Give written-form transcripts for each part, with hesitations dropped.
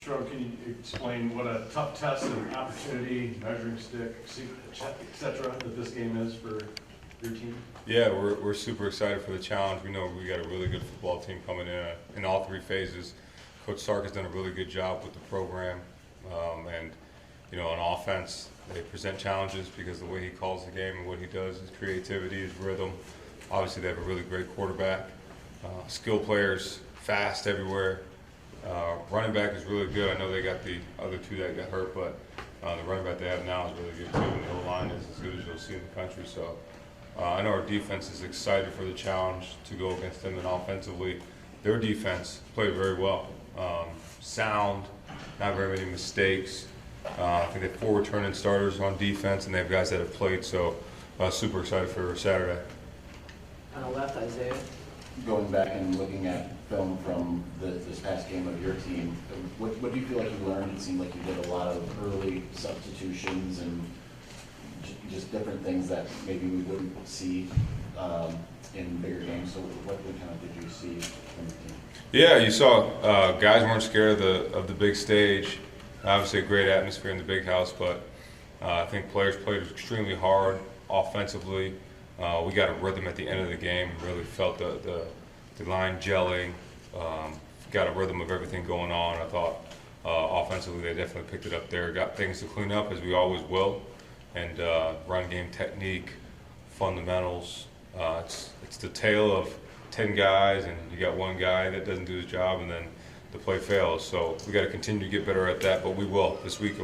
Sure, can you explain what a tough test and opportunity, measuring stick, et cetera, that this game is for your team? Yeah, we're super excited for the challenge. We know we got a really good football team coming in all three phases. Coach Sark has done a really good job with the program, and on offense, they present challenges because the way he calls the game and what he does, his creativity, his rhythm. Obviously, they have a really great quarterback, skill players, fast everywhere. Running back is really good. I know they got the other two that got hurt, but the running back they have now is really good too, and the O-line is as good as you'll see in the country. So I know our defense is excited for the challenge to go against them, and offensively, their defense played very well. Sound, not very many mistakes. I think they have 4 returning starters on defense, and they have guys that have played, so super excited for Saturday. On the left, Isaiah. Going back and looking at film from this past game of your team, what do you feel like you learned? It seemed like you did a lot of early substitutions and just different things that maybe we wouldn't see in bigger games. So what kind of did you see from the team? Yeah, you saw guys weren't scared of the big stage. Obviously, a great atmosphere in the big house, but I think players played extremely hard offensively. We got a rhythm at the end of the game. Really felt the line gelling. Got a rhythm of everything going on. I thought offensively they definitely picked it up there. Got things to clean up as we always will, and run game technique, fundamentals. It's the tale of 10 guys, and you got one guy that doesn't do his job, and then the play fails. So we got to continue to get better at that. But we will this week.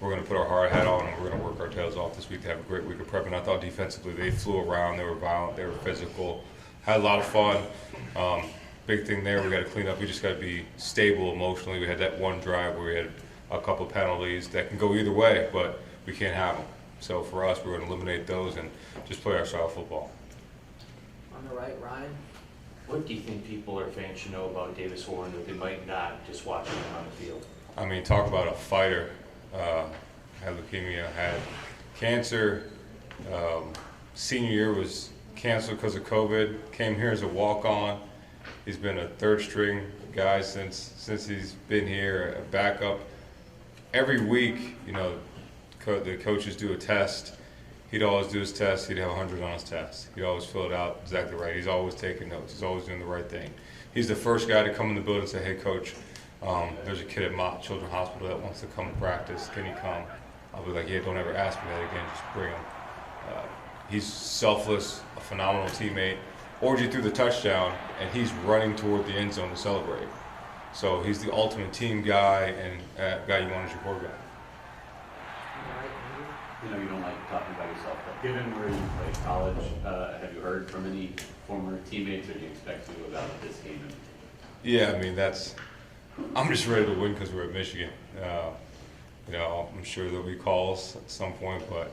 We're going to put our hard hat on, and we're going to work our tails off this week to have a great week of prep. And I thought defensively they flew around, they were violent, they were physical, had a lot of fun. Big thing there, we got to clean up. We just got to be stable emotionally. We had that one drive where we had a couple of penalties that can go either way, but we can't have them. So for us, we're going to eliminate those and just play our style of football. On the right, Ryan. What do you think people or fans should know about Davis Warren that they might not just watching him on the field? I mean, talk about a fighter. Had leukemia, had cancer. Senior year was canceled because of COVID. Came here as a walk-on. He's been a third-string guy since he's been here, a backup. Every week, the coaches do a test. He'd always do his test. He'd have 100 on his test. He'd always fill it out exactly right. He's always taking notes. He's always doing the right thing. He's the first guy to come in the building and say, "Hey, coach, there's a kid at Mott Children's Hospital that wants to come practice. Can he come?" I'll be like, "Yeah, don't ever ask me that again. Just bring him." He's selfless, a phenomenal teammate. Orgy threw the touchdown, and he's running toward the end zone to celebrate. So he's the ultimate team guy and guy you want as your quarterback. You know you don't like talking about yourself, but given where you played college, have you heard from any former teammates, or do you expect to about this game? Yeah, I mean, I'm just ready to win because we're at Michigan. I'm sure there'll be calls at some point, but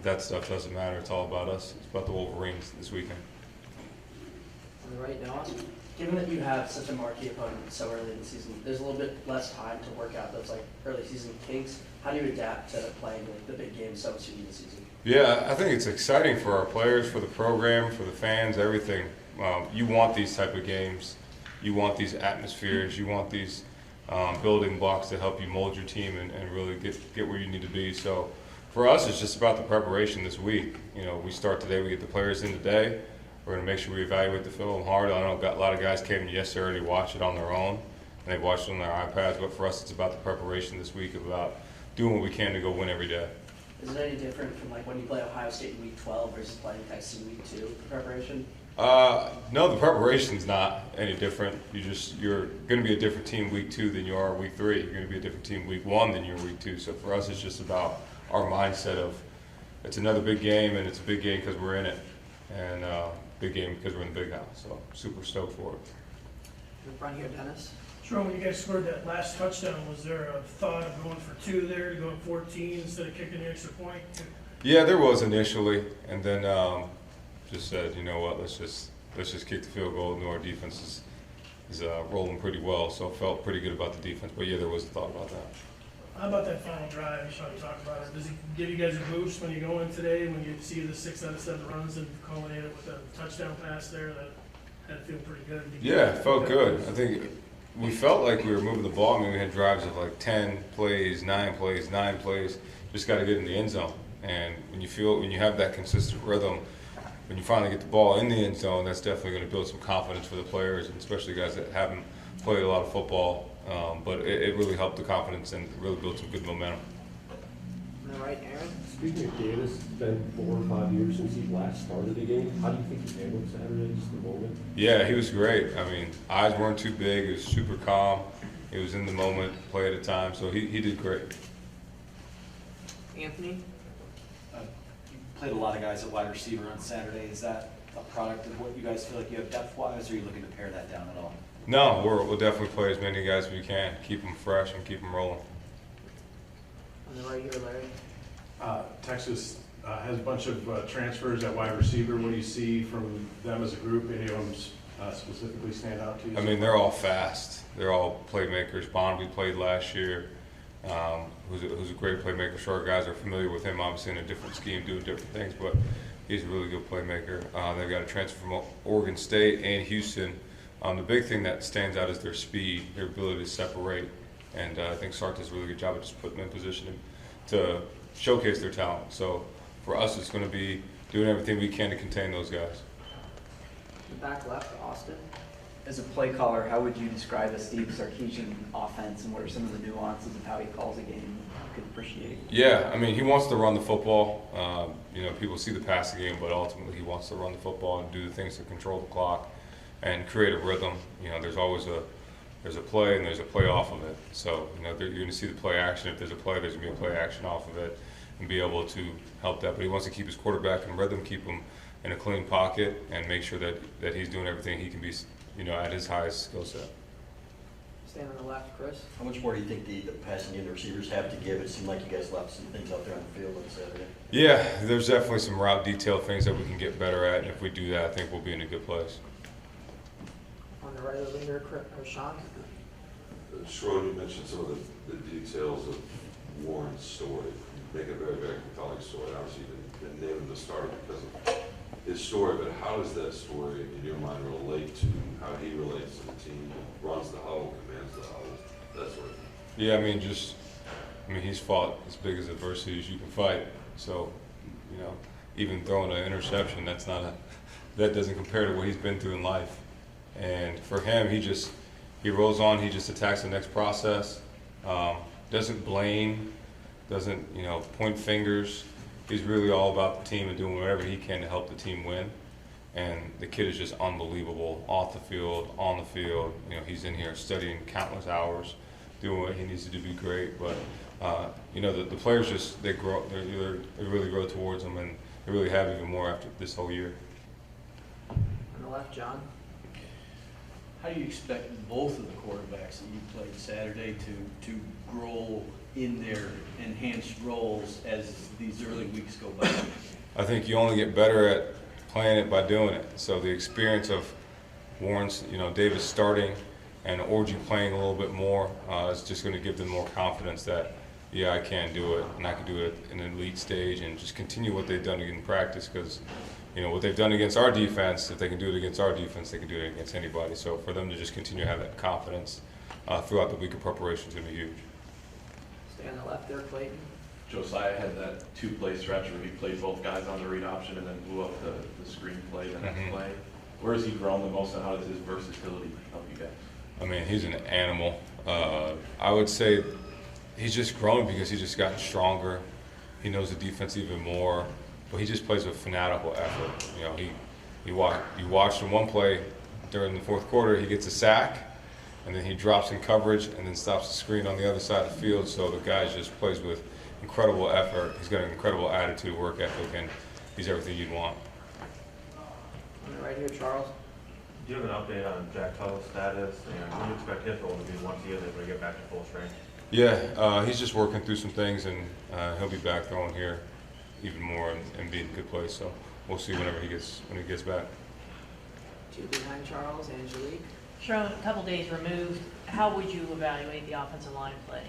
that stuff doesn't matter. It's all about us. It's about the Wolverines this weekend. On the right, Noah. Given that you have such a marquee opponent so early in the season, there's a little bit less time to work out those early season kinks. How do you adapt to playing the big games so soon in the season? Yeah, I think it's exciting for our players, for the program, for the fans, everything. You want these type of games. You want these atmospheres. You want these building blocks to help you mold your team and really get where you need to be. So for us, it's just about the preparation this week. We start today. We get the players in today. We're going to make sure we evaluate the film hard. I know a lot of guys came in yesterday to watch it on their own, and they've watched it on their iPads. But for us, it's about the preparation this week, about doing what we can to go win every day. Is it any different from when you play Ohio State in week 12 versus playing Texas in week 2 for preparation? No, the preparation's not any different. You're going to be a different team week 2 than you are week 3. You're going to be a different team week 1 than you are week 2. So for us, it's just about our mindset of it's another big game, and it's a big game because we're in it, and big game because we're in the big house. So super stoked for it. In front here, Dennis. Sure, when you guys scored that last touchdown, was there a thought of going for 2 there, to go 14 instead of kicking the extra point? Yeah, there was initially, and then just said, you know what, let's just kick the field goal. Our defense is rolling pretty well, so felt pretty good about the defense. But yeah, there was a thought about that. How about that final drive? You talked about it. Does it give you guys a boost when you go in today, when you see the 6 out of 7 runs and culminated with a touchdown pass there? That had to feel pretty good. Yeah, it felt good. I think we felt like we were moving the ball. I mean, we had drives of like 10 plays, 9 plays, 9 plays. Just got to get in the end zone. And when you have that consistent rhythm, when you finally get the ball in the end zone, that's definitely going to build some confidence for the players, and especially guys that haven't played a lot of football. But it really helped the confidence and really built some good momentum. On the right, Aaron. Speaking of Davis, it's been 4 or 5 years since he last started the game. How do you think he handled Saturday, just the moment? Yeah, he was great. I mean, eyes weren't too big. He was super calm. He was in the moment, play at a time, so he did great. Anthony. You played a lot of guys at wide receiver on Saturday. Is that a product of what you guys feel like you have depth-wise, or are you looking to pare that down at all? No, we'll definitely play as many guys as we can, keep them fresh and keep them rolling. On the right here, Larry. Texas has a bunch of transfers at wide receiver. What do you see from them as a group? Any of them specifically stand out to you? I mean, they're all fast. They're all playmakers. Bond, we played last year, who's a great playmaker. Short guys are familiar with him, obviously in a different scheme, doing different things, but he's a really good playmaker. They've got a transfer from Oregon State and Houston. The big thing that stands out is their speed, their ability to separate, and I think Sark does a really good job of just putting them in position to showcase their talent. So for us, it's going to be doing everything we can to contain those guys. The back left, Austin. As a play caller, how would you describe a Steve Sarkisian offense, and what are some of the nuances of how he calls a game you could appreciate? Yeah, I mean, he wants to run the football. People see the passing game, but ultimately he wants to run the football and do the things to control the clock and create a rhythm. There's always there's a play and there's a play off of it. So, you're going to see the play action. If there's a play, there's going to be a play action off of it, and be able to help that. But he wants to keep his quarterback in rhythm, keep him in a clean pocket, and make sure that he's doing everything he can be, at his highest skill set. Stand on the left, Chris. How much more do you think the passing game the receivers have to give? It seemed like you guys left some things out there on the field on Saturday. Yeah, there's definitely some route detail things that we can get better at, and if we do that, I think we'll be in a good place. On the right over here, Sean. Sharon, you mentioned some of the details of Warren's story. You make a very, very compelling story. Obviously, you didn't name him the starter because of his story, but how does that story, in your mind, relate to how he relates to the team, runs the huddle, commands the huddle, that sort of thing? Yeah, he's fought as big as adversity as you can fight. So, even throwing an interception, that doesn't compare to what he's been through in life. And for him, he rolls on, he just attacks the next process, doesn't blame, doesn't, point fingers. He's really all about the team and doing whatever he can to help the team win. And the kid is just unbelievable, off the field, on the field. He's in here studying countless hours, doing what he needs to do to be great. But, the players they really grow towards him, and they really have even more after this whole year. On the left, John. How do you expect both of the quarterbacks that you played Saturday to grow in their enhanced roles as these early weeks go by? I think you only get better at playing it by doing it. So the experience of Warren's, Davis starting and Orji playing a little bit more is just going to give them more confidence that, yeah, I can do it, and I can do it in an elite stage, and just continue what they've done in practice, because what they've done against our defense, if they can do it against our defense, they can do it against anybody. So for them to just continue to have that confidence throughout the week of preparation is going to be huge. Stay on the left there, Clayton. Josiah had that 2-play stretch where he played both guys on the read option and then blew up the screen play the next play. Where has he grown the most, and how does his versatility help you guys? He's an animal. I would say he's just grown because he's just gotten stronger. He knows the defense even more. But he just plays with fanatical effort. You watched in one play during the fourth quarter, he gets a sack, and then he drops in coverage and then stops the screen on the other side of the field. So the guy just plays with incredible effort. He's got an incredible attitude, work ethic, and he's everything you'd want. On the right here, Charles. Do you have an update on Jack Tuttle's status, and what do you expect his role to be once he is able to get back to full strength? Yeah, he's just working through some things, and he'll be back throwing here even more and be in a good place. So we'll see when he gets back. Two behind Charles, Angelique. Sharon, a couple days removed, how would you evaluate the offensive line play?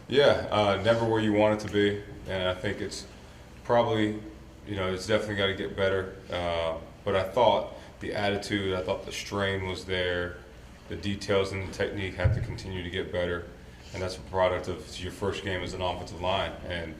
Yeah, never where you want it to be, and I think it's probably, it's definitely got to get better. But I thought the attitude, I thought the strain was there. the details and the technique have to continue to get better, and that's a product of your first game as an offensive line. And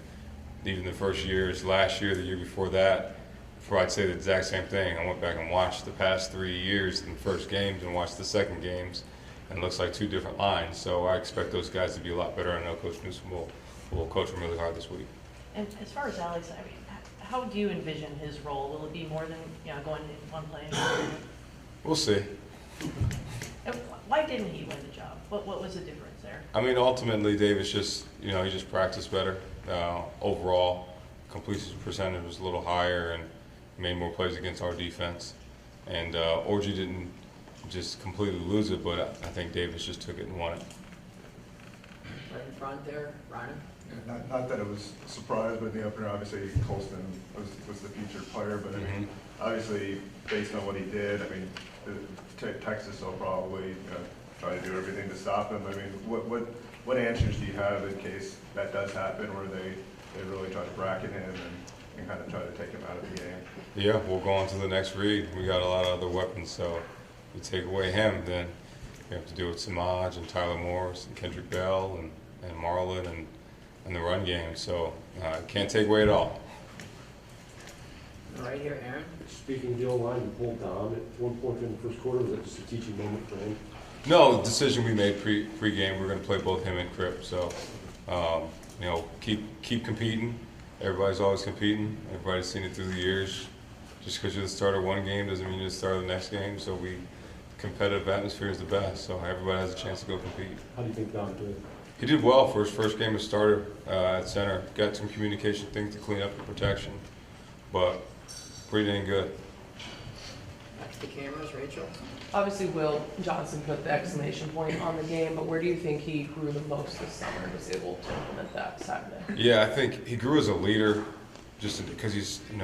even the first years, last year, the year before that, before I'd say the exact same thing. I went back and watched the past 3 years in the first games and watched the second games, and it looks like two different lines. So I expect those guys to be a lot better. I know Coach Newsom will coach them really hard this week. And as far as Alex, I mean, how do you envision his role? Will it be more than, going in one play? We'll see. And why didn't he win the job? What was the difference there? I mean, ultimately, Davis just, he just practiced better. Overall, completion percentage was a little higher and made more plays against our defense. And Orji didn't just completely lose it, but I think Davis just took it and won it. Right in front there, Ryan. Not that it was a surprise, but in the opener, obviously Colston was the featured player, but I mean, obviously based on what he did, I mean, Texas will probably try to do everything to stop him. I mean, what answers do you have in case that does happen, where they really try to bracket him and kind of try to take him out of the game? Yeah, we'll go on to the next read. We got a lot of other weapons, so if you take away him, then you have to do it with Samaj and Tyler Morris and Kendrick Bell and Marlon and the run game. So can't take away it all. Right here, Aaron. Speaking of the O-line, you pulled Dom at one point in the first quarter. Was that just a teaching moment for him? No, the decision we made pre-game, we're going to play both him and Crip. So, keep competing. Everybody's always competing. Everybody's seen it through the years. Just because you're the starter one game doesn't mean you're the starter the next game. So competitive atmosphere is the best. So everybody has a chance to go compete. How do you think Dom did? He did well for his first game as starter at center. Got some communication things to clean up the protection, but pretty dang good. Back to the cameras, Rachel. Obviously, Will Johnson put the exclamation point on the game, but where do you think he grew the most this summer and was able to implement that Saturday? Yeah, I think he grew as a leader just because he's, he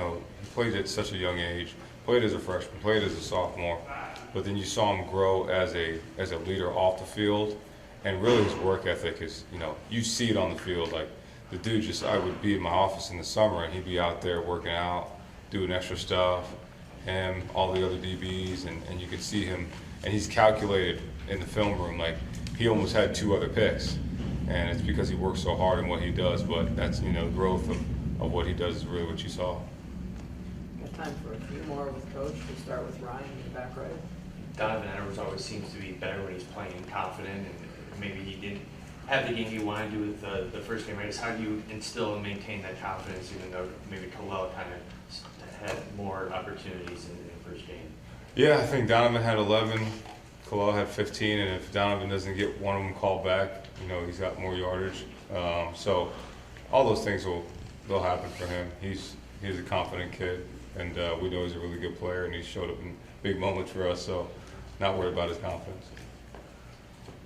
played at such a young age, played as a freshman, played as a sophomore, but then you saw him grow as a leader off the field, and really his work ethic is, you see it on the field. Like the dude I would be in my office in the summer and he'd be out there working out, doing extra stuff, him, all the other DBs, and you could see him, and he's calculated in the film room, like he almost had 2 other picks, and it's because he works so hard in what he does, but that's, growth of what he does is really what you saw. Got time for a few more with Coach. We'll start with Ryan in the back right. Donovan Edwards always seems to be better when he's playing confident, and maybe he didn't have the game he wanted to do with the first game. Right? How do you instill and maintain that confidence, even though maybe Kalel kind of had more opportunities in the first game? Yeah, I think Donovan had 11, Kalel had 15, and if Donovan doesn't get one of them called back, he's got more yardage. So all those things they'll happen for him. He's a confident kid, and we know he's a really good player, and he showed up in big moments for us, so not worried about his confidence.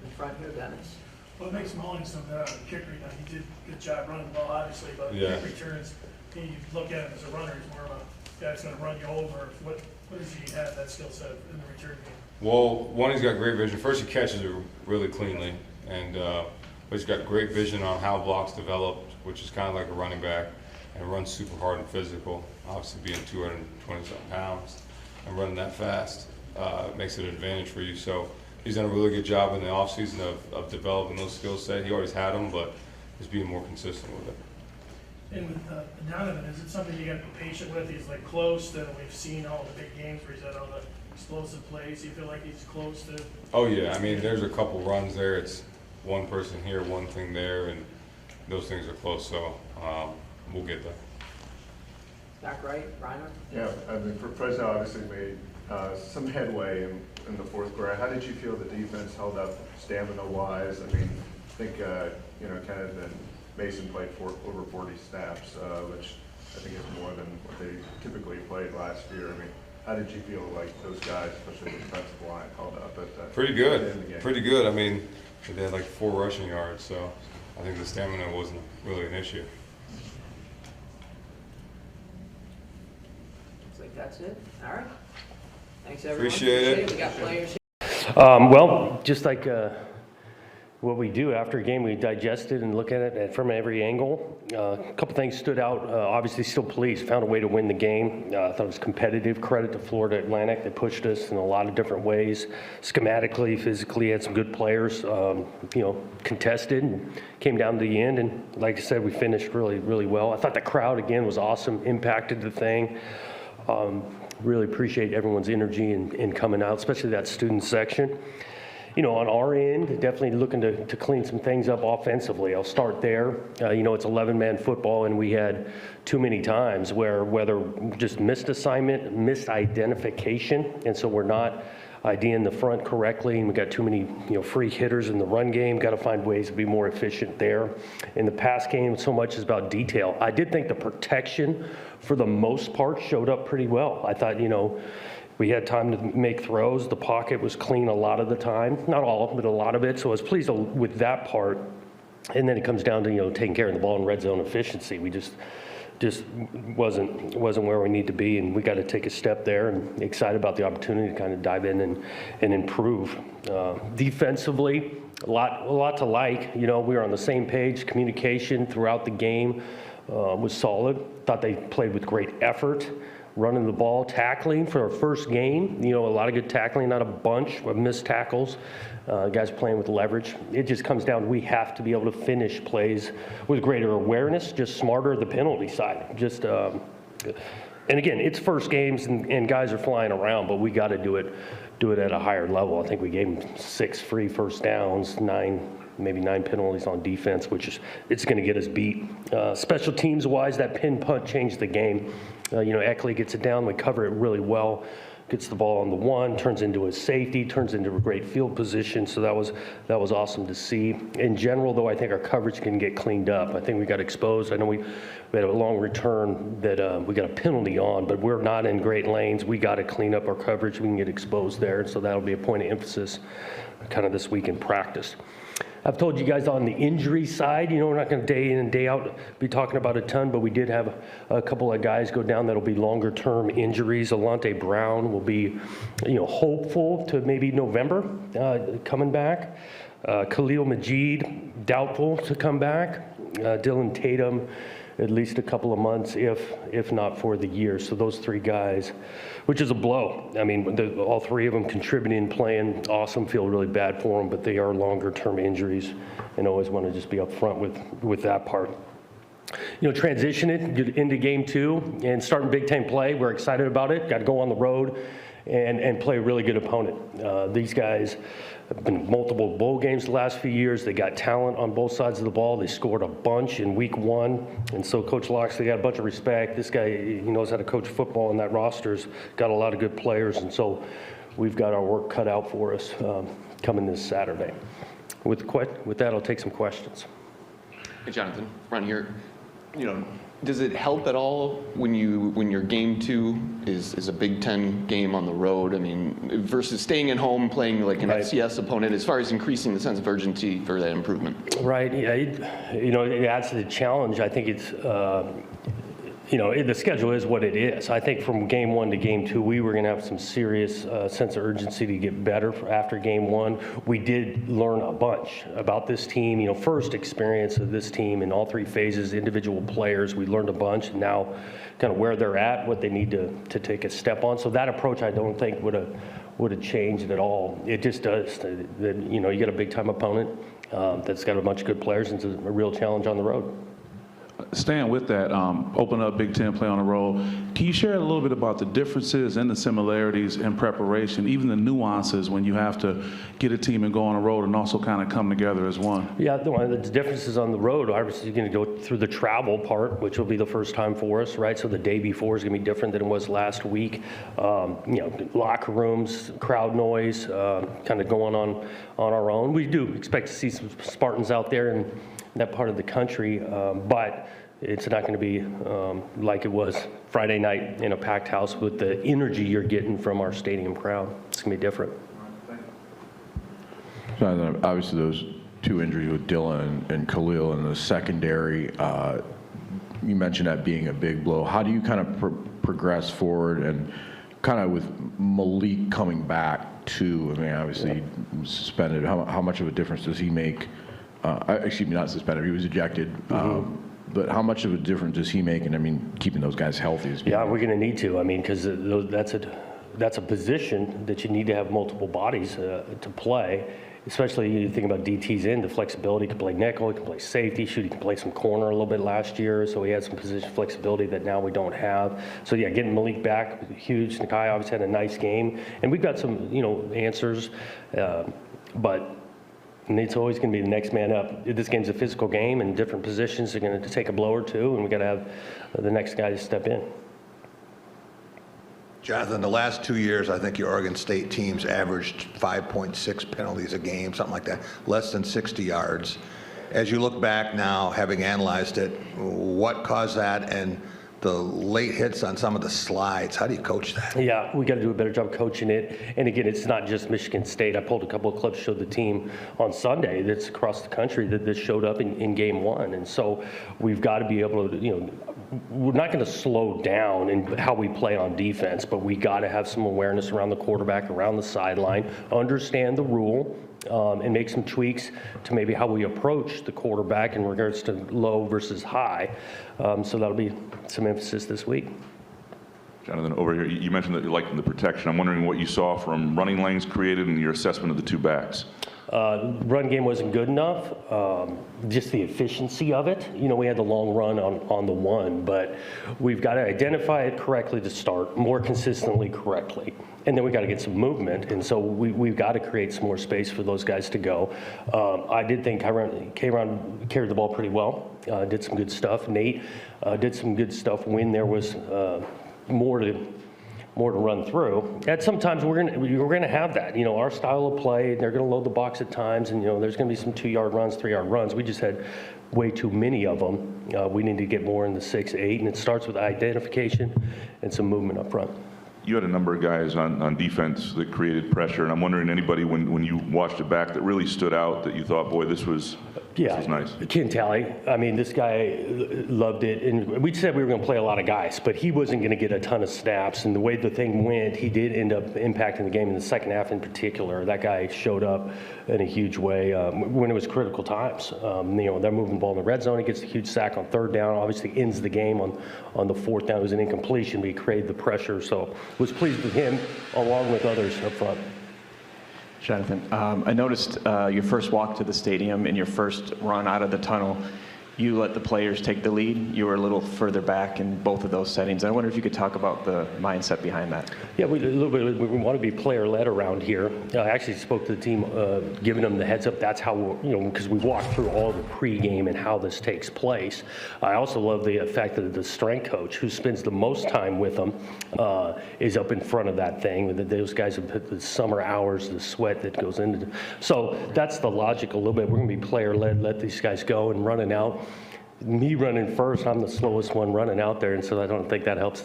In front here, Dennis. What makes Mullings so good on the kick return? He did a good job running well, obviously, but Yeah. kick returns, you look at him as a runner, he's more of a guy that's going to run you over. What does he have, that skill set in the return game? Well, one, he's got great vision. First, he catches it really cleanly, and but he's got great vision on how blocks develop, which is kind of like a running back, and runs super hard and physical. Obviously, being 220-something pounds and running that fast makes it an advantage for you. So he's done a really good job in the offseason of developing those skill sets. He always had them, but he's being more consistent with it. And with Donovan, is it something you got to be patient with? He's like close to, we've seen all the big games where he's had all the explosive plays. Do you feel like he's close to? Oh yeah, I mean, there's a couple runs there. It's one person here, one thing there, and those things are close. So we'll get there. Back right, Reiner. Yeah, I mean, Fresno obviously made some headway in the fourth quarter. How did you feel the defense held up stamina-wise? I mean, I think, Kenneth and Mason played over 40 snaps, which I think is more than what they typically played last year. I mean, how did you feel like those guys, especially the defensive line, held up at the Pretty end good. of the game? Pretty good. I mean, they had like 4 rushing yards, so I think the stamina wasn't really an issue. Looks like that's it. All right. Thanks, everyone. Appreciate it. We got players here. Well, just like what we do after a game, we digest it and look at it from every angle. A couple things stood out. Obviously, still Police found a way to win the game. I thought it was competitive. Credit to Florida Atlantic. They pushed us in a lot of different ways. Schematically, physically, had some good players. Contested and came down to the end. And like I said, we finished really, really well. I thought the crowd, again, was awesome. Impacted the thing. Really appreciate everyone's energy in coming out, especially that student section. On our end, definitely looking to clean some things up offensively. I'll start there. It's 11-man football, and we had too many times whether just missed assignment, missed identification, and so we're not IDing the front correctly, and we got too many free hitters in the run game. Got to find ways to be more efficient there. In the pass game, so much is about detail. I did think the protection, for the most part, showed up pretty well. I thought, we had time to make throws. The pocket was clean a lot of the time. Not all, but a lot of it. So I was pleased with that part. And then it comes down to, taking care of the ball in red zone efficiency. We just wasn't where we need to be, and we got to take a step there, and excited about the opportunity to kind of dive in and improve. Defensively, a lot to like. We were on the same page. Communication throughout the game was solid. Thought they played with great effort. Running the ball, tackling for our first game. A lot of good tackling, not a bunch of missed tackles. Guys playing with leverage. It just comes down to we have to be able to finish plays with greater awareness, just smarter the penalty side. And again, it's first games and guys are flying around, but we got to do it at a higher level. I think we gave them 6 free first downs, 9 penalties on defense, it's going to get us beat. Special teams wise, that pin punt changed the game. Eckley gets it down, we cover it really well, gets the ball on the 1, turns into a safety, turns into a great field position, so that was awesome to see. In general, though, I think our coverage can get cleaned up. I think we got exposed. I know we had a long return that we got a penalty on, but we're not in great lanes. We got to clean up our coverage. We can get exposed there, and so that'll be a point of emphasis kind of this week in practice. I've told you guys on the injury side, we're not going to day in and day out be talking about a ton, but we did have a couple of guys go down that'll be longer term injuries. Alante Brown will be, hopeful to maybe November coming back. Khalil Majid, doubtful to come back. Dylan Tatum, at least a couple of months, if not for the year. So those 3 guys, which is a blow. I mean, all 3 of them contributing, playing awesome. Feel really bad for them, but they are longer-term injuries, and always want to just be upfront with that part. Transitioning into game 2 and starting Big Ten play. We're excited about it. Got to go on the road and play a really good opponent. These guys have been multiple bowl games the last few years. They got talent on both sides of the ball. They scored a bunch in week 1. And so Coach Loxley got a bunch of respect. This guy, he knows how to coach football, and that roster's got a lot of good players. And so we've got our work cut out for us coming this Saturday. With that, I'll take some questions. Hey, Jonathan, Ron here. Does it help at all when your game 2 is a Big Ten game on the road? I mean, versus staying at home playing like an FCS opponent, as far as increasing the sense of urgency for that improvement. Right. Yeah. It adds to the challenge. I think it's. The schedule is what it is. I think from game 1 to game 2, we were going to have some serious sense of urgency to get better after game 1. We did learn a bunch about this team. First experience of this team in all 3 phases, individual players. We learned a bunch, and now kind of where they're at, what they need to take a step on. So that approach, I don't think would have changed at all. It just does. You get a big time opponent that's got a bunch of good players, and it's a real challenge on the road. Staying with that, open up Big Ten play on the road. Can you share a little bit about the differences and the similarities in preparation, even the nuances when you have to get a team and go on the road and also kind of come together as one? Yeah, the differences on the road, obviously you're going to go through the travel part, which will be the first time for us, right? So the day before is going to be different than it was last week. Locker rooms, crowd noise, kind of going on our own. We do expect to see some Spartans out there in that part of the country, but it's not going to be like it was Friday night in a packed house with the energy you're getting from our stadium crowd. It's going to be different. So obviously those 2 injuries with Dylan and Khalil in the secondary, you mentioned that being a big blow. How do you kind of progress forward, and kind of with Malik coming back, too. I mean, obviously he was suspended. How much of a difference does he make? Excuse me, not suspended. He was ejected. But how much of a difference does he make? And I mean, keeping those guys healthy is Yeah, we're going to need to. I mean, because that's a position that you need to have multiple bodies to play. Especially you think about DT's the flexibility. He can play nickel, he can play safety, he can play some corner a little bit last year, so he had some position flexibility that now we don't have. So yeah, getting Malik back, huge. Nakai obviously had a nice game, and we've got some, answers, but it's always going to be the next man up. This game's a physical game, and different positions are going to take a blow or two, and we got to have the next guy to step in. Jonathan, the last 2 years, I think your Oregon State teams averaged 5.6 penalties a game, something like that, less than 60 yards. As you look back now, having analyzed it, what caused that, and the late hits on some of the slides, how do you coach that? Yeah, we got to do a better job coaching it. And again, it's not just Michigan State. I pulled a couple of clips, showed the team on Sunday that's across the country that showed up in game one. And so we've got to be able to, we're not going to slow down in how we play on defense, but we got to have some awareness around the quarterback, around the sideline, understand the rule, and make some tweaks to maybe how we approach the quarterback in regards to low versus high. So that'll be some emphasis this week. Jonathan, over here, you mentioned that you're liking the protection. I'm wondering what you saw from running lanes created and your assessment of the two backs. Run game wasn't good enough. Just the efficiency of it. We had the long run on the one, but we've got to identify it correctly to start, more consistently correctly. And then we got to get some movement, and so we've got to create some more space for those guys to go. I did think Kayron carried the ball pretty well, did some good stuff. Nate did some good stuff when there was more to run through. And sometimes we're gonna have that. Our style of play, they're gonna load the box at times, and there's gonna be some 2-yard runs, 3-yard runs. We just had way too many of them. We need to get more in the 6, 8, and it starts with identification and some movement up front. You had a number of guys on defense that created pressure, and I'm wondering anybody when you watched it back that really stood out that you thought, boy, this was nice. Ken Talley, I mean, this guy loved it, and we said we were going to play a lot of guys, but he wasn't going to get a ton of snaps, and the way the thing went, he did end up impacting the game in the second half in particular. That guy showed up in a huge way when it was critical times. They're moving the ball in the red zone. He gets a huge sack on third down, obviously ends the game on the fourth down. It was an incompletion, but he created the pressure, so was pleased with him along with others up front. Jonathan, I noticed your first walk to the stadium and your first run out of the tunnel, you let the players take the lead. You were a little further back in both of those settings. I wonder if you could talk about the mindset behind that. Yeah, we want to be player-led around here. I actually spoke to the team, giving them the heads up. That's how because we walked through all the pregame and how this takes place. I also love the fact that the strength coach, who spends the most time with them, is up in front of that thing. Those guys have put the summer hours, the sweat that goes into it. So that's the logic a little bit. We're going to be player-led, let these guys go and running out. Me running first, I'm the slowest one running out there, and so I don't think that helps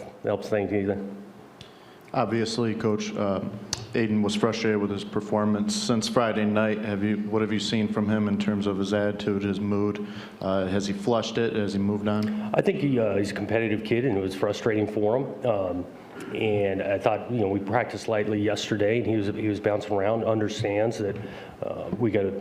things either. Obviously, Coach, Aiden was frustrated with his performance since Friday night. What have you seen from him in terms of his attitude, his mood? Has he flushed it? Has he moved on? I think he's a competitive kid, and it was frustrating for him. And I thought, we practiced lightly yesterday, and he was bouncing around. Understands that we got to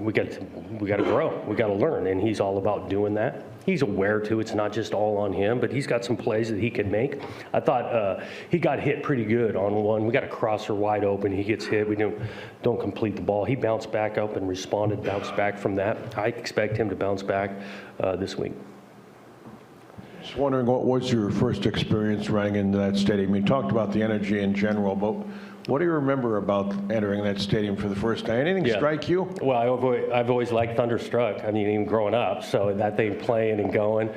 grow, we got to learn, and he's all about doing that. He's aware too. It's not just all on him, but he's got some plays that he can make. I thought he got hit pretty good on one. We got a crosser wide open. He gets hit. We don't complete the ball. He bounced back up and bounced back from that. I expect him to bounce back this week. Just wondering, what was your first experience running into that stadium? You talked about the energy in general, but what do you remember about entering that stadium for the first time? Anything strike you? Well, I've always liked Thunderstruck. I mean, even growing up. So that thing playing and going,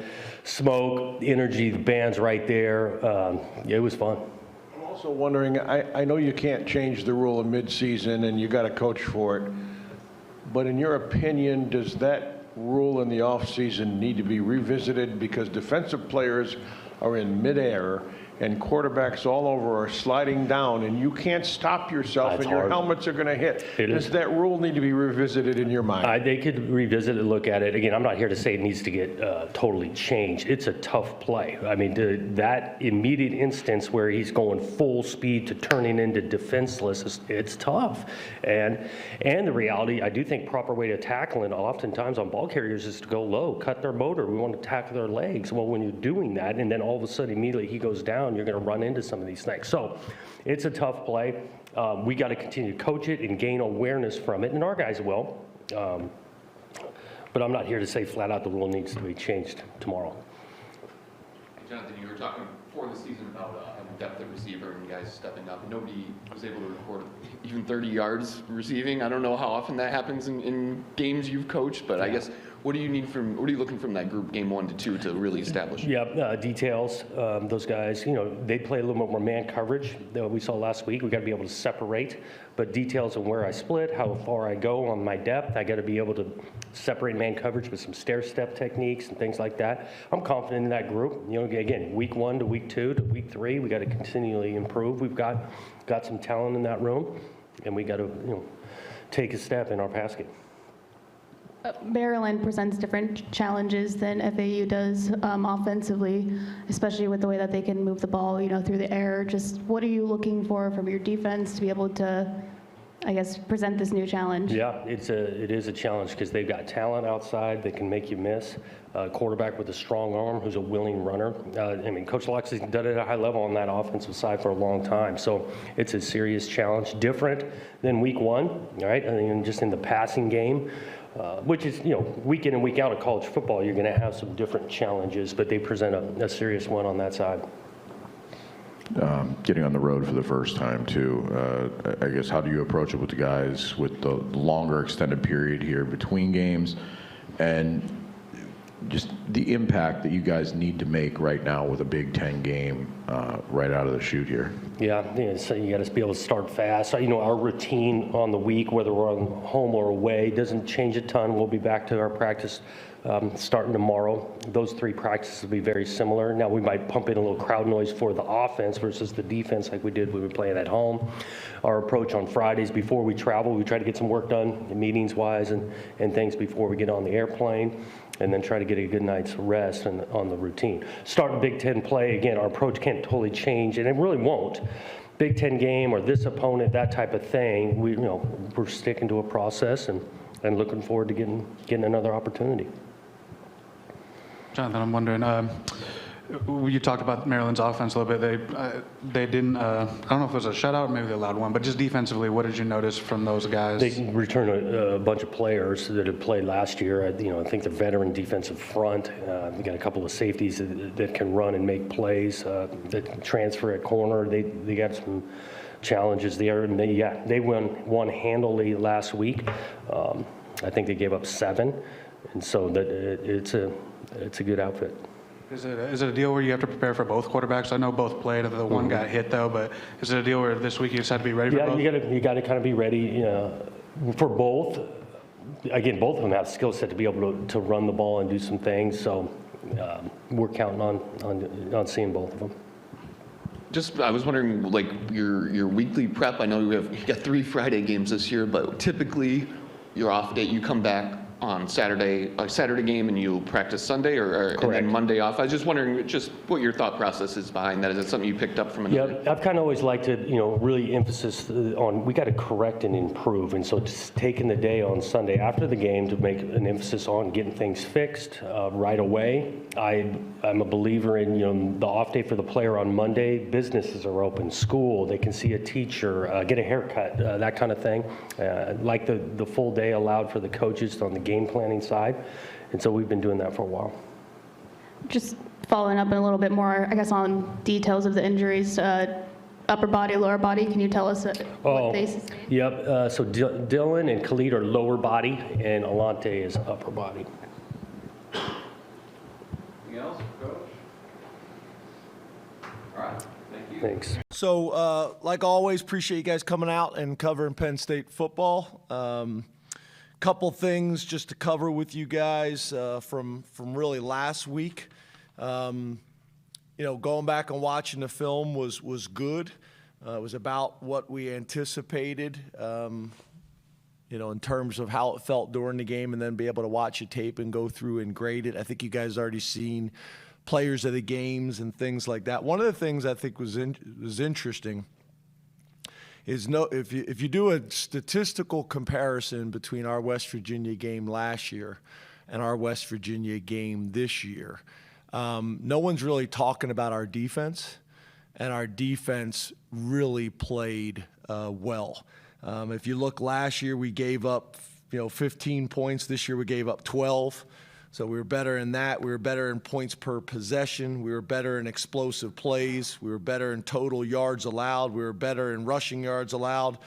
smoke, energy, the band's right there. It was fun. I'm also wondering, I know you can't change the rule in midseason and you got to coach for it, but in your opinion, does that rule in the offseason need to be revisited because defensive players are in midair and quarterbacks all over are sliding down, and you can't stop yourself, That's and your hard. helmets are going to hit. It Does is. that rule need to be revisited in your mind? They could revisit it, look at it. Again, I'm not here to say it needs to get totally changed. It's a tough play. I mean, that immediate instance where he's going full speed to turning into defenseless, it's tough. And the reality, I do think proper way to tackling oftentimes on ball carriers is to go low, cut their motor. We want to tackle their legs. Well, when you're doing that, and then all of a sudden immediately he goes down, you're going to run into some of these things. So it's a tough play. We got to continue to coach it and gain awareness from it, and our guys will. But I'm not here to say flat out the rule needs to be changed tomorrow. Jonathan, you were talking before the season about having depth at receiver and guys stepping up. Nobody was able to record even 30 yards receiving. I don't know how often that happens in games you've coached, but I guess what are you looking from that group game 1 to 2 to really establish? Yeah, details. Those guys, they play a little bit more man coverage that we saw last week. We got to be able to separate, but details on where I split, how far I go on my depth. I got to be able to separate man coverage with some stair step techniques and things like that. I'm confident in that group. Again, week 1 to week 2 to week 3, we got to continually improve. We've got some talent in that room, and we got to take a step in our pass game. Maryland presents different challenges than FAU does offensively, especially with the way that they can move the ball, through the air. Just what are you looking for from your defense to be able to, I guess, present this new challenge? Yeah, it is a challenge because they've got talent outside that can make you miss. Quarterback with a strong arm who's a willing runner. Coach Locke's done it at a high level on that offensive side for a long time. So it's a serious challenge, different than week 1, right? Just in the passing game. Which is, week in and week out of college football, you're going to have some different challenges, but they present a serious one on that side. Getting on the road for the first time, too. I guess, how do you approach it with the guys with the longer extended period here between games and just the impact that you guys need to make right now with a Big Ten game right out of the chute here? Yeah, so you got to be able to start fast. Our routine on the week, whether we're on home or away, doesn't change a ton. We'll be back to our practice starting tomorrow. Those 3 practices will be very similar. Now, we might pump in a little crowd noise for the offense versus the defense like we did when we were playing at home. Our approach on Fridays before we travel, we try to get some work done, meetings-wise and things before we get on the airplane, and then try to get a good night's rest on the routine. Starting Big Ten play, again, our approach can't totally change, and it really won't. Big Ten game or this opponent, that type of thing, we're sticking to a process and looking forward to getting another opportunity. Jonathan, I'm wondering, you talked about Maryland's offense a little bit. They didn't, I don't know if it was a shutout, maybe they allowed one, but just defensively, what did you notice from those guys? They returned a bunch of players that had played last year. I think the veteran defensive front. We got a couple of safeties that can run and make plays, that can transfer at corner. They got some challenges there, and they won handily last week. I think they gave up 7, and so that it's a good outfit. Is it a deal where you have to prepare for both quarterbacks? I know both played. The one got hit though, but is it a deal where this week you just have to be ready for both? Yeah, you got to kind of be ready for both. Again, both of them have skill set to be able to run the ball and do some things. So we're counting on seeing both of them. I was wondering, like your weekly prep. I know you got 3 Friday games this year, but typically your off day, you come back on Saturday game, and you practice Sunday, and then Monday off. I was just wondering just what your thought process is behind that. Is it something you picked up from another? Yeah, I've kind of always liked to, really emphasis on we got to correct and improve, and so just taking the day on Sunday after the game to make an emphasis on getting things fixed right away. I'm a believer in the off day for the player on Monday. Businesses are open, school, they can see a teacher, get a haircut, that kind of thing. Like the full day allowed for the coaches on the game planning side, and so we've been doing that for a while. Just following up a little bit more, I guess, on details of the injuries, upper body, lower body. Can you tell us what they sustained? Yep. So Dylan and Khalid are lower body, and Alante is upper body. Anything else, Coach? All right. Thank you. Thanks. So, like always, appreciate you guys coming out and covering Penn State football. Couple things just to cover with you guys from really last week. going back and watching the film was good. It was about what we anticipated, in terms of how it felt during the game, and then be able to watch the tape and go through and grade it. I think you guys already seen players of the games and things like that. One of the things I think was interesting is if you do a statistical comparison between our West Virginia game last year and our West Virginia game this year, no one's really talking about our defense, and our defense really played well. If you look last year, we gave up 15 points. This year we gave up 12. So we were better in that. We were better in points per possession. We were better in explosive plays. We were better in total yards allowed. We were better in rushing yards allowed.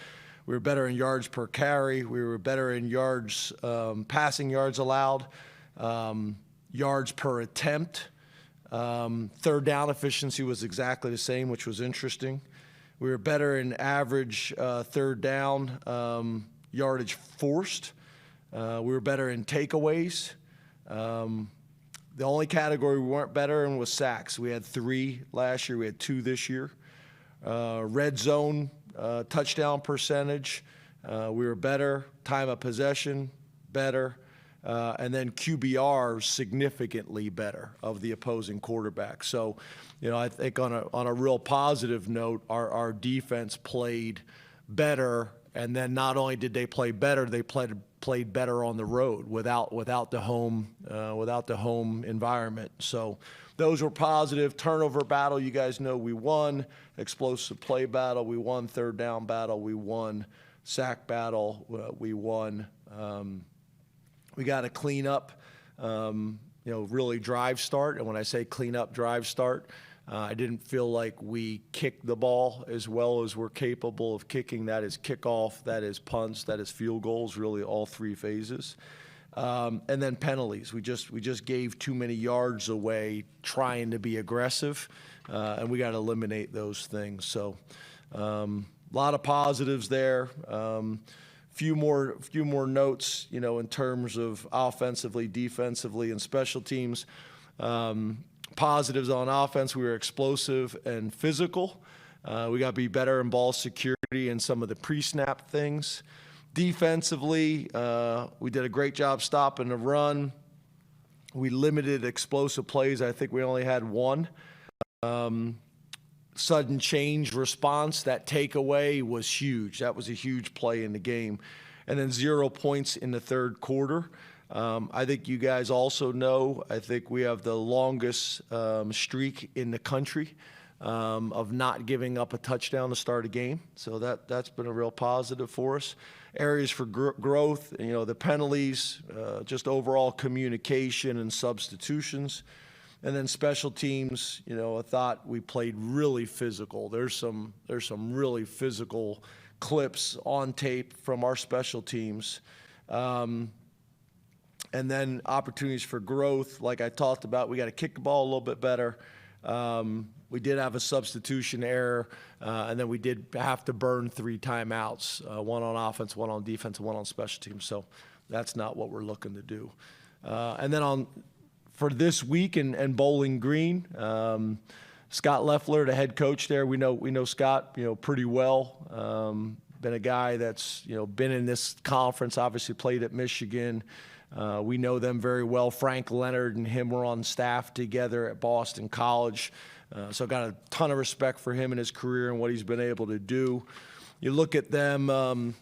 We were better in yards per carry. We were better in yards, passing yards allowed, yards per attempt. Third down efficiency was exactly the same, which was interesting. We were better in average third down yardage forced. We were better in takeaways. The only category we weren't better in was sacks. We had 3 last year. We had 2 this year. Red zone touchdown percentage, we were better. Time of possession, better. And then QBR significantly better of the opposing quarterback. So, I think on a real positive note, our defense played better. And then not only did they play better, they played better on the road without the home environment. So those were positive. Turnover battle, you guys know we won. Explosive play battle, we won. Third down battle, we won. Sack battle, we won. We got to clean up, really drive start. And when I say clean up, drive start, I didn't feel like we kicked the ball as well as we're capable of kicking. That is kickoff, that is punts, that is field goals, really all 3 phases. And then penalties. We just gave too many yards away trying to be aggressive, and we got to eliminate those things. So a lot of positives there. Few more notes, in terms of offensively, defensively, and special teams. Positives on offense, we were explosive and physical. We got to be better in ball security and some of the pre-snap things. Defensively, we did a great job stopping the run. We limited explosive plays. I think we only had 1. Sudden change response, that takeaway was huge. That was a huge play in the game. And then 0 points in the third quarter. I think you guys also know, I think we have the longest streak in the country of not giving up a touchdown to start a game. So that's been a real positive for us. Areas for growth, the penalties, just overall communication and substitutions. And then special teams, I thought we played really physical. There's some really physical clips on tape from our special teams. And then opportunities for growth, like I talked about, we got to kick the ball a little bit better. We did have a substitution error, and then we did have to burn 3 timeouts, 1 on offense, 1 on defense, and 1 on special teams. So that's not what we're looking to do. And then for this week in Bowling Green, Scott Loeffler, the head coach there, we know Scott, pretty well. Been a guy that's, been in this conference, obviously played at Michigan. We know them very well. Frank Leonard and him were on staff together at Boston College. So got a ton of respect for him and his career and what he's been able to do. You look at them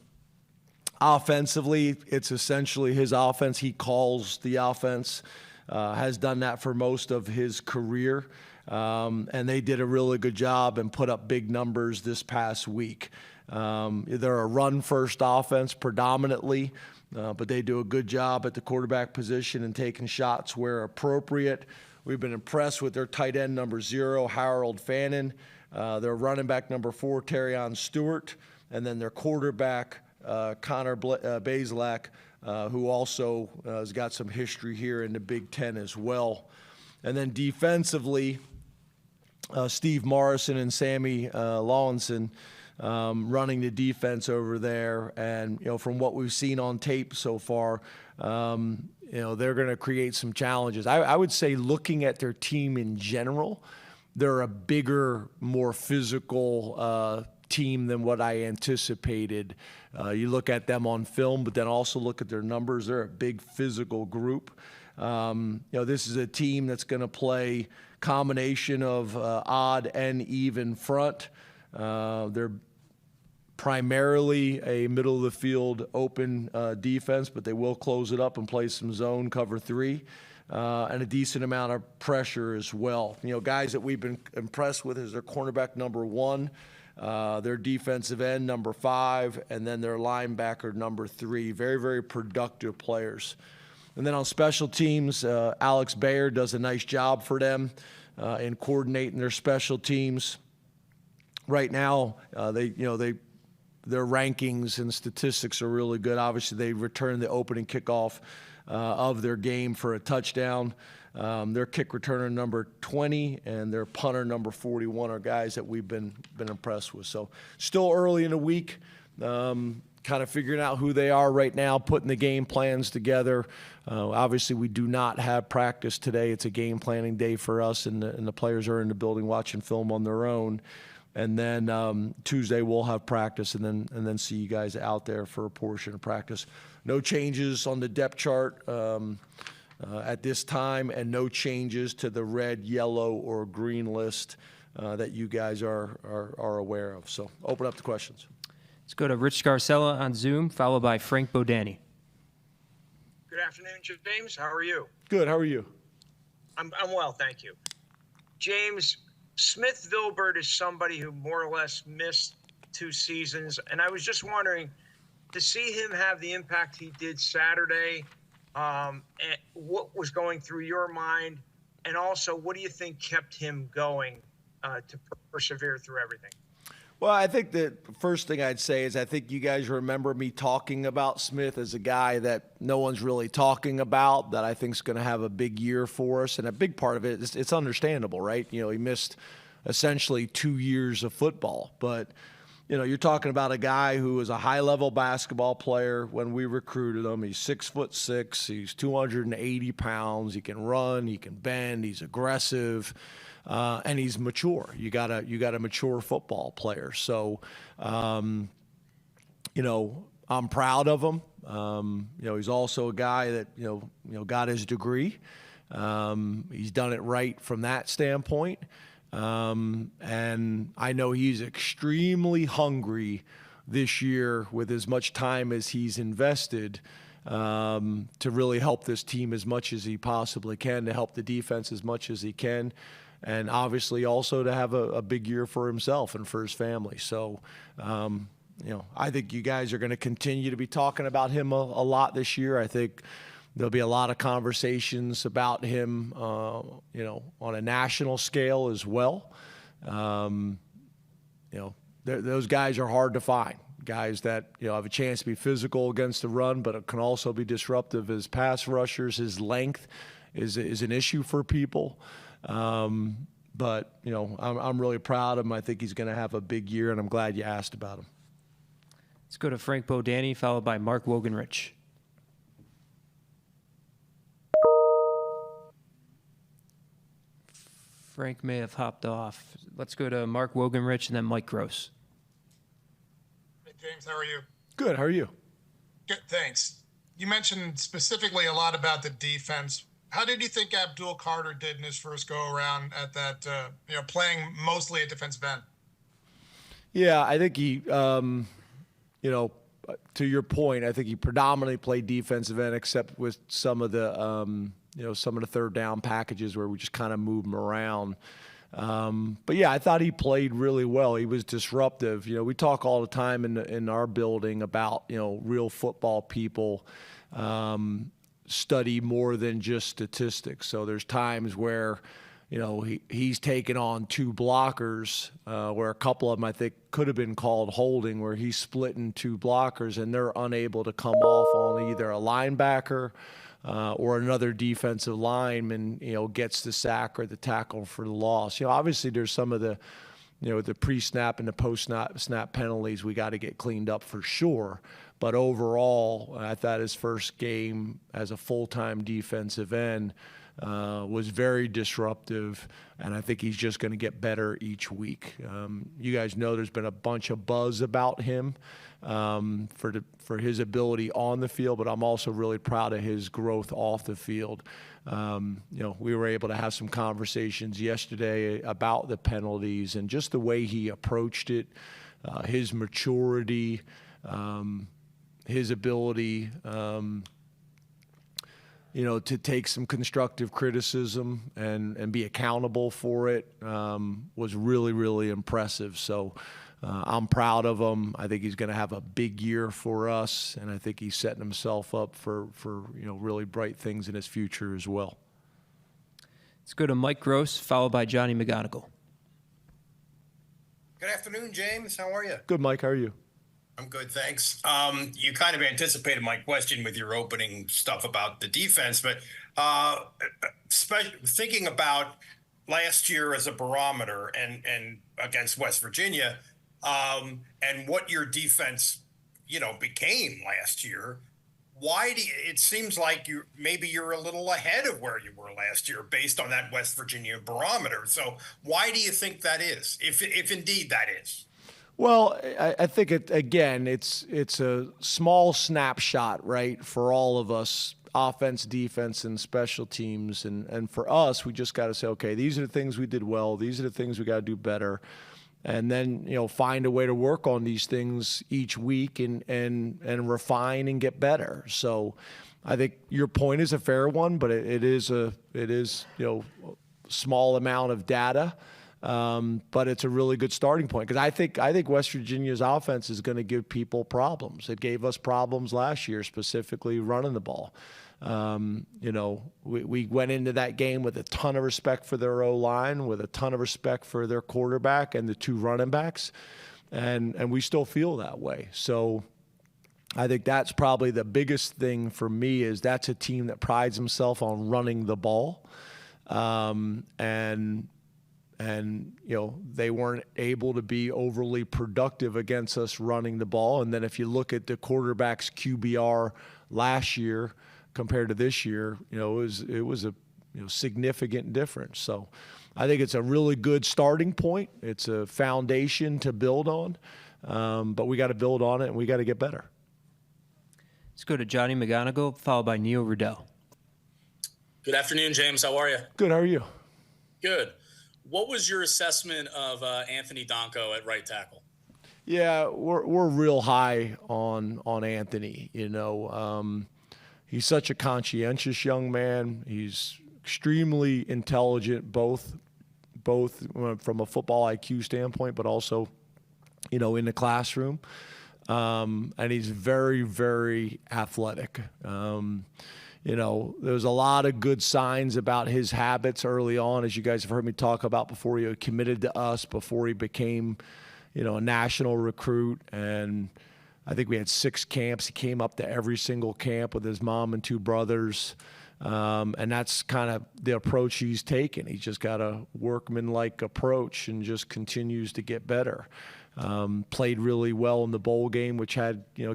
offensively, it's essentially his offense. He calls the offense, has done that for most of his career. And they did a really good job and put up big numbers this past week. They're a run-first offense predominantly, but they do a good job at the quarterback position and taking shots where appropriate. We've been impressed with their tight end number 0, Harold Fannin, their running back number 4, Terrion Stewart, and then their quarterback, Connor Bazelak, who also has got some history here in the Big Ten as well. And then defensively, Steve Morrison and Sammy Lawinson running the defense over there. And, from what we've seen on tape so far, they're going to create some challenges. I would say looking at their team in general, they're a bigger, more physical team than what I anticipated. You look at them on film, but then also look at their numbers. They're a big physical group. This is a team that's going to play combination of odd and even front. They're primarily a middle of the field open defense, but they will close it up and play some zone cover 3. And a decent amount of pressure as well. Guys that we've been impressed with is their cornerback number 1, their defensive end number 5, and then their linebacker number 3. Very, very productive players. And then on special teams, Alex Bayer does a nice job for them in coordinating their special teams. Right now, their rankings and statistics are really good. Obviously, they returned the opening kickoff of their game for a touchdown. Their kick returner number 20 and their punter number 41 are guys that we've been impressed with. So still early in the week, kind of figuring out who they are right now, putting the game plans together. Obviously, we do not have practice today. It's a game planning day for us, and the players are in the building watching film on their own. And then Tuesday we'll have practice, and then see you guys out there for a portion of practice. No changes on the depth chart at this time, and no changes to the red, yellow, or green list that you guys are aware of. So open up the questions. Let's go to Rich Scarcella on Zoom, followed by Frank Bodani. Good afternoon, James. How are you? Good. How are you? I'm well, thank you. James, Smith Vilbert is somebody who more or less missed 2 seasons, and I was just wondering, to see him have the impact he did Saturday, and what was going through your mind, and also what do you think kept him going to persevere through everything? Well, I think the first thing I'd say is I think you guys remember me talking about Smith as a guy that no one's really talking about, that I think is going to have a big year for us. And a big part of it is it's understandable, right? He missed essentially 2 years of football. But, you're talking about a guy who was a high-level basketball player when we recruited him. He's 6'6", he's 280 pounds, he can run, he can bend, he's aggressive. And he's mature. You got a mature football player. So, I'm proud of him. He's also a guy that got his degree. He's done it right from that standpoint. And I know he's extremely hungry this year with as much time as he's invested to really help this team as much as he possibly can, to help the defense as much as he can. And obviously also to have a big year for himself and for his family. So, I think you guys are going to continue to be talking about him a lot this year. I think there'll be a lot of conversations about him, on a national scale as well. Those guys are hard to find. Guys that, have a chance to be physical against the run, but can also be disruptive as pass rushers. His length is an issue for people. But I'm really proud of him. I think he's going to have a big year, and I'm glad you asked about him. Let's go to Frank Bodani, followed by Mark Wogenrich. Frank may have hopped off. Let's go to Mark Wogenrich and then Mike Gross. Hey, James, how are you? Good. How are you? Good, thanks. You mentioned specifically a lot about the defense. How did you think Abdul Carter did in his first go-around at that, playing mostly at defensive end? Yeah, I think he, to your point, I think he predominantly played defensive end, except with some of the, some of the third down packages where we just kind of move him around. But yeah, I thought he played really well. He was disruptive. We talk all the time in our building about, real football people study more than just statistics. So there's times where, he's taken on 2 blockers, where a couple of them I think could have been called holding, where he's splitting 2 blockers and they're unable to come off on either a linebacker or another defensive lineman, gets the sack or the tackle for the loss. Obviously there's some of the, the pre-snap and the post-snap penalties we got to get cleaned up for sure. But overall, I thought his first game as a full-time defensive end, was very disruptive, and I think he's just going to get better each week. You guys know there's been a bunch of buzz about him for his ability on the field, but I'm also really proud of his growth off the field. We were able to have some conversations yesterday about the penalties and just the way he approached it, his maturity, his ability to take some constructive criticism and be accountable for it was really, really impressive. So I'm proud of him. I think he's going to have a big year for us, and I think he's setting himself up for really bright things in his future as well. Let's go to Mike Gross, followed by Johnny McGonigal. Good afternoon, James. How are you? Good, Mike. How are you? I'm good, thanks. You kind of anticipated my question with your opening stuff about the defense, but thinking about last year as a barometer and against West Virginia, and what your defense, became last year, it seems like you're a little ahead of where you were last year based on that West Virginia barometer. So why do you think that is, if indeed that is? Well, I think it's a small snapshot, right, for all of us, offense, defense, and special teams. And for us, we just got to say, okay, these are the things we did well. These are the things we got to do better. And then, find a way to work on these things each week and refine and get better. So I think your point is a fair one, but it is a small amount of data. But it's a really good starting point because I think West Virginia's offense is going to give people problems. It gave us problems last year, specifically running the ball. We went into that game with a ton of respect for their O-line, with a ton of respect for their quarterback and the two running backs, and we still feel that way. So I think that's probably the biggest thing for me is that's a team that prides himself on running the ball, and they weren't able to be overly productive against us running the ball. And then if you look at the quarterback's QBR last year compared to this year, it was a significant difference. So I think it's a really good starting point. It's a foundation to build on, but we got to build on it and we got to get better. Let's go to Johnny McGonigal, followed by Neil Riddell. Good afternoon, James. How are you? Good. How are you? Good. What was your assessment of Anthony Donko at right tackle? Yeah, we're real high on Anthony. He's such a conscientious young man. He's extremely intelligent, both from a football IQ standpoint, but also, in the classroom. And he's very, very athletic. There's a lot of good signs about his habits early on, as you guys have heard me talk about before he committed to us, before he became, a national recruit. And I think we had 6 camps. He came up to every single camp with his mom and 2 brothers. And that's kind of the approach he's taken. He's just got a workman-like approach and just continues to get better. Played really well in the bowl game, which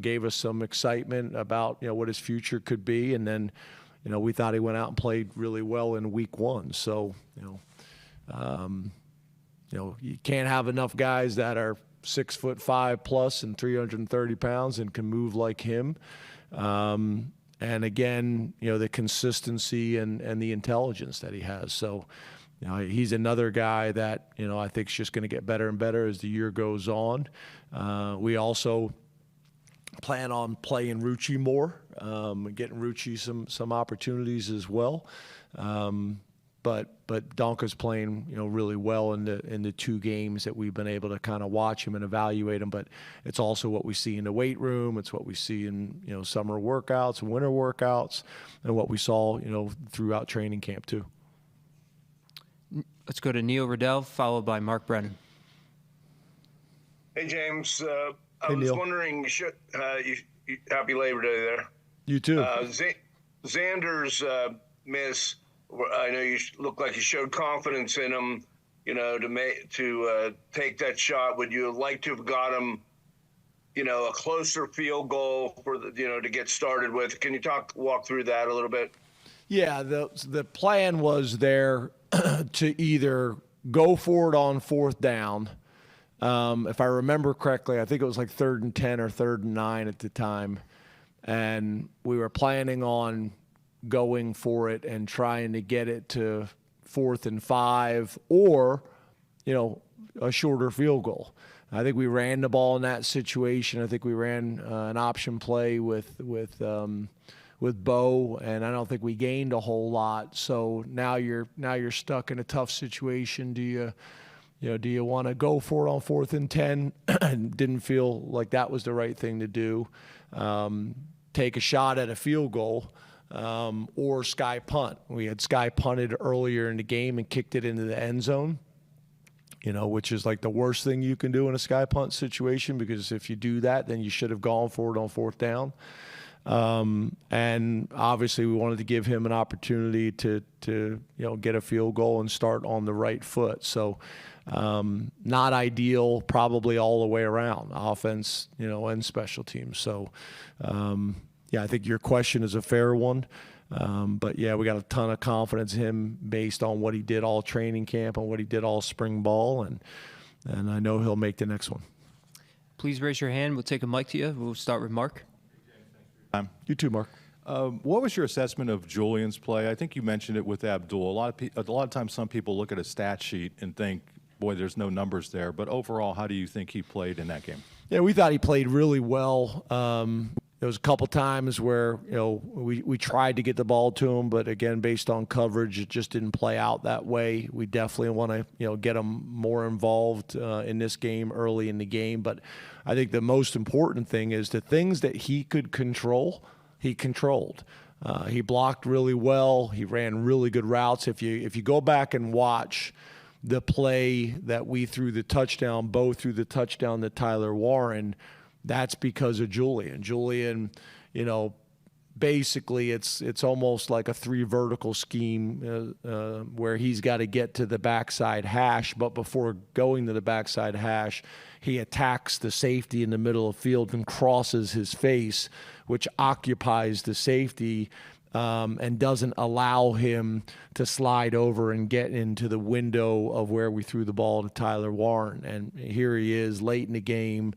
gave us some excitement about, what his future could be. And then, we thought he went out and played really well in week 1. So, you can't have enough guys that are 6'5" plus and 330 pounds and can move like him. And again, the consistency and the intelligence that he has. So, he's another guy that, I think is just going to get better and better as the year goes on. We also plan on playing Rucci more, getting Rucci some opportunities as well. But Donka's playing, really well in the 2 games that we've been able to kind of watch him and evaluate him. But it's also what we see in the weight room. It's what we see in, summer workouts and winter workouts, and what we saw, throughout training camp too. Let's go to Neil Riddell, followed by Mark Brennan. Hey, James. I Hey, was Neil. wondering, happy Labor Day there. You too. Xander's miss, I know you look like you showed confidence in him, to take that shot. Would you have liked to have got him, a closer field goal for to get started with? Can you walk through that a little bit? Yeah, the plan was there to either go for it on fourth down. If I remember correctly, I think it was like 3rd and 10 or 3rd and 9 at the time. And we were planning on going for it and trying to get it to 4th and 5 or, a shorter field goal. I think we ran the ball in that situation. I think we ran an option play with Bo, and I don't think we gained a whole lot. So now you're stuck in a tough situation. Do you want to go for it on 4th and 10? Didn't feel like that was the right thing to do. Take a shot at a field goal or sky punt. We had sky punted earlier in the game and kicked it into the end zone, which is like the worst thing you can do in a sky punt situation, because if you do that, then you should have gone for it on 4th down. And obviously we wanted to give him an opportunity to get a field goal and start on the right foot. So not ideal, probably all the way around, offense, and special teams. So yeah, I think your question is a fair one. But yeah, we got a ton of confidence in him based on what he did all training camp and what he did all spring ball, and I know he'll make the next one. Please raise your hand. We'll take a mic to you. We'll start with Mark. You too, Mark. What was your assessment of Julian's play? I think you mentioned it with Abdul. A lot of times some people look at a stat sheet and think, boy, there's no numbers there. But overall, how do you think he played in that game? Yeah, we thought he played really well. There was a couple times where we tried to get the ball to him, but again, based on coverage, it just didn't play out that way. We definitely want to get him more involved in this game early in the game. But I think the most important thing is the things that he could control, he controlled. He blocked really well. He ran really good routes. If you go back and watch the play that we threw the touchdown, Bo threw the touchdown to Tyler Warren, that's because of Julian. Julian, basically it's almost like a 3 vertical scheme where he's got to get to the backside hash, but before going to the backside hash, he attacks the safety in the middle of the field and crosses his face, which occupies the safety and doesn't allow him to slide over and get into the window of where we threw the ball to Tyler Warren. And here he is late in the game,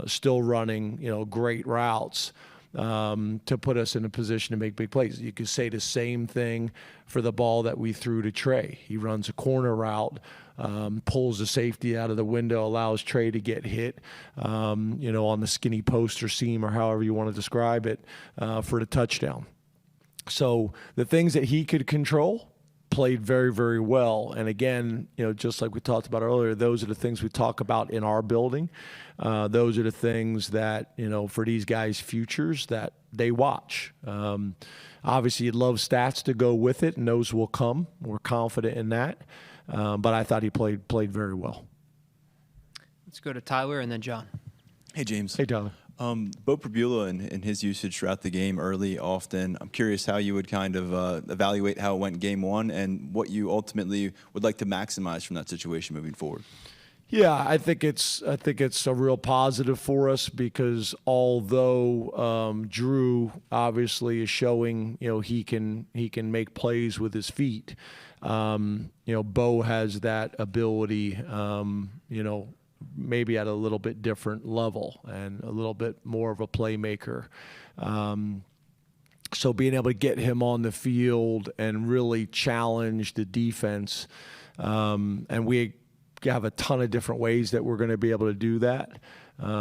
still running, great routes to put us in a position to make big plays. You could say the same thing for the ball that we threw to Trey. He runs a corner route, pulls the safety out of the window, allows Trey to get hit, on the skinny post or seam or however you want to describe it, for the touchdown. So the things that he could control played very, very well. And again, just like we talked about earlier, those are the things we talk about in our building. Those are the things that, for these guys' futures that they watch. Obviously, you'd love stats to go with it, and those will come. We're confident in that. But I thought he played very well. Let's go to Tyler and then John. Hey, James. Hey, Tyler. Bo Prabula and his usage throughout the game, early, often. I'm curious how you would kind of evaluate how it went game one and what you ultimately would like to maximize from that situation moving forward. Yeah, I think it's a real positive for us because although Drew obviously is showing he can make plays with his feet, Bo has that ability, maybe at a little bit different level and a little bit more of a playmaker. So being able to get him on the field and really challenge the defense, and we have a ton of different ways that we're going to be able to do that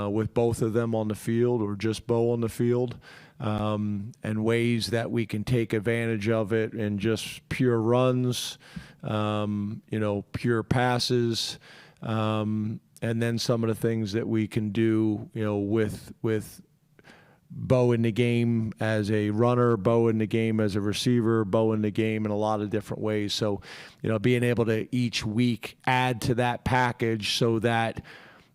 with both of them on the field or just Bo on the field, and ways that we can take advantage of it in just pure runs, pure passes, and then some of the things that we can do, with Bo in the game as a runner, Bo in the game as a receiver, Bo in the game in a lot of different ways. So, being able to each week add to that package so that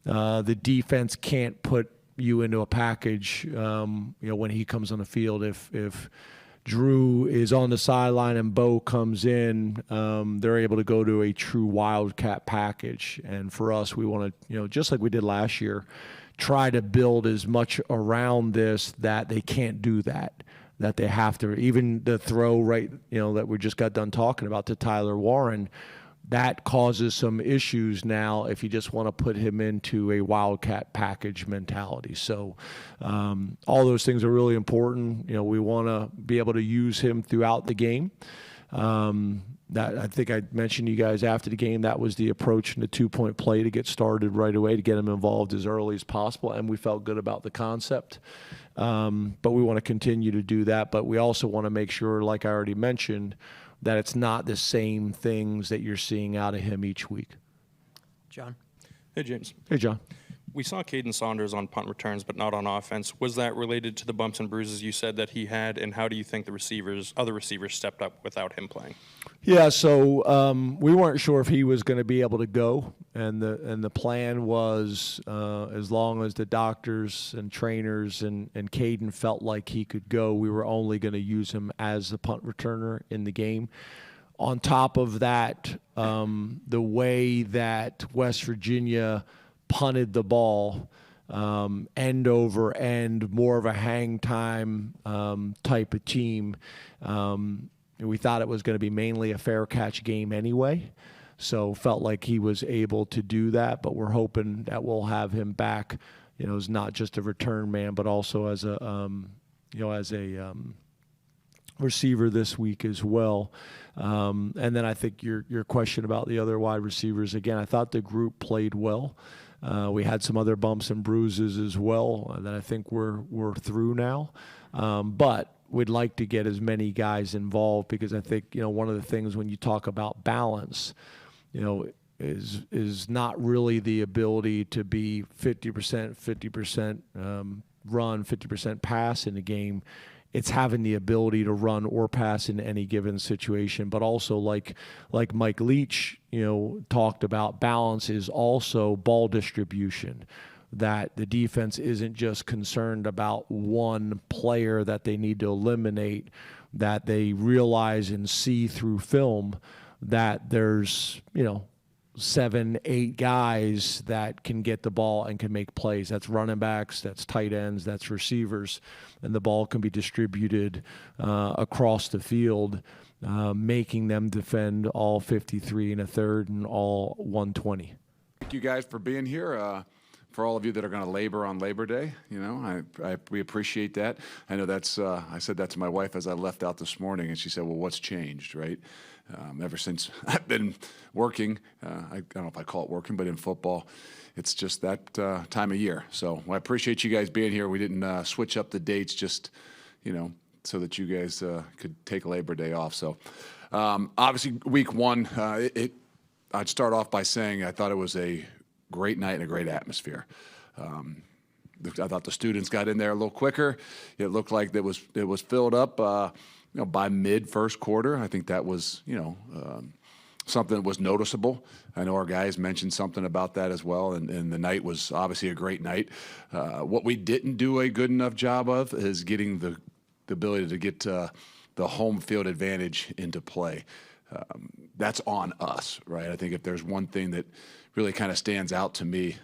the defense can't put you into a package, when he comes on the field. If Drew is on the sideline and Bo comes in, they're able to go to a true wildcat package. And for us, we want to, just like we did last year, try to build as much around this that they can't do that. that they have to, even the throw right, that we just got done talking about to Tyler Warren, that causes some issues now if you just want to put him into a wildcat package mentality. So all those things are really important. We want to be able to use him throughout the game. That I think I mentioned to you guys after the game, that was the approach in the 2-point play to get started right away, to get him involved as early as possible, and we felt good about the concept. But we want to continue to do that, but we also want to make sure, like I already mentioned, that it's not the same things that you're seeing out of him each week. John. Hey, James. Hey, John. We saw Caden Saunders on punt returns, but not on offense. Was that related to the bumps and bruises you said that he had, and how do you think the other receivers stepped up without him playing? Yeah, so we weren't sure if he was going to be able to go, and the plan was as long as the doctors and trainers and Caden felt like he could go, we were only going to use him as the punt returner in the game. On top of that, the way that West Virginia punted the ball, end over end, more of a hang time type of team. We thought it was going to be mainly a fair catch game anyway, so felt like he was able to do that, but we're hoping that we'll have him back, as not just a return man, but also as a, receiver this week as well. And then I think your question about the other wide receivers, again, I thought the group played well. We had some other bumps and bruises as well that I think we're through now. But we'd like to get as many guys involved, because I think, one of the things when you talk about balance, is not really the ability to be 50% run, 50% pass in a game. It's having the ability to run or pass in any given situation, but also like Mike Leach, talked about, balance is also ball distribution. That the defense isn't just concerned about one player that they need to eliminate, that they realize and see through film that there's, 7, 8 guys that can get the ball and can make plays. That's running backs, that's tight ends, that's receivers, and the ball can be distributed across the field, making them defend all 53 and a third and all 120. Thank you guys for being here. For all of you that are going to labor on Labor Day, we appreciate that. I know that's, I said that to my wife as I left out this morning, and she said, well, what's changed, right? Ever since I've been working, I don't know if I call it working, but in football, it's just that time of year. So I appreciate you guys being here. We didn't switch up the dates just, so that you guys could take Labor Day off. So obviously week one, I'd start off by saying I thought it was a great night and a great atmosphere. I thought the students got in there a little quicker. It looked like it was filled up by mid first quarter. I think that was something that was noticeable. I know our guys mentioned something about that as well, and the night was obviously a great night. What we didn't do a good enough job of is getting the ability to get the home field advantage into play. That's on us, right? I think if there's one thing that really kind of stands out to me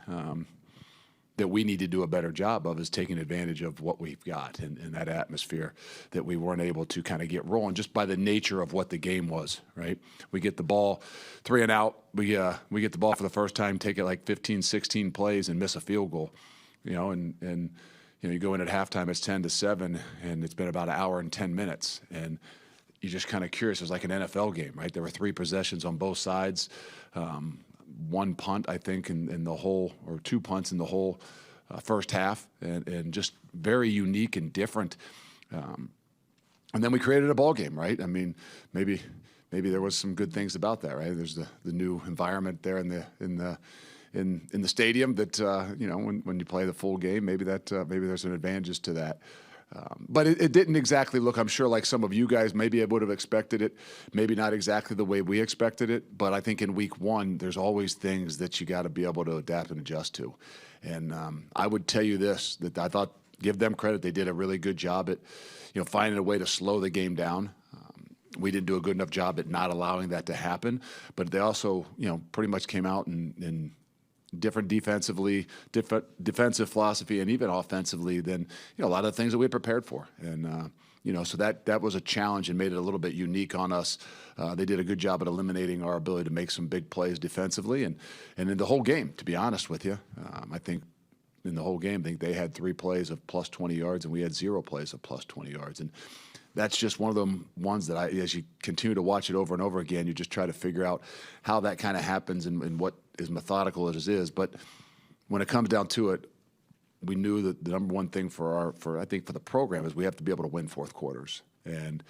that we need to do a better job of is taking advantage of what we've got in that atmosphere that we weren't able to kind of get rolling just by the nature of what the game was, right? We get the ball 3 and out. We get the ball for the first time, take it like 15, 16 plays and miss a field goal, and you go in at halftime, it's 10-7, and it's been about an hour and 10 minutes. And you're just kind of curious. It was like an NFL game, right? There were 3 possessions on both sides. 1 punt, I think, in the whole, or 2 punts in the whole first half, and just very unique and different. And then we created a ball game, right? I mean, maybe there was some good things about that, right? There's the new environment there in the stadium that when you play the full game, maybe there's an advantage to that. But it didn't exactly look, I'm sure, like some of you guys, maybe I would have expected it, maybe not exactly the way we expected it, but I think in week one, there's always things that you got to be able to adapt and adjust to. And I would tell you this, that I thought, give them credit, they did a really good job at, finding a way to slow the game down. We didn't do a good enough job at not allowing that to happen, but they also, pretty much came out and different defensive philosophy, and even offensively than a lot of the things that we had prepared for. And So that was a challenge and made it a little bit unique on us. They did a good job at eliminating our ability to make some big plays defensively, and in the whole game, to be honest with you, I think in the whole game, I think they had 3 plays of plus 20 yards, and we had 0 plays of plus 20 yards. And that's just one of them ones that as you continue to watch it over and over again, you just try to figure out how that kind of happens and what as methodical as it is. But when it comes down to it, we knew that the number one thing for the program is we have to be able to win fourth quarters. And,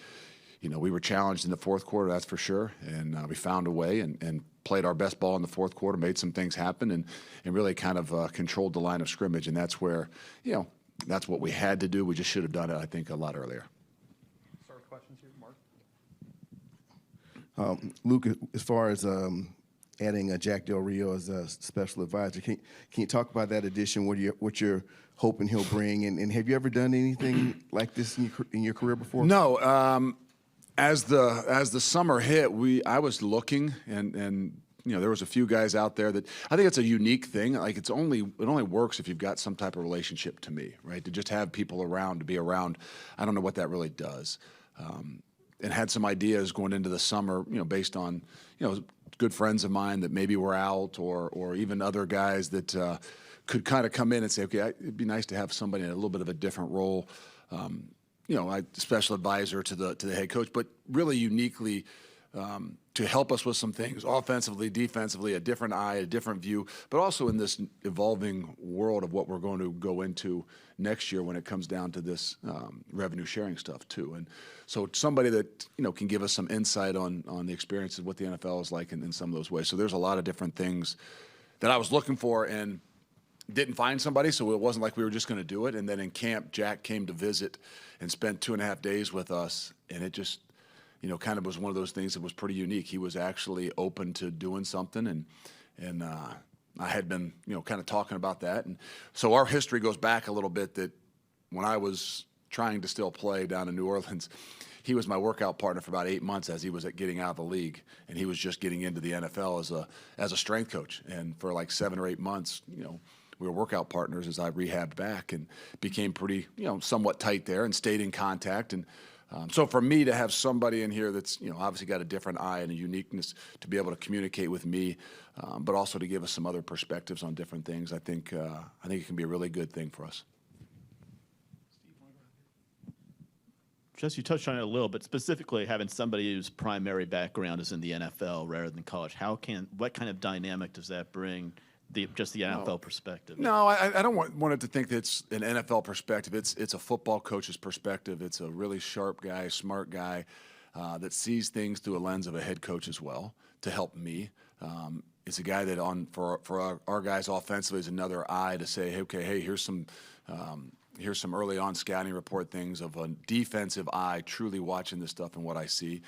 we were challenged in the fourth quarter, that's for sure. And we found a way and played our best ball in the fourth quarter, made some things happen, and really kind of controlled the line of scrimmage. And that's where, that's what we had to do. We just should have done it, I think, a lot earlier. Start with questions here, Mark. Luke, as far as adding Jack Del Rio as a special advisor, can you talk about that addition? What you're hoping he'll bring, and have you ever done anything like this in your career before? No. As the summer hit, I was looking, and there was a few guys out there that I think it's a unique thing. Like it only works if you've got some type of relationship to me, right? To just have people around, to be around. I don't know what that really does. And had some ideas going into the summer, based on good friends of mine that maybe were out, or even other guys that could kind of come in and say, okay, it'd be nice to have somebody in a little bit of a different role. Special advisor to the head coach, but really uniquely to help us with some things, offensively, defensively, a different eye, a different view, but also in this evolving world of what we're going to go into next year when it comes down to this revenue sharing stuff too. And so somebody that can give us some insight on the experiences of what the NFL is like in some of those ways. So there's a lot of different things that I was looking for and didn't find somebody, so it wasn't like we were just going to do it. And then in camp, Jack came to visit and spent 2.5 days with us, and it just, kind of was one of those things that was pretty unique. He was actually open to doing something, and I had been, kind of talking about that. And so our history goes back a little bit that when I was trying to still play down in New Orleans, he was my workout partner for about 8 months as he was getting out of the league, and he was just getting into the NFL as a strength coach. And for like 7 or 8 months, we were workout partners as I rehabbed back and became pretty, somewhat tight there and stayed in contact. And so for me to have somebody in here that's, obviously got a different eye and a uniqueness to be able to communicate with me, but also to give us some other perspectives on different things, I think it can be a really good thing for us. Just you touched on it a little, but specifically having somebody whose primary background is in the NFL rather than college, what kind of dynamic does that bring? Just the NFL perspective. No, I don't want it to think that it's an NFL perspective. It's a football coach's perspective. It's a really sharp guy, smart guy that sees things through a lens of a head coach as well to help me. It's a guy that for our guys offensively is another eye to say, hey, here's some early on scouting report things of a defensive eye, truly watching this stuff and what I see.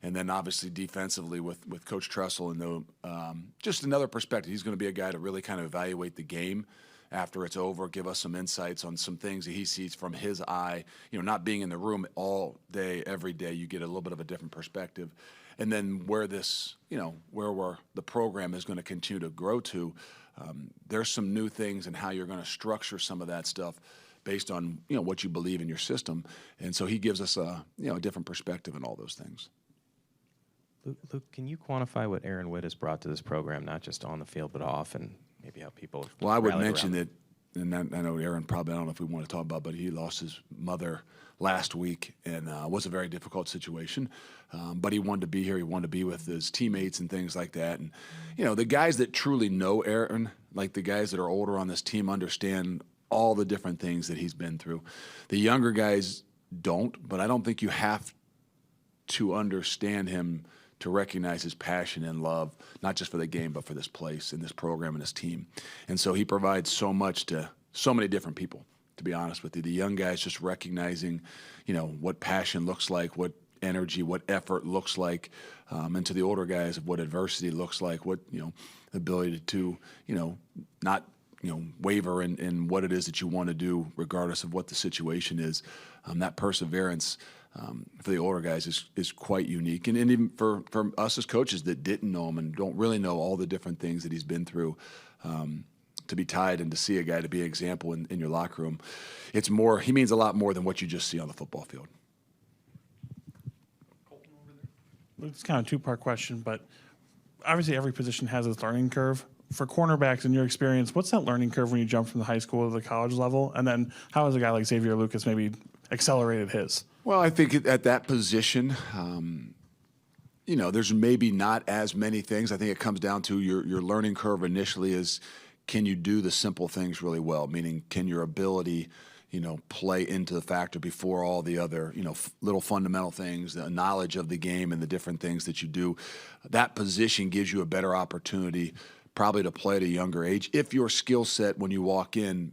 And then obviously defensively with Coach Tressel and just another perspective. He's going to be a guy to really kind of evaluate the game after it's over, give us some insights on some things that he sees from his eye. Not being in the room all day, every day, you get a little bit of a different perspective. And then where the program is going to continue to grow to, there's some new things in how you're going to structure some of that stuff based on what you believe in your system. And so he gives us a different perspective in all those things. Luke, can you quantify what Aaron Witt has brought to this program, not just on the field but off, and maybe how people? Well, I would mention that, and I know Aaron probably, I don't know if we want to talk about, but he lost his mother last week, and it was a very difficult situation. But he wanted to be here. He wanted to be with his teammates and things like that. And the guys that truly know Aaron, like the guys that are older on this team, understand all the different things that he's been through. The younger guys don't, but I don't think you have to understand him to recognize his passion and love, not just for the game, but for this place and this program and this team. And so he provides so much to so many different people, to be honest with you. The young guys just recognizing, what passion looks like, what energy, what effort looks like, and to the older guys of what adversity looks like, what, ability to, not, waver in what it is that you want to do, regardless of what the situation is. That perseverance for the older guys is quite unique. And even for us as coaches that didn't know him and don't really know all the different things that he's been through, to be tied and to see a guy to be an example in your locker room, he means a lot more than what you just see on the football field. it's kind of a two-part question, but obviously every position has its learning curve. For cornerbacks, in your experience, what's that learning curve when you jump from the high school to the college level? And then how has a guy like Xavier Lucas maybe accelerated his? Well, I think at that position, there's maybe not as many things. I think it comes down to your learning curve initially is, can you do the simple things really well? Meaning, can your ability, play into the factor before all the other, little fundamental things, the knowledge of the game and the different things that you do. That position gives you a better opportunity probably to play at a younger age if your skill set when you walk in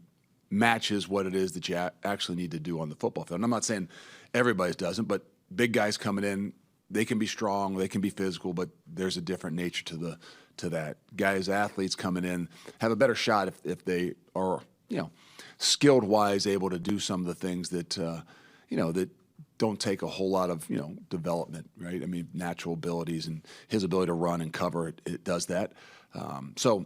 matches what it is that you actually need to do on the football field. And I'm not saying everybody's doesn't, but big guys coming in, they can be strong, they can be physical, but there's a different nature to that. Guys, athletes coming in have a better shot if they are, skilled-wise able to do some of the things that, that don't take a whole lot of, development, right? I mean, natural abilities and his ability to run and cover, it does that. So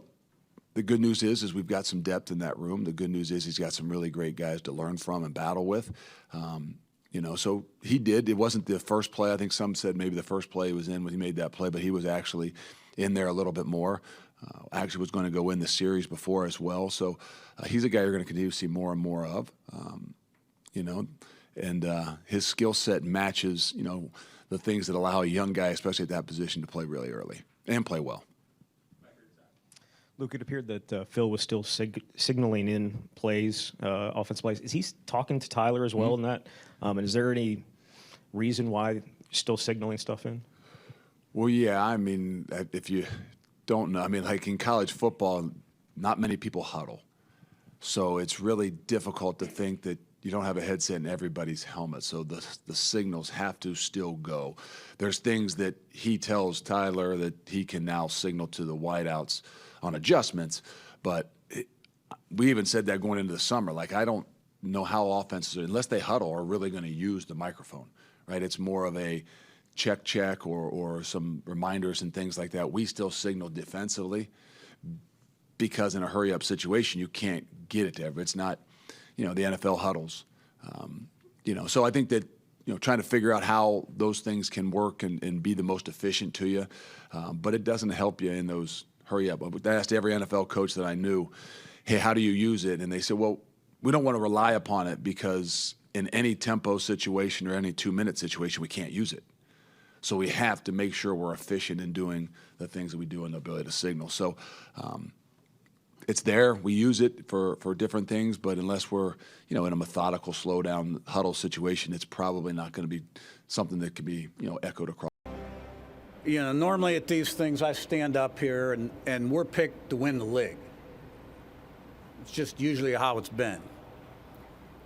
the good news is we've got some depth in that room. The good news is he's got some really great guys to learn from and battle with. So he did. It wasn't the first play. I think some said maybe the first play he was in when he made that play, but he was actually in there a little bit more. Actually was going to go in the series before as well. So he's a guy you're going to continue to see more and more of, and his skill set matches, the things that allow a young guy, especially at that position, to play really early and play well. Luke, it appeared that Phil was still signaling in plays, offensive plays. Is he talking to Tyler as well in that? And is there any reason why he's still signaling stuff in? Well, yeah, I mean, if you don't know, I mean, like in college football, not many people huddle. So it's really difficult to think that you don't have a headset in everybody's helmet. So the signals have to still go. There's things that he tells Tyler that he can now signal to the wideouts on adjustments, but we even said that going into the summer. Like, I don't know how offenses, unless they huddle, are really going to use the microphone, right? It's more of a check or some reminders and things like that. We still signal defensively because in a hurry-up situation, you can't get it to everybody. It's not, the NFL huddles. So I think that, trying to figure out how those things can work and be the most efficient to you, but it doesn't help you in those hurry-up. I asked every NFL coach that I knew, hey, how do you use it? And they said, well, we don't want to rely upon it because in any tempo situation or any 2-minute situation, we can't use it. So we have to make sure we're efficient in doing the things that we do and the ability to signal. So it's there. We use it for different things, but unless we're, in a methodical, slow-down huddle situation, it's probably not going to be something that could be, echoed across. Normally at these things, I stand up here and we're picked to win the league. It's just usually how it's been.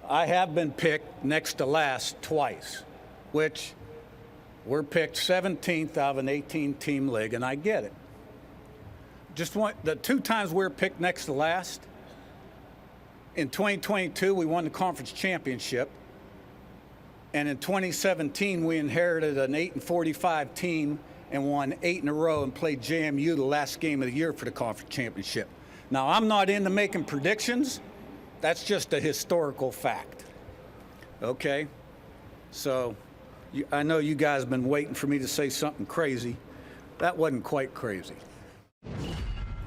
I have been picked next to last twice, which we're picked 17th out of an 18-team league, and I get it. The 2 times we were picked next to last, in 2022, we won the conference championship. And in 2017, we inherited an 8-45 team and won 8 in a row and played JMU the last game of the year for the conference championship. Now, I'm not into making predictions. That's just a historical fact. Okay? So I know you guys have been waiting for me to say something crazy. That wasn't quite crazy.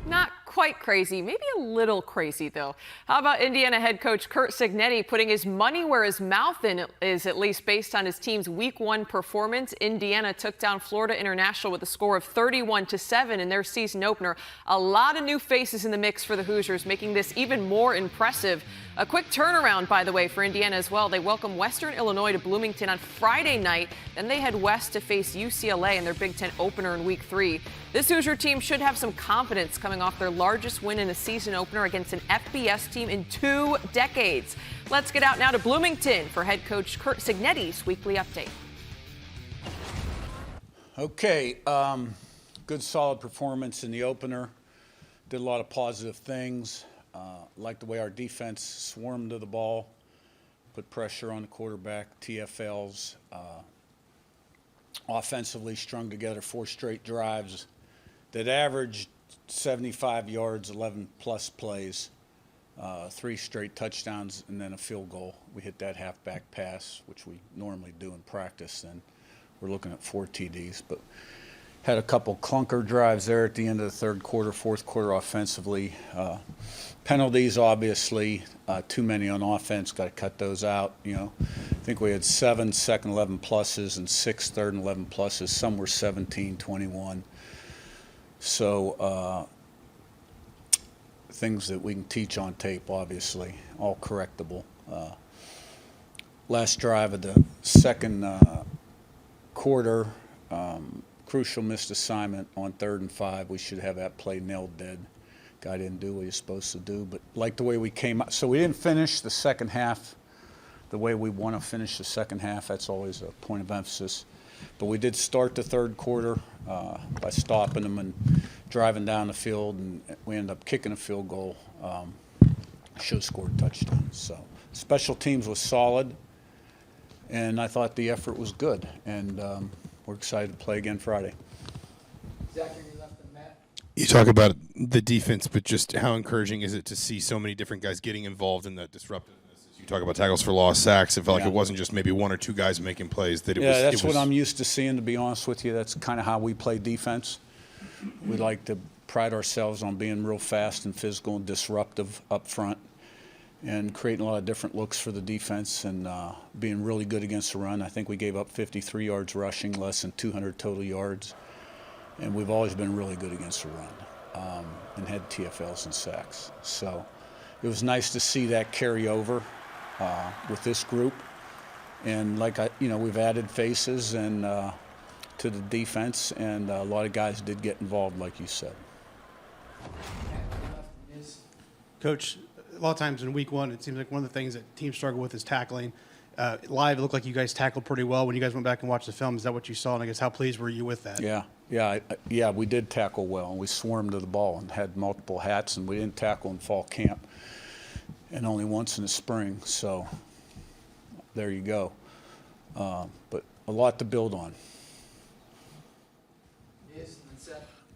Not quite crazy, maybe a little crazy though. How about Indiana head coach Curt Cignetti putting his money where his mouth is, at least based on his team's Week 1 performance? Indiana took down Florida International with a score of 31-7 in their season opener. A lot of new faces in the mix for the Hoosiers, making this even more impressive. A quick turnaround, by the way, for Indiana as well. They welcome Western Illinois to Bloomington on Friday night. Then they head west to face UCLA in their Big Ten opener in Week 3. This Hoosier team should have some confidence coming off their largest win in a season opener against an FBS team in 2 decades. Let's get out now to Bloomington for head coach Curt Cignetti's weekly update. Okay, good solid performance in the opener. Did a lot of positive things. Liked the way our defense swarmed to the ball, put pressure on the quarterback, TFLs. Offensively strung together 4 straight drives that averaged 75 yards, 11-plus plays, 3 straight touchdowns, and then a field goal. We hit that halfback pass, which we normally do in practice, and we're looking at 4 TDs, but had a couple clunker drives there at the end of the third quarter, fourth quarter offensively. Penalties, obviously, too many on offense, got to cut those out. I think we had 7 second 11 pluses and 6 third and 11 pluses. Some were 17, 21. So things that we can teach on tape, obviously, all correctable. Last drive of the second quarter, crucial missed assignment on 3rd and 5. We should have that play nailed dead. Guy didn't do what he was supposed to do, but like the way we came out. So we didn't finish the second half the way we want to finish the second half. That's always a point of emphasis. But we did start the third quarter by stopping them and driving down the field, and we ended up kicking a field goal. Should have scored a touchdown. So special teams was solid, and I thought the effort was good. And we're excited to play again Friday. You talk about the defense, but just how encouraging is it to see so many different guys getting involved in that disruptiveness? You talk about tackles for lost sacks. It felt like it wasn't just maybe 1 or 2 guys making plays. That's what I'm used to seeing, to be honest with you. That's kind of how we play defense. We like to pride ourselves on being real fast and physical and disruptive up front and creating a lot of different looks for the defense and being really good against the run. I think we gave up 53 yards rushing, less than 200 total yards. And we've always been really good against the run and had TFLs and sacks. So it was nice to see that carry over with this group. And we've added faces and to the defense, and a lot of guys did get involved, like you said. Coach, a lot of times in week 1, it seems like one of the things that teams struggle with is tackling. Live, it looked like you guys tackled pretty well. When you guys went back and watched the film, is that what you saw? And I guess how pleased were you with that? Yeah, we did tackle well, and we swarmed to the ball and had multiple hats, and we didn't tackle in fall camp, and only once in the spring. So there you go. But a lot to build on.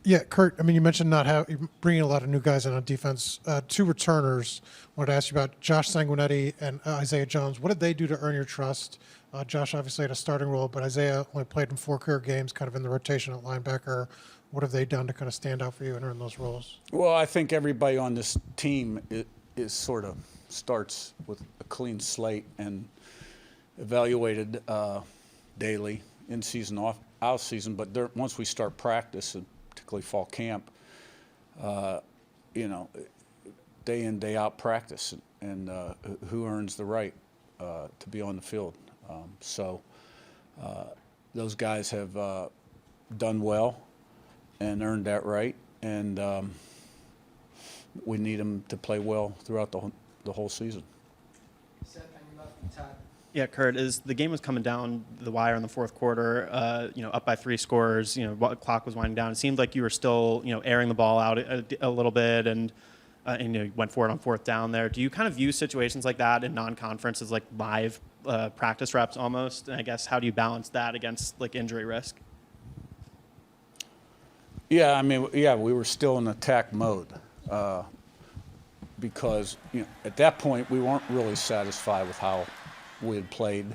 Yeah, Kurt, I mean, you mentioned bringing a lot of new guys in on defense. 2 returners. I wanted to ask you about Josh Sanguinetti and Isaiah Jones. What did they do to earn your trust? Josh obviously had a starting role, but Isaiah only played in 4 career games, kind of in the rotation at linebacker. What have they done to kind of stand out for you and earn those roles? Well, I think everybody on this team is sort of starts with a clean slate and evaluated daily, in season, out season. But once we start practice, particularly fall camp, day in, day out practice, and who earns the right to be on the field. Those guys have done well and earned that right, and we need them to play well throughout the whole season. Yeah, Kurt, as the game was coming down the wire in the fourth quarter, up by 3 scores, the clock was winding down. It seemed like you were still, airing the ball out a little bit and went for it on 4th down there. Do you kind of view situations like that in non-conference as like live practice reps almost? And I guess how do you balance that against like injury risk? Yeah, we were still in attack mode because at that point we weren't really satisfied with how we had played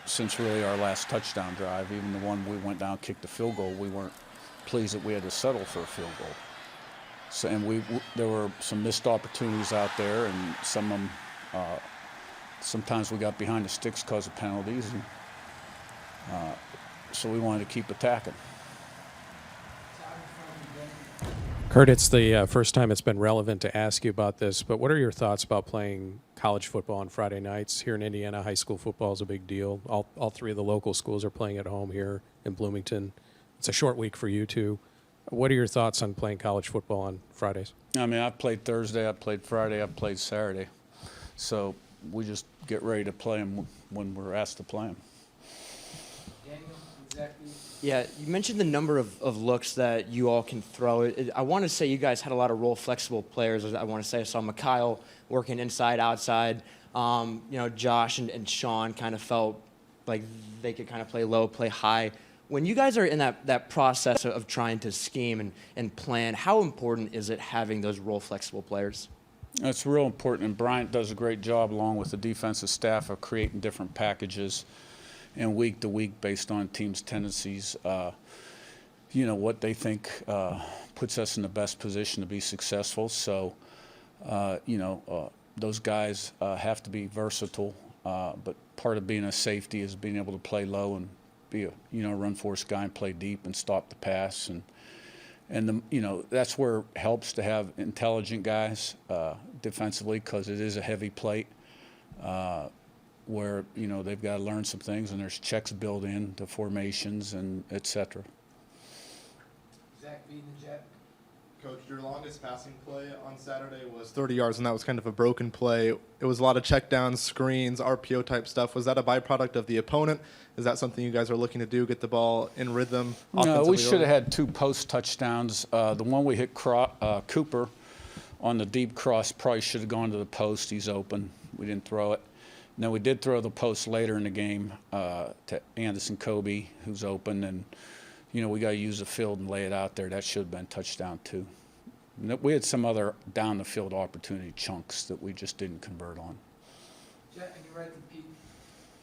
since really our last touchdown drive. Even the one we went down, kicked the field goal, we weren't pleased that we had to settle for a field goal. So, and there were some missed opportunities out there, and some of them, sometimes we got behind the sticks because of penalties, and so we wanted to keep attacking. Kurt, it's the first time it's been relevant to ask you about this, but what are your thoughts about playing college football on Friday nights? Here in Indiana, high school football is a big deal. All 3 of the local schools are playing at home here in Bloomington. It's a short week for you two. What are your thoughts on playing college football on Fridays? I've played Thursday, I've played Friday, I've played Saturday. So we just get ready to play them when we're asked to play them. Yeah, you mentioned the number of looks that you all can throw. I want to say you guys had a lot of role-flexible players. I want to say I saw Mikhail working inside, outside. Josh and Sean kind of felt like they could kind of play low, play high. When you guys are in that process of trying to scheme and plan, how important is it having those role-flexible players? It's real important, and Bryant does a great job along with the defensive staff of creating different packages and week to week based on teams' tendencies, what they think puts us in the best position to be successful. So, those guys have to be versatile, but part of being a safety is being able to play low and be a run force guy and play deep and stop the pass, and that's where it helps to have intelligent guys defensively, because it is a heavy plate where they've got to learn some things, and there's checks built into formations and et cetera. Zach beating the Jet. Coach, your longest passing play on Saturday was 30 yards, and that was kind of a broken play. It was a lot of checkdowns, screens, RPO type stuff. Was that a byproduct of the opponent? Is that something you guys are looking to do, get the ball in rhythm? No, we should have had 2 post touchdowns. The one we hit Cooper on the deep cross probably should have gone to the post. He's open. We didn't throw it. No, we did throw the post later in the game to Anderson Kobe, who's open, and we got to use the field and lay it out there. That should have been touchdown too. We had some other down the field opportunity chunks that we just didn't convert on. You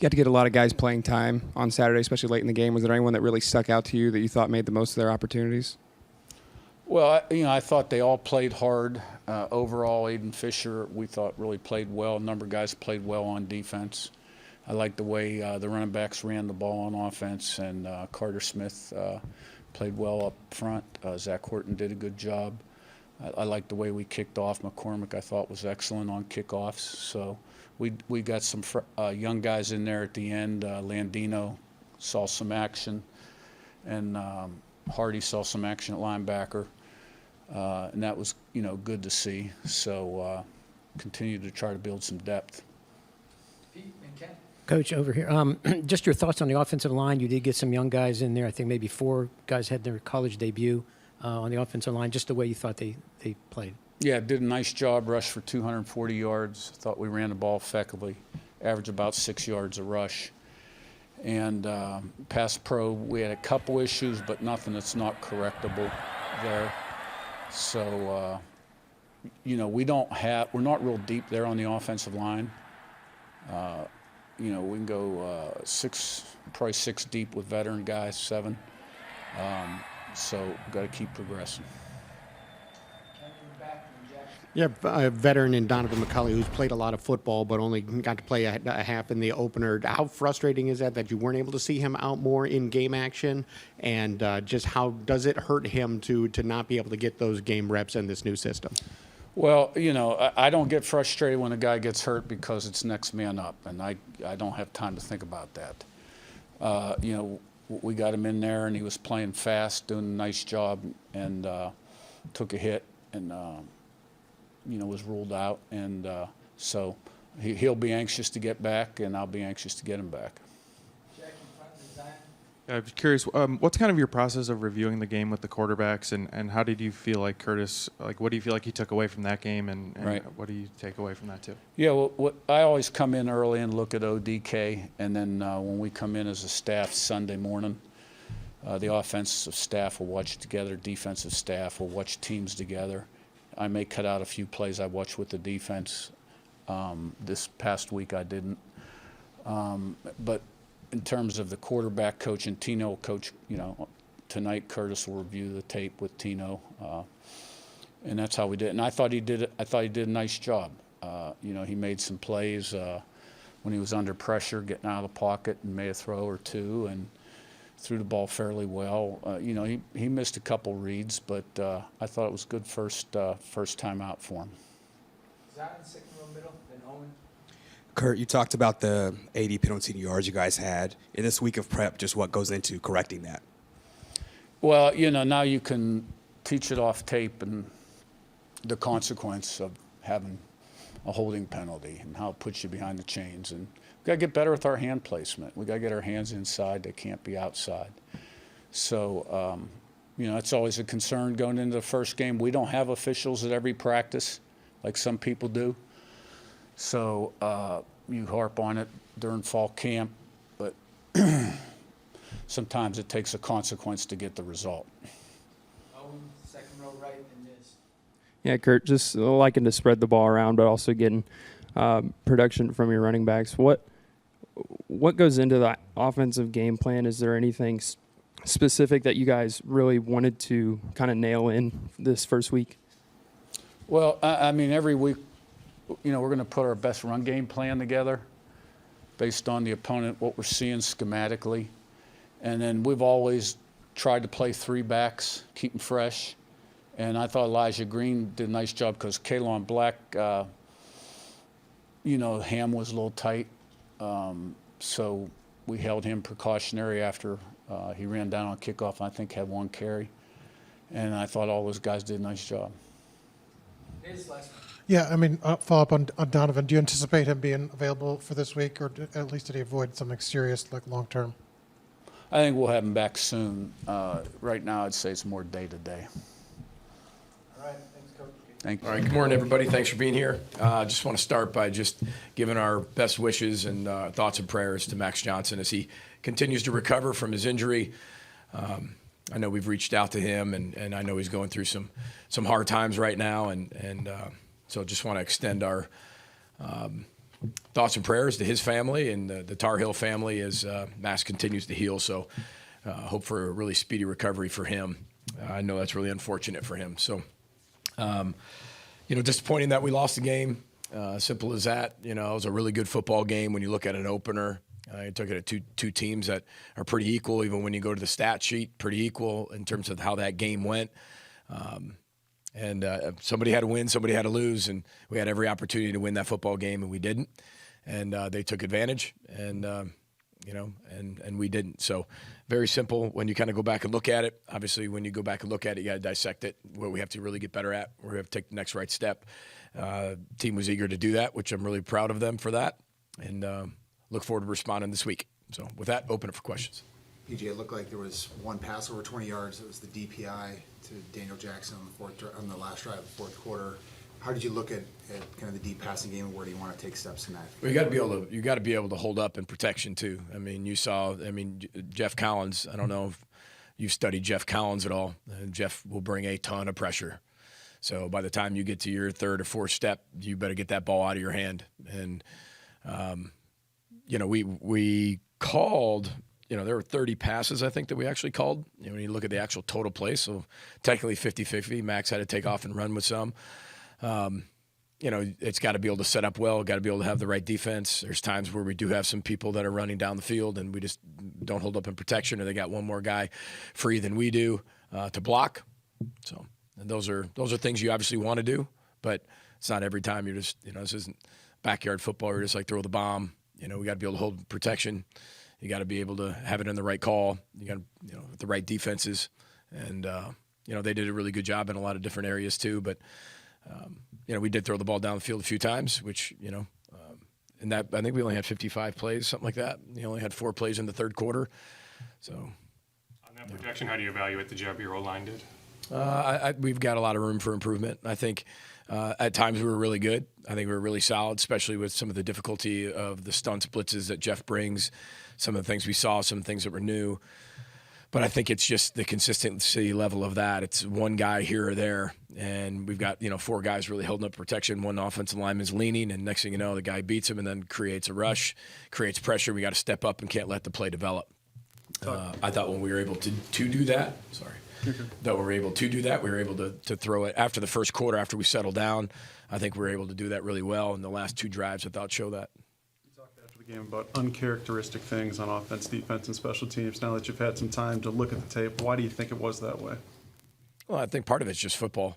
had to get a lot of guys playing time on Saturday, especially late in the game. Was there anyone that really stuck out to you that you thought made the most of their opportunities? Well, I thought they all played hard. Overall, Aiden Fisher, we thought really played well. A number of guys played well on defense. I liked the way the running backs ran the ball on offense, and Carter Smith played well up front. Zach Horton did a good job. I liked the way we kicked off. McCormick, I thought, was excellent on kickoffs. So we got some young guys in there at the end. Landino saw some action, and Hardy saw some action at linebacker. And that was, good to see. So continue to try to build some depth. Coach, over here, just your thoughts on the offensive line. You did get some young guys in there. I think maybe 4 guys had their college debut on the offensive line, just the way you thought they played. Yeah, did a nice job, rushed for 240 yards. Thought we ran the ball effectively, averaged about 6 yards a rush. And pass pro, we had a couple issues, but nothing that's not correctable there. So, we're not real deep there on the offensive line. We can go probably 6 deep with veteran guys, 7. So we've got to keep progressing. Yeah, a veteran in Donovan McCulley, who's played a lot of football but only got to play a half in the opener. How frustrating is that you weren't able to see him out more in game action? And just how does it hurt him to not be able to get those game reps in this new system? Well, I don't get frustrated when a guy gets hurt because it's next man up, and I don't have time to think about that. We got him in there, and he was playing fast, doing a nice job, and took a hit and, was ruled out. And so he'll be anxious to get back, and I'll be anxious to get him back. I was curious, what's kind of your process of reviewing the game with the quarterbacks, and how did you feel like Curtis, what do you feel like he took away from that game, and Right. what do you take away from that too? Yeah, well, I always come in early and look at ODK, and then when we come in as a staff Sunday morning, the offensive staff will watch it together, defensive staff will watch teams together. I may cut out a few plays I watch with the defense. This past week I didn't. But in terms of the quarterback coach and Tino will coach, tonight Curtis will review the tape with Tino, and that's how we did it. And I thought he did a nice job. He made some plays when he was under pressure, getting out of the pocket, and made a throw or 2, and threw the ball fairly well. He missed a couple reads, but I thought it was good first time out for him. Kurt, you talked about the 80 penalty yards you guys had. In this week of prep, just what goes into correcting that? Well, now you can teach it off tape and the consequence of having a holding penalty and how it puts you behind the chains. And we've got to get better with our hand placement. We've got to get our hands inside. They can't be outside. So, it's always a concern going into the first game. We don't have officials at every practice like some people do. So you harp on it during fall camp, but sometimes it takes a consequence to get the result. Second row right in this. Yeah, Kurt, just liking to spread the ball around, but also getting production from your running backs. What what goes into the offensive game plan? Is there anything specific that you guys really wanted to kind of nail in this first week? Well, I mean, every week, we're going to put our best run game plan together based on the opponent, what we're seeing schematically. And then we've always tried to play 3 backs, keep them fresh. And I thought Elijah Green did a nice job because Kalon Black, ham was a little tight. So we held him precautionary after he ran down on kickoff, and I think had 1 carry. And I thought all those guys did a nice job. Yeah, I mean, follow up on Donovan. Do you anticipate him being available for this week, or at least did he avoid something serious like long term? I think we'll have him back soon. Right now, I'd say it's more day to day. All right, thanks, Coach. Thank you. All right, good morning, everybody. Thanks for being here. I just want to start by just giving our best wishes and thoughts and prayers to Max Johnson as he continues to recover from his injury. I know we've reached out to him, and I know he's going through some hard times right now, and so just want to extend our thoughts and prayers to his family and the Tar Heel family as Max continues to heal. So hope for a really speedy recovery for him. I know that's really unfortunate for him. So, disappointing that we lost the game. Simple as that. It was a really good football game when you look at an opener. You took it at two teams that are pretty equal, even when you go to the stat sheet, pretty equal in terms of how that game went. And somebody had to win, somebody had to lose, and we had every opportunity to win that football game, and we didn't. And they took advantage, and we didn't. So very simple when you kind of go back and look at it. Obviously, when you go back and look at it, you got to dissect it, what we have to really get better at, where we have to take the next right step. Team was eager to do that, which I'm really proud of them for that, and look forward to responding this week. So with that, open it for questions. PJ, it looked like there was one pass over 20 yards. It was the DPI to Daniel Jackson on the last drive of the fourth quarter. How did you look at kind of the deep passing game, and where do you want to take steps in that? Well, you got to be able to hold up in protection too. I mean, Jeff Collins. I don't know if you've studied Jeff Collins at all. Jeff will bring a ton of pressure. So by the time you get to your third or fourth step, you better get that ball out of your hand. And we called. There were 30 passes, I think, that we actually called. When you look at the actual total play, so technically 50-50. Max had to take off and run with some. It's got to be able to set up well, got to be able to have the right defense. There's times where we do have some people that are running down the field and we just don't hold up in protection, or they got one more guy free than we do to block. So and those are things you obviously want to do, but it's not every time. You're just, this isn't backyard football. You're just like throw the bomb. We got to be able to hold protection. You got to be able to have it in the right call. You got to, with the right defenses. And, they did a really good job in a lot of different areas too. But, we did throw the ball down the field a few times, which, in that, I think we only had 55 plays, something like that. You only had 4 plays in the third quarter. So. On that protection, how do you evaluate the job your O-line did? We've got a lot of room for improvement. I think at times we were really good. I think we were really solid, especially with some of the difficulty of the stunts blitzes that Jeff brings, some of the things we saw, some things that were new. But I think it's just the consistency level of that. It's one guy here or there, and we've got 4 guys really holding up protection. One offensive lineman's leaning, and next thing you know, the guy beats him and then creates a rush, creates pressure. We got to step up and can't let the play develop. I thought when we were able to do that, that we were able to do that. We were able to throw it after the first quarter, after we settled down. I think we were able to do that really well. And the last 2 drives, I thought, show that. You talked after the game about uncharacteristic things on offense, defense, and special teams. Now that you've had some time to look at the tape, why do you think it was that way? Well, I think part of it's just football.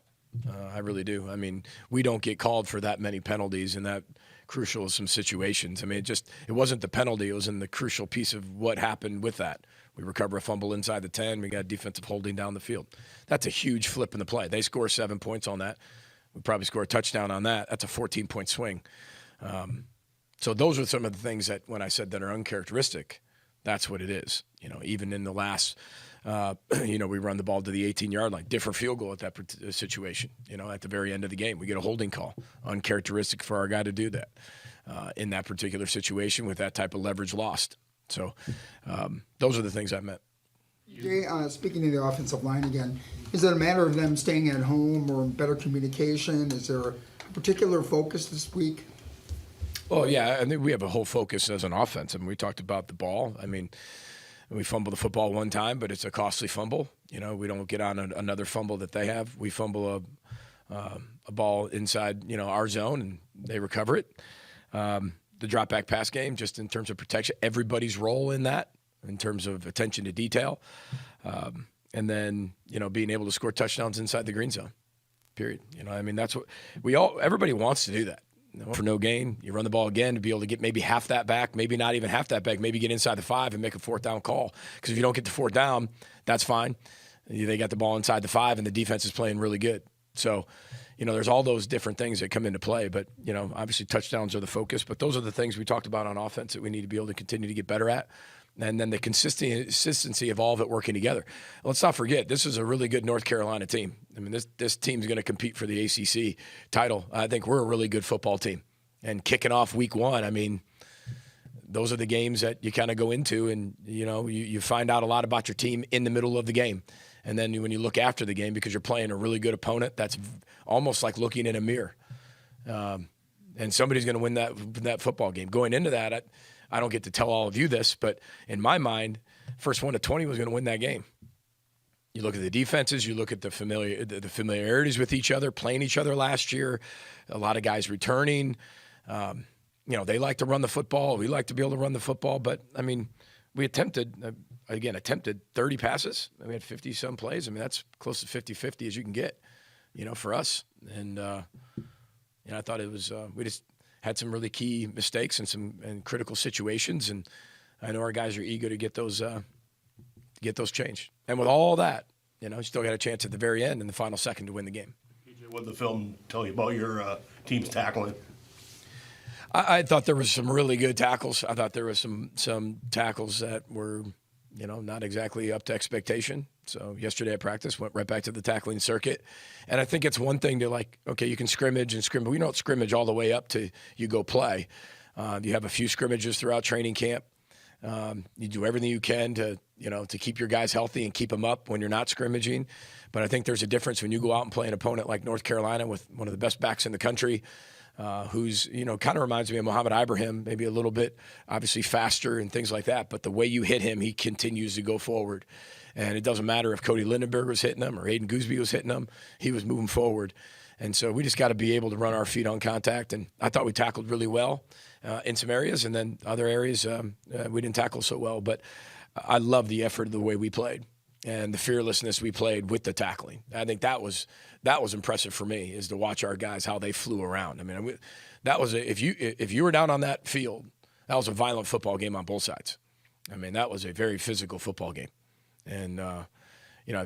I really do. I mean, we don't get called for that many penalties and that crucial in some situations. I mean, it wasn't the penalty. It was in the crucial piece of what happened with that. We recover a fumble inside the 10. We got defensive holding down the field. That's a huge flip in the play. They score 7 points on that. We probably score a touchdown on that. That's a 14-point swing. So those are some of the things that when I said that are uncharacteristic, that's what it is. Even in the last, we run the ball to the 18-yard line, different field goal at that situation. At the very end of the game, we get a holding call, uncharacteristic for our guy to do that in that particular situation with that type of leverage lost. So those are the things I meant. Jay, speaking of the offensive line again, is it a matter of them staying at home or better communication? Is there a particular focus this week? Well, yeah, I think we have a whole focus as an offense. I mean, we talked about the ball. I mean, we fumble the football one time, but it's a costly fumble. You know, we don't get on another fumble that they have. We fumble a ball inside, our zone, and they recover it. The drop back pass game, just in terms of protection, everybody's role in that, in terms of attention to detail, and then being able to score touchdowns inside the green zone. Period. I mean, that's what everybody wants to do that. For no gain, you run the ball again to be able to get maybe half that back, maybe not even half that back, maybe get inside the 5 and make a 4th down call. Because if you don't get the 4th down, that's fine. They got the ball inside the 5 and the defense is playing really good. So, there's all those different things that come into play. But, obviously touchdowns are the focus. But those are the things we talked about on offense that we need to be able to continue to get better at. And then the consistency of all of it working together. Let's not forget, this is a really good North Carolina team. I mean, this team's going to compete for the ACC title. I think we're a really good football team. And kicking off week 1, I mean, those are the games that you kind of go into and, you find out a lot about your team in the middle of the game. And then when you look after the game, because you're playing a really good opponent, that's almost like looking in a mirror. And somebody's going to win that football game. Going into that, I don't get to tell all of you this, but in my mind, first 1 to 20 was going to win that game. You look at the defenses, you look at the familiarities with each other, playing each other last year, a lot of guys returning. They like to run the football. We like to be able to run the football, but, I mean, we attempted 30 passes. We had 50-some plays. I mean, that's close to 50-50 as you can get, for us. And, I thought it was we just had some really key mistakes and critical situations, and I know our guys are eager to get those changed. And with all that, you still got a chance at the very end in the final second to win the game. What did the film tell you about your team's tackling? I thought there was some really good tackles. I thought there was some tackles that were, not exactly up to expectation. So yesterday at practice, went right back to the tackling circuit. And I think it's one thing to you can scrimmage. We don't scrimmage all the way up to you go play. You have a few scrimmages throughout training camp. You do everything you can to keep your guys healthy and keep them up when you're not scrimmaging. But I think there's a difference when you go out and play an opponent like North Carolina with one of the best backs in the country, who's, kind of reminds me of Muhammad Ibrahim, maybe a little bit, obviously faster and things like that. But the way you hit him, he continues to go forward. And it doesn't matter if Cody Lindenberg was hitting him or Aiden Gooseby was hitting him, he was moving forward. And so we just got to be able to run our feet on contact. And I thought we tackled really well in some areas, and then other areas we didn't tackle so well. But I love the effort of the way we played and the fearlessness we played with the tackling. I think that was impressive for me, is to watch our guys, how they flew around. I mean, that was if you were down on that field, that was a violent football game on both sides. I mean, that was a very physical football game. And,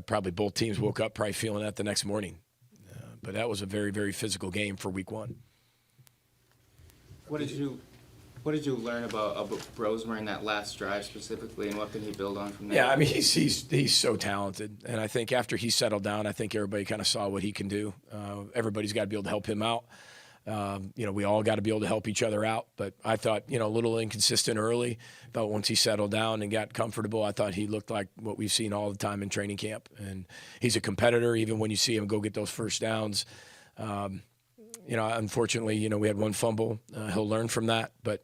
probably both teams woke up probably feeling that the next morning. But that was a very, very physical game for week 1. What did you learn about Brosmer in that last drive specifically, and what can he build on from there? Yeah, I mean, he's so talented. And I think after he settled down, I think everybody kind of saw what he can do. Everybody's got to be able to help him out. We all got to be able to help each other out. But I thought, a little inconsistent early. But once he settled down and got comfortable, I thought he looked like what we've seen all the time in training camp. And he's a competitor, even when you see him go get those first downs. Unfortunately, we had one fumble. He'll learn from that. But,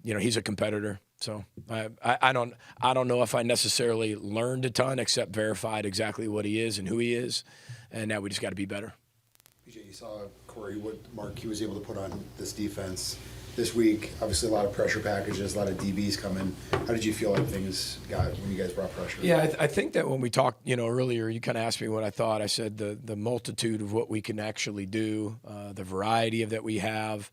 he's a competitor. So I don't know if I necessarily learned a ton, except verified exactly what he is and who he is. And now we just got to be better. PJ, you saw Corey, what Mark he was able to put on this defense this week. Obviously, a lot of pressure packages, a lot of DBs coming. How did you feel like things got when you guys brought pressure? Yeah, I think that when we talked, earlier, you kind of asked me what I thought. I said the multitude of what we can actually do, the variety of that we have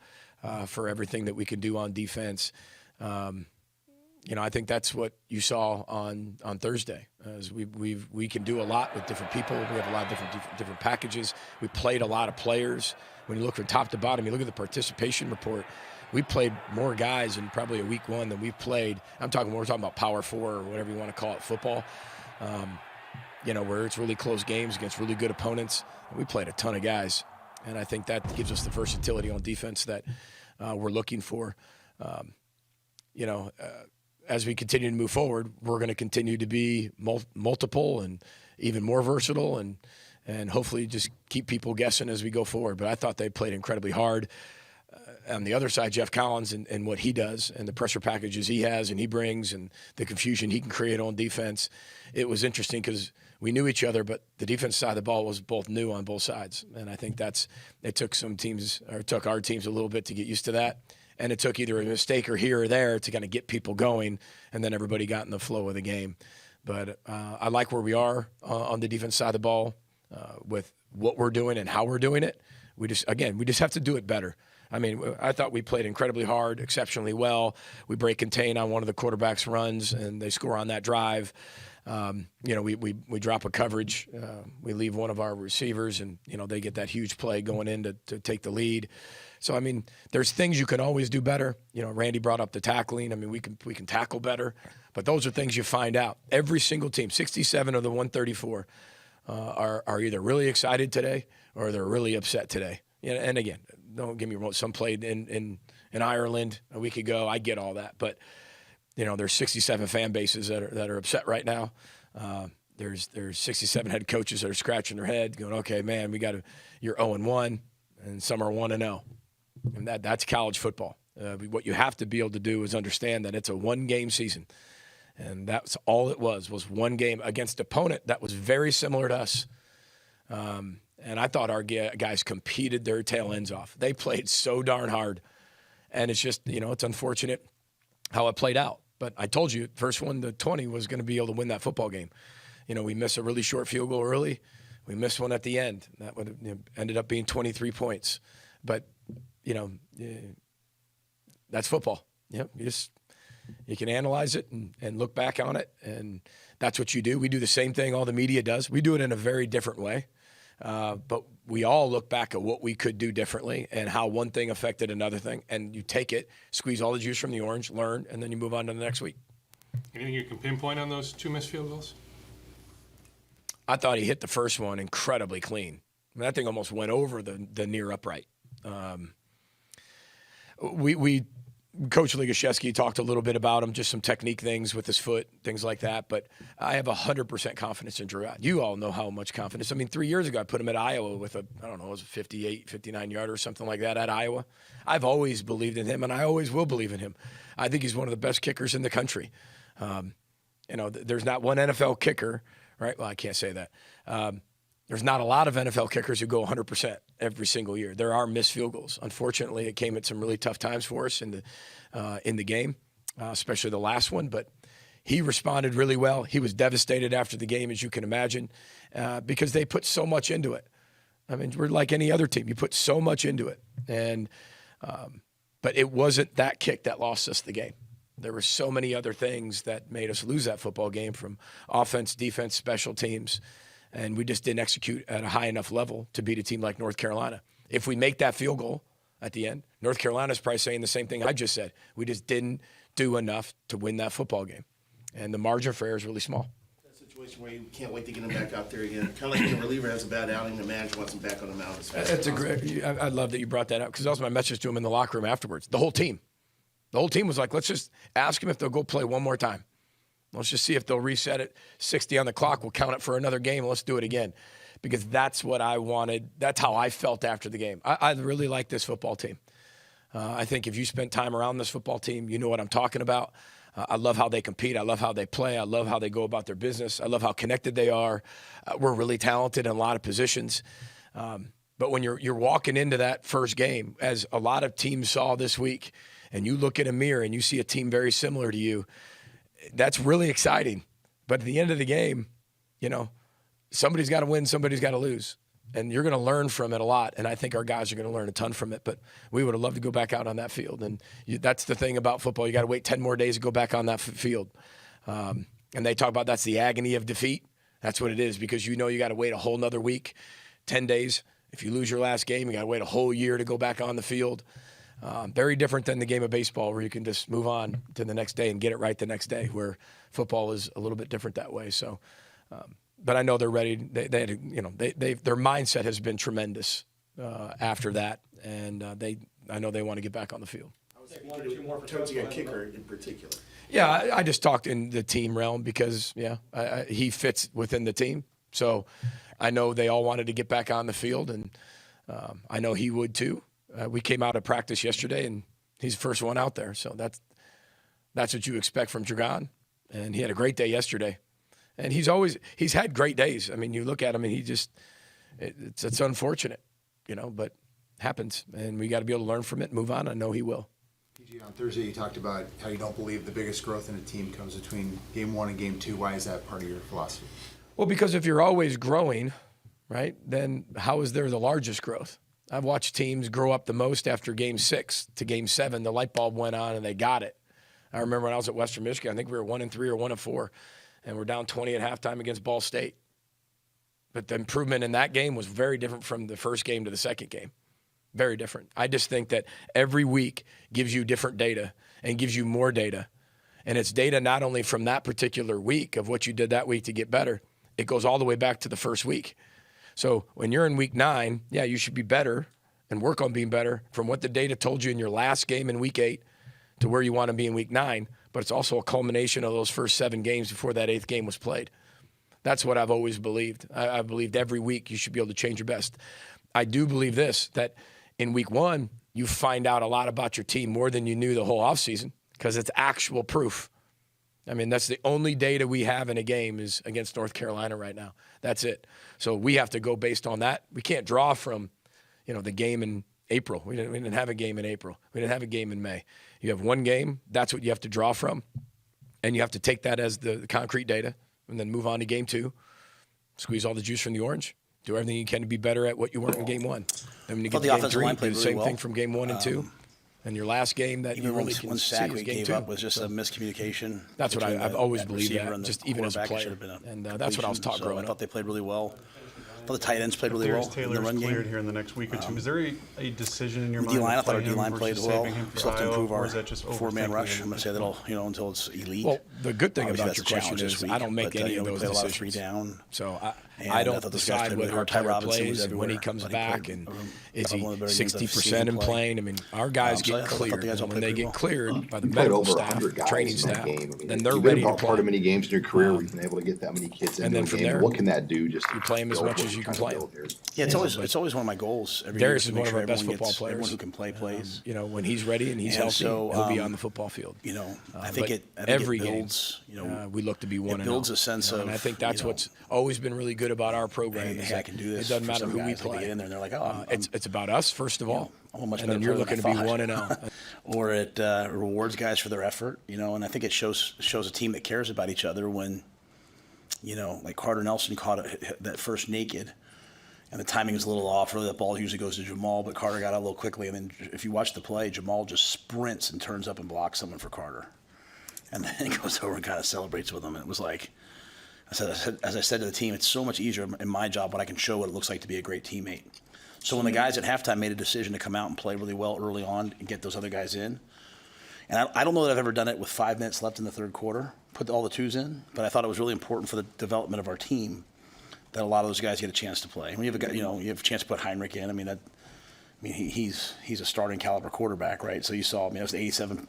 for everything that we can do on defense. I think that's what you saw on Thursday. As we can do a lot with different people. We have a lot of different packages. We played a lot of players. When you look from top to bottom, you look at the participation report. We played more guys in probably a week 1 than we've played. We're talking about Power 4 or whatever you want to call it, football. Where it's really close games against really good opponents. We played a ton of guys, and I think that gives us the versatility on defense that we're looking for. As we continue to move forward, we're going to continue to be multiple and even more versatile and hopefully just keep people guessing as we go forward. But I thought they played incredibly hard. on the other side, Jeff Collins and what he does and the pressure packages he has and he brings and the confusion he can create on defense, it was interesting because we knew each other, but the defense side of the ball was both new on both sides. And I think it took took our teams a little bit to get used to that. And it took either a mistake or here or there to kind of get people going, and then everybody got in the flow of the game. But I like where we are on the defense side of the ball with what we're doing and how we're doing it. We just have to do it better. I mean, I thought we played incredibly hard, exceptionally well. We break contain on one of the quarterback's runs, and they score on that drive. We drop a coverage. We leave one of our receivers, and, they get that huge play going in to take the lead. So, I mean, there's things you can always do better. Randy brought up the tackling. I mean, we can tackle better. But those are things you find out. Every single team, 67 of the 134, are either really excited today or they're really upset today. And again, don't get me wrong, some played in Ireland a week ago. I get all that. But, there's 67 fan bases that are upset right now. There's 67 head coaches that are scratching their head going, okay, man, you're 0-1, and some are 1-0. And that's college football. What you have to be able to do is understand that it's a one-game season. And that's all it was one game against an opponent that was very similar to us. And I thought our guys competed their tail ends off. They played so darn hard. And it's just, it's unfortunate how it played out. But I told you, first one to 20 was going to be able to win that football game. We missed a really short field goal early. We missed one at the end. That would have ended up being 23 points. But, that's football. You can analyze it and look back on it, and that's what you do. We do the same thing all the media does. We do it in a very different way. But we all look back at what we could do differently and how one thing affected another thing. And you take it, squeeze all the juice from the orange, learn, and then you move on to the next week. Anything you can pinpoint on those 2 missed field goals? I thought he hit the first one incredibly clean. I mean, that thing almost went over the near upright. Coach Ligashevsky talked a little bit about him, just some technique things with his foot, things like that. But I have 100% confidence in Drew. You all know how much confidence. I mean, 3 years ago, I put him at Iowa with it was a 58, 59-yarder or something like that at Iowa. I've always believed in him, and I always will believe in him. I think he's one of the best kickers in the country. There's not one NFL kicker, right? Well, I can't say that. There's not a lot of NFL kickers who go 100% every single year. There are missed field goals. Unfortunately, it came at some really tough times for us in the game, especially the last one. But he responded really well. He was devastated after the game, as you can imagine, because they put so much into it. I mean, we're like any other team. You put so much into it. But it wasn't that kick that lost us the game. There were so many other things that made us lose that football game, from offense, defense, special teams. And we just didn't execute at a high enough level to beat a team like North Carolina. If we make that field goal at the end, North Carolina's probably saying the same thing I just said. We just didn't do enough to win that football game. And the margin for error is really small. That situation where you can't wait to get him back out there again. Kind of like when the reliever has a bad outing, the manager wants him back on the mound as fast as possible. I love that you brought that up, because that was my message to him in the locker room afterwards. The whole team was like, let's just ask him if they'll go play one more time. Let's just see if they'll reset it. 60 on the clock. We'll count it for another game. Let's do it again. Because that's what I wanted. That's how I felt after the game. I really like this football team. I think if you spent time around this football team, you know what I'm talking about. I love how they compete. I love how they play. I love how they go about their business. I love how connected they are. We're really talented in a lot of positions. But when you're walking into that first game, as a lot of teams saw this week, and you look in a mirror and you see a team very similar to you, that's really exciting. But at the end of the game, somebody's got to win, somebody's got to lose. And you're going to learn from it a lot. And I think our guys are going to learn a ton from it. But we would have loved to go back out on that field. And that's the thing about football. You got to wait 10 more days to go back on that field. And they talk about that's the agony of defeat. That's what it is, because you got to wait a whole nother week, 10 days. If you lose your last game, you got to wait a whole year to go back on the field. Very different than the game of baseball, where you can just move on to the next day and get it right the next day, where football is a little bit different that way. So, but I know they're ready. Their mindset has been tremendous after that, and I know they want to get back on the field. Tones a kicker in particular. Yeah, I just talked in the team realm because he fits within the team. So I know they all wanted to get back on the field, and I know he would too. we came out of practice yesterday, and he's the first one out there. So that's what you expect from Dragan. And he had a great day yesterday. And he's had great days. I mean, you look at him, and it's unfortunate, but happens. And we got to be able to learn from it and move on. I know he will. PG, on Thursday you talked about how you don't believe the biggest growth in a team comes between game 1 and game 2. Why is that part of your philosophy? Well, because if you're always growing, right, then how is there the largest growth? I've watched teams grow up the most after game 6 to game 7. The light bulb went on and they got it. I remember when I was at Western Michigan, I think we were 1-3 or 1-4, and we're down 20 at halftime against Ball State. But the improvement in that game was very different from the first game to the second game. Very different. I just think that every week gives you different data and gives you more data. And it's data not only from that particular week of what you did that week to get better, it goes all the way back to the first week. So when you're in week 9, yeah, you should be better and work on being better from what the data told you in your last game in week 8 to where you want to be in week 9. But it's also a culmination of those first 7 games before that 8th game was played. That's what I've always believed. I believed every week you should be able to change your best. I do believe this, that in week 1, you find out a lot about your team more than you knew the whole offseason because it's actual proof. I mean, that's the only data we have in a game is against North Carolina right now. That's it. So we have to go based on that. We can't draw from, the game in April. We didn't have a game in April. We didn't have a game in May. You have one game. That's what you have to draw from. And you have to take that as the concrete data and then move on to game 2, squeeze all the juice from the orange, do everything you can to be better at what you weren't in game 1. Then when you get to game 3, do the same thing from game 1 and 2. And your last game that you really can see is game 2. Up was just a miscommunication. That's what I've always believed that, just even as a player. And that's what I was taught growing up. I thought they played really well. I thought the tight ends played really well in the run game. Cleared here in the next week or two. Is there a decision in your mind? D-line, I thought our D-line played well. Still have to improve our 4-man rush. I'm going to say that'll, until it's elite. Well, the good thing about your question is I don't make any of those decisions. We played a lot of 3 down. So I don't decide whether our player plays and when he comes back and is he 60% in playing. I mean, our guys get cleared. And when they get cleared by the medical staff, training staff, then they're ready to play. Part of many games in your career where you've been able to get that many kids into a game. What can that do? Just you play them as much as you can play them. Yeah, it's always one of my goals. Darius is one of our best football players. Everyone who can play plays. When he's ready and he's healthy, he'll be on the football field. I think every game, we look to be 1-0. It builds a sense of. And I think that's what's always been really good about our program. Hey, I can do this. It doesn't matter who we play. They get in there and they're like, oh, it's about us first of all. I'm much and then you're looking to be 1-0. Or it rewards guys for their effort, and I think it shows a team that cares about each other when, like Carter Nelson caught that first naked, and the timing was a little off. Really, that ball usually goes to Jamal, but Carter got out a little quickly. And then if you watch the play, Jamal just sprints and turns up and blocks someone for Carter. And then he goes over and kind of celebrates with him. And it was like, as I said to the team, it's so much easier in my job when I can show what it looks like to be a great teammate. So when the guys at halftime made a decision to come out and play really well early on and get those other guys in, and I don't know that I've ever done it with 5 minutes left in the third quarter, put all the 2s in, but I thought it was really important for the development of our team that a lot of those guys get a chance to play. When you have a guy, you have a chance to put Heinrich in. He's a starting caliber quarterback, right? So you saw, it was an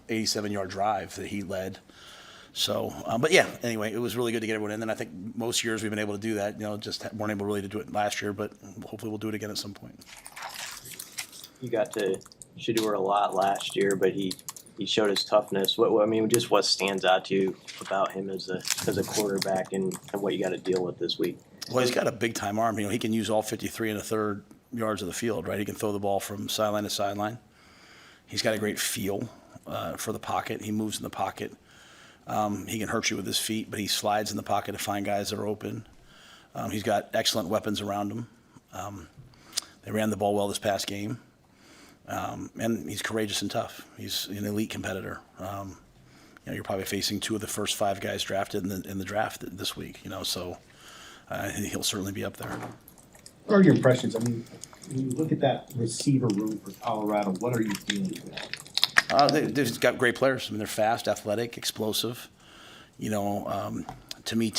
87-yard drive that he led. So, but yeah, anyway, it was really good to get everyone in. And I think most years we've been able to do that, just weren't able really to do it last year, but hopefully we'll do it again at some point. You got to Shedeur a lot last year, but he showed his toughness. What stands out to you about him as a quarterback and what you got to deal with this week? Well, he's got a big-time arm. He can use all 53 1/3 yards of the field, right? He can throw the ball from sideline to sideline. He's got a great feel for the pocket. He moves in the pocket. He can hurt you with his feet, but he slides in the pocket to find guys that are open. He's got excellent weapons around him. They ran the ball well this past game. And he's courageous and tough. He's an elite competitor. You're probably facing 2 of the first 5 guys drafted in the draft this week, so he'll certainly be up there. What are your impressions? When you look at that receiver room for Colorado, what are you feeling for that? They've got great players. They're fast, athletic, explosive. To me,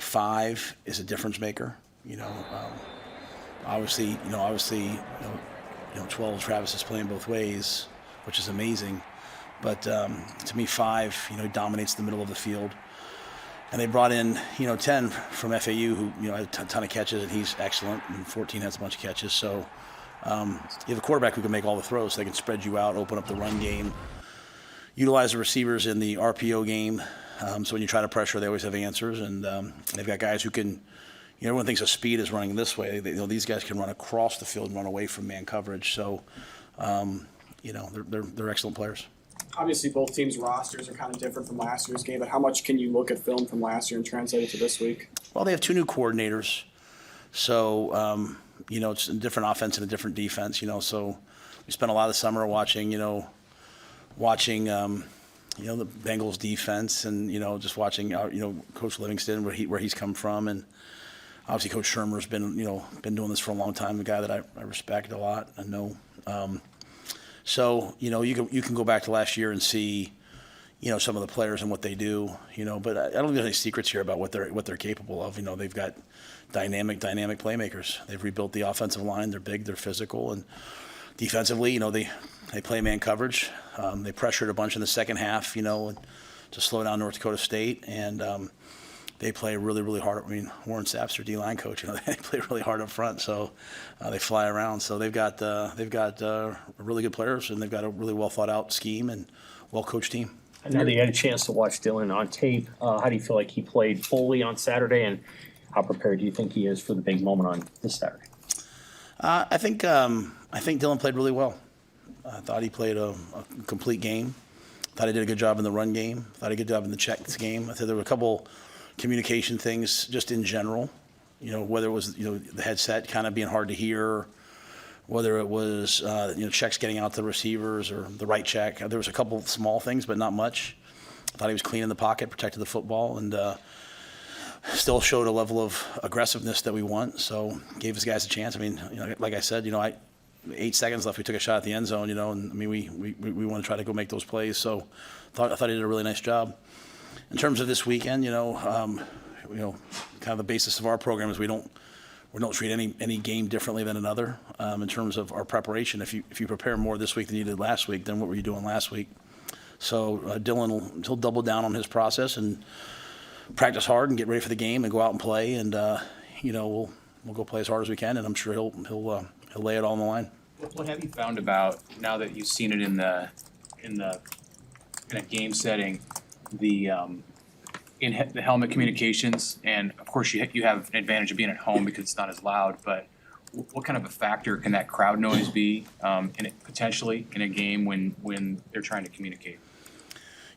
5 is a difference maker. Obviously, 12, Travis is playing both ways, which is amazing. But to me, 5, dominates the middle of the field. And they brought in, 10 from FAU who, had a ton of catches, and he's excellent. And 14 has a bunch of catches. So You have a quarterback who can make all the throws. So they can spread you out, open up the run game, utilize the receivers in the RPO game. So when you try to pressure, they always have answers. And they've got guys who can, everyone thinks of speed is running this way. These guys can run across the field and run away from man coverage. So, they're excellent players. Obviously, both teams' rosters are kind of different from last year's game, but how much can you look at film from last year and translate it to this week? Well, they have 2 new coordinators. So, it's a different offense and a different defense, So we spent a lot of the summer watching the Bengals defense and, just watching, Coach Livingston, where he's come from. And obviously Coach Shermer's been doing this for a long time, a guy that I respect a lot and know. So, you can go back to last year and see, some of the players and what they do, but I don't think there's any secrets here about what they're capable of. They've got dynamic playmakers. They've rebuilt the offensive line. They're big, they're physical, and defensively, they play man coverage. They pressured a bunch in the second half, to slow down North Dakota State, and they play really, really hard. Warren Sapp's their D-line coach. They play really hard up front, so they fly around. So they've got really good players, and they've got a really well thought out scheme and well coached team. I know that you had a chance to watch Dylan on tape. How do you feel like he played fully on Saturday, and how prepared do you think he is for the big moment on this Saturday? I think Dylan played really well. I thought he played a complete game. Thought he did a good job in the run game. Thought he did a good job in the checks game. I thought there were a couple communication things just in general, whether it was, the headset kind of being hard to hear, whether it was, checks getting out to the receivers or the right check. There was a couple of small things, but not much. I thought he was clean in the pocket, protected the football, and still showed a level of aggressiveness that we want. So gave his guys a chance. Like I said, 8 seconds left, we took a shot at the end zone, and we want to try to go make those plays. So I thought he did a really nice job. In terms of this weekend, kind of the basis of our program is we don't treat any game differently than another. In terms of our preparation, if you prepare more this week than you did last week, then what were you doing last week? So Dylan he'll double down on his process and practice hard and get ready for the game and go out and play, and we'll go play as hard as we can, and I'm sure he'll lay it all on the line. What have you found about, now that you've seen it in a game setting, the helmet communications, and of course you have an advantage of being at home because it's not as loud, but what kind of a factor can that crowd noise be potentially in a game when they're trying to communicate?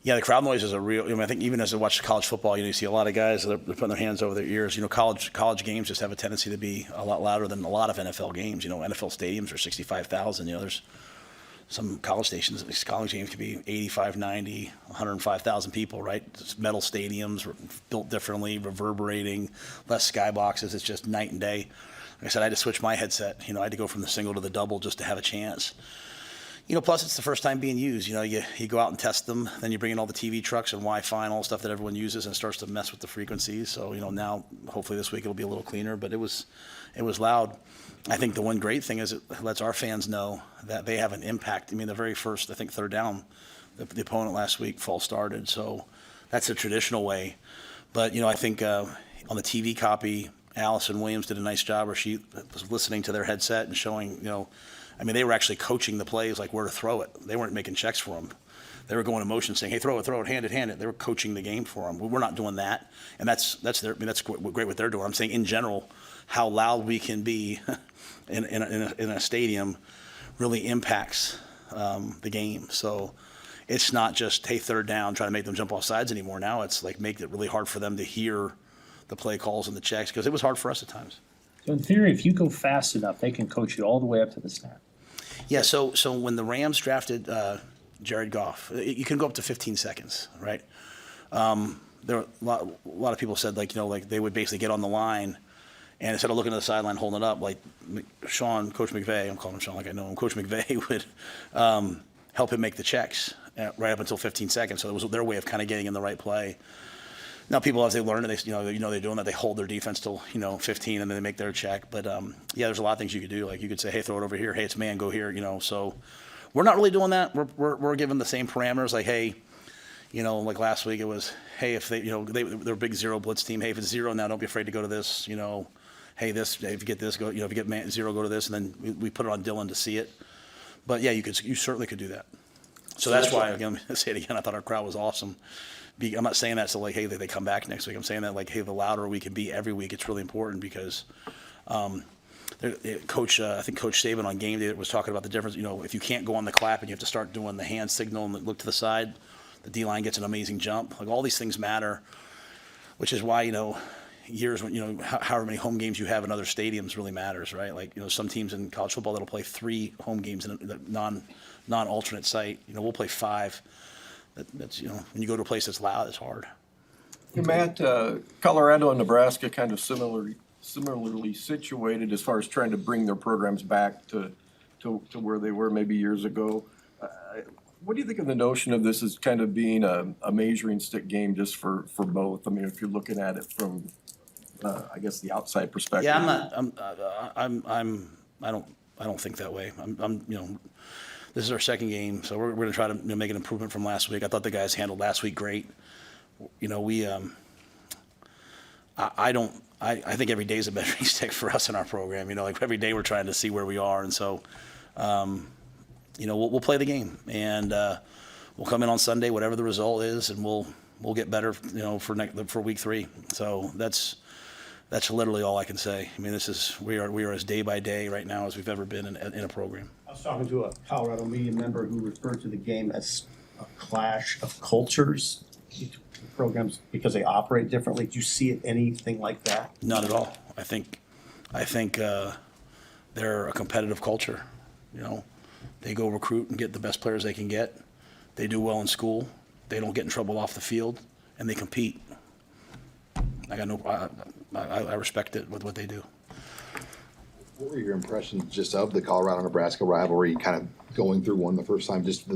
Yeah, the crowd noise is a real. I think even as I watch college football, you see a lot of guys that are putting their hands over their ears. College games just have a tendency to be a lot louder than a lot of NFL games. NFL stadiums are 65,000. There's some college games could be 85, 90, 105,000 people, right? It's metal stadiums, built differently, reverberating, less skyboxes. It's just night and day. Like I said, I had to switch my headset. I had to go from the single to the double just to have a chance. Plus it's the first time being used. You go out and test them, then you bring in all the TV trucks and Wi-Fi and all the stuff that everyone uses, and it starts to mess with the frequencies. So, now hopefully this week it'll be a little cleaner, but it was loud. I think the one great thing is it lets our fans know that they have an impact. The very first, I think, third down, the opponent last week false started. So that's a traditional way. But, I think on the TV copy, Allison Williams did a nice job where she was listening to their headset and showing, they were actually coaching the plays, like where to throw it. They weren't making checks for them. They were going in motion saying, hey, throw it, hand it. They were coaching the game for them. We're not doing that. And that's great what they're doing. I'm saying in general, how loud we can be in a stadium really impacts the game. So it's not just, hey, third down, try to make them jump off sides anymore. Now it's like make it really hard for them to hear the play calls and the checks, because it was hard for us at times. So in theory, if you go fast enough, they can coach you all the way up to the snap. Yeah, so when the Rams drafted Jared Goff, you can go up to 15 seconds, right? There were a lot of people said, like they would basically get on the line, and instead of looking at the sideline holding it up, like Coach McVay, I'm calling him Sean like I know him, Coach McVay would help him make the checks right up until 15 seconds. So it was their way of kind of getting in the right play. Now people, as they learn, they're doing that. They hold their defense till 15, and then they make their check. But there's a lot of things you could do. Like you could say, hey, throw it over here. Hey, it's man, go here. So we're not really doing that. We're given the same parameters. Like hey, like last week it was, hey, if they're a big zero blitz team. Hey, if it's zero now, don't be afraid to go to this. hey, if you get this, go. If you get 0, go to this, and then we put it on Dylan to see it. But yeah, you certainly could do that. So that's why, again, I'm gonna say it again. I thought our crowd was awesome. I'm not saying that so like, hey, they come back next week. I'm saying that like, hey, the louder we can be every week, it's really important because. Coach, I think Coach Saban on game day was talking about the difference. If you can't go on the clap and you have to start doing the hand signal and look to the side, the D-line gets an amazing jump. Like all these things matter, which is why, years when, however many home games you have in other stadiums really matters, right? Like, some teams in college football that'll play 3 home games in a non-alternate site. We'll play 5. That's, when you go to a place that's loud, it's hard. Hey, Matt, Colorado and Nebraska kind of similarly situated as far as trying to bring their programs back to where they were maybe years ago. What do you think of the notion of this as kind of being a measuring stick game just for both? I mean, if you're looking at it from, I guess, the outside perspective. Yeah, I don't think that way. This is our second game, so we're going to try to make an improvement from last week. I thought the guys handled last week great. I think every day is a measuring stick for us in our program. Like every day we're trying to see where we are, and so, we'll play the game, and we'll come in on Sunday, whatever the result is, and we'll get better, for week 3. So that's literally all I can say. I mean, we are as day by day right now as we've ever been in a program. I was talking to a Colorado media member who referred to the game as a clash of cultures. Programs because they operate differently. Do you see it anything like that? Not at all. I think they're a competitive culture. They go recruit and get the best players they can get. They do well in school. They don't get in trouble off the field, and they compete. I respect it with what they do. What were your impressions just of the Colorado-Nebraska rivalry, kind of going through one the first time, just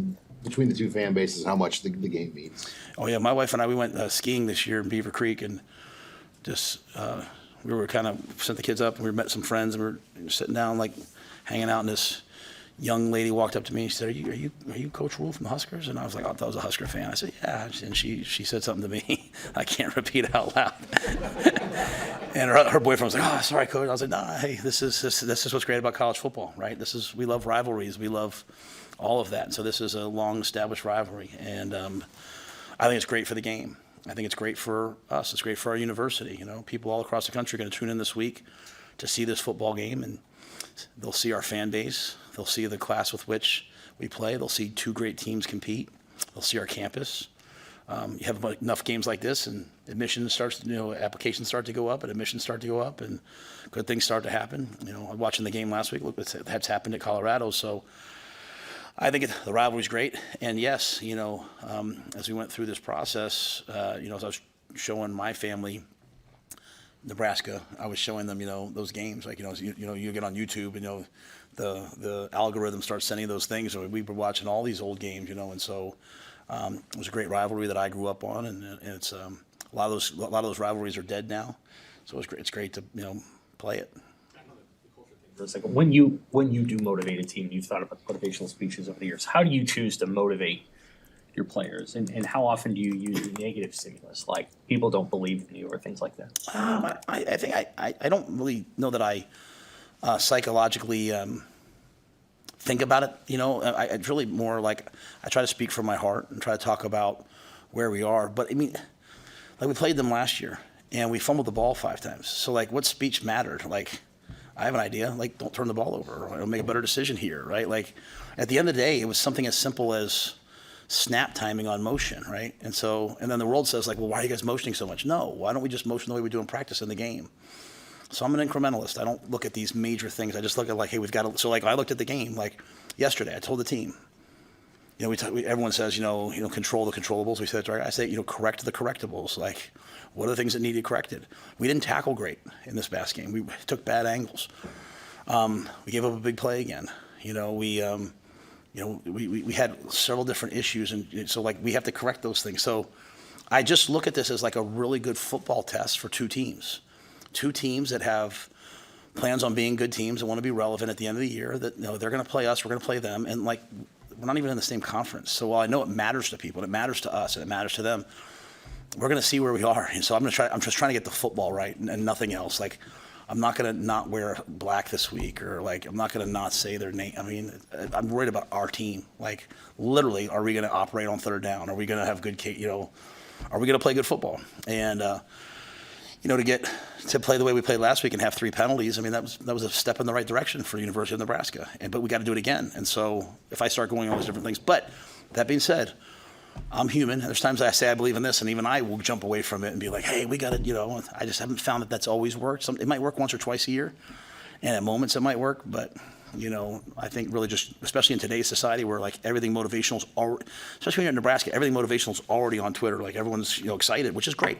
between the two fan bases, how much the game means? Oh yeah, my wife and I, we went skiing this year in Beaver Creek, and just we were kind of sent the kids up, and we met some friends, and we were sitting down like hanging out, and this young lady walked up to me and she said, are you Coach Rule from the Huskers? And I was like, I thought I was a Husker fan. I said, yeah. And she said something to me I can't repeat it out loud. And her boyfriend was like, oh, sorry, Coach. I was like, nah, hey, this is what's great about college football, right? We love rivalries. We love all of that. And so this is a long-established rivalry. And I think it's great for the game. I think it's great for us. It's great for our university. People all across the country are going to tune in this week to see this football game, and they'll see our fan base. They'll see the class with which we play. They'll see 2 great teams compete. They'll see our campus. You have enough games like this, and admissions starts, applications start to go up, and admissions start to go up, and good things start to happen. Watching the game last week, look, that's happened at Colorado. So I think the rivalry's great. And yes, as we went through this process, as I was showing my family Nebraska, I was showing them, those games. Like, you get on YouTube, and the algorithm starts sending those things. And we were watching all these old games, and so it was a great rivalry that I grew up on, and it's a lot of those rivalries are dead now. So it's great to play it. It's like when you do motivate a team, you've thought about motivational speeches over the years. How do you choose to motivate your players, and how often do you use the negative stimulus, like people don't believe in you or things like that? I think I don't really know that I psychologically think about it. It's really more like I try to speak from my heart and try to talk about where we are. But I mean, like we played them last year and we fumbled the ball 5 times. So like, what speech mattered? Like, I have an idea. Like, don't turn the ball over, or make a better decision here, right? Like, at the end of the day, it was something as simple as snap timing on motion, right? And then the world says, like, well, why are you guys motioning so much? No, why don't we just motion the way we do in practice in the game? So I'm an incrementalist. I don't look at these major things. I just look at like, hey, we've got to. So like, I looked at the game like yesterday. I told the team, everyone says, control the controllables. We said, right? I say, correct the correctables. Like, what are the things that needed corrected? We didn't tackle great in this Bass game. We took bad angles. We gave up a big play again. We had several different issues, and so like we have to correct those things. So I just look at this as like a really good football test for 2 teams. 2 teams that have plans on being good teams and want to be relevant at the end of the year, that they're going to play us, we're going to play them, and like we're not even in the same conference. So while I know it matters to people, and it matters to us, and it matters to them, we're going to see where we are. And so I'm just trying to get the football right and nothing else. Like, I'm not going to not wear black this week, or like I'm not going to not say their name. I mean, I'm worried about our team. Like literally, are we going to operate on third down? Are we going to have good, are we going to play good football? And to play the way we played last week and have 3 penalties, I mean, that was a step in the right direction for the University of Nebraska. But we got to do it again. And so if I start going all these different things, but that being said, I'm human. There's times I say I believe in this, and even I will jump away from it and be like, hey, we got to, I just haven't found that that's always worked. It might work once or twice a year, and at moments it might work, but, I think really just, especially in today's society where like everything motivational is already, especially when you're in Nebraska, everything motivational is already on Twitter. Like everyone's, excited, which is great.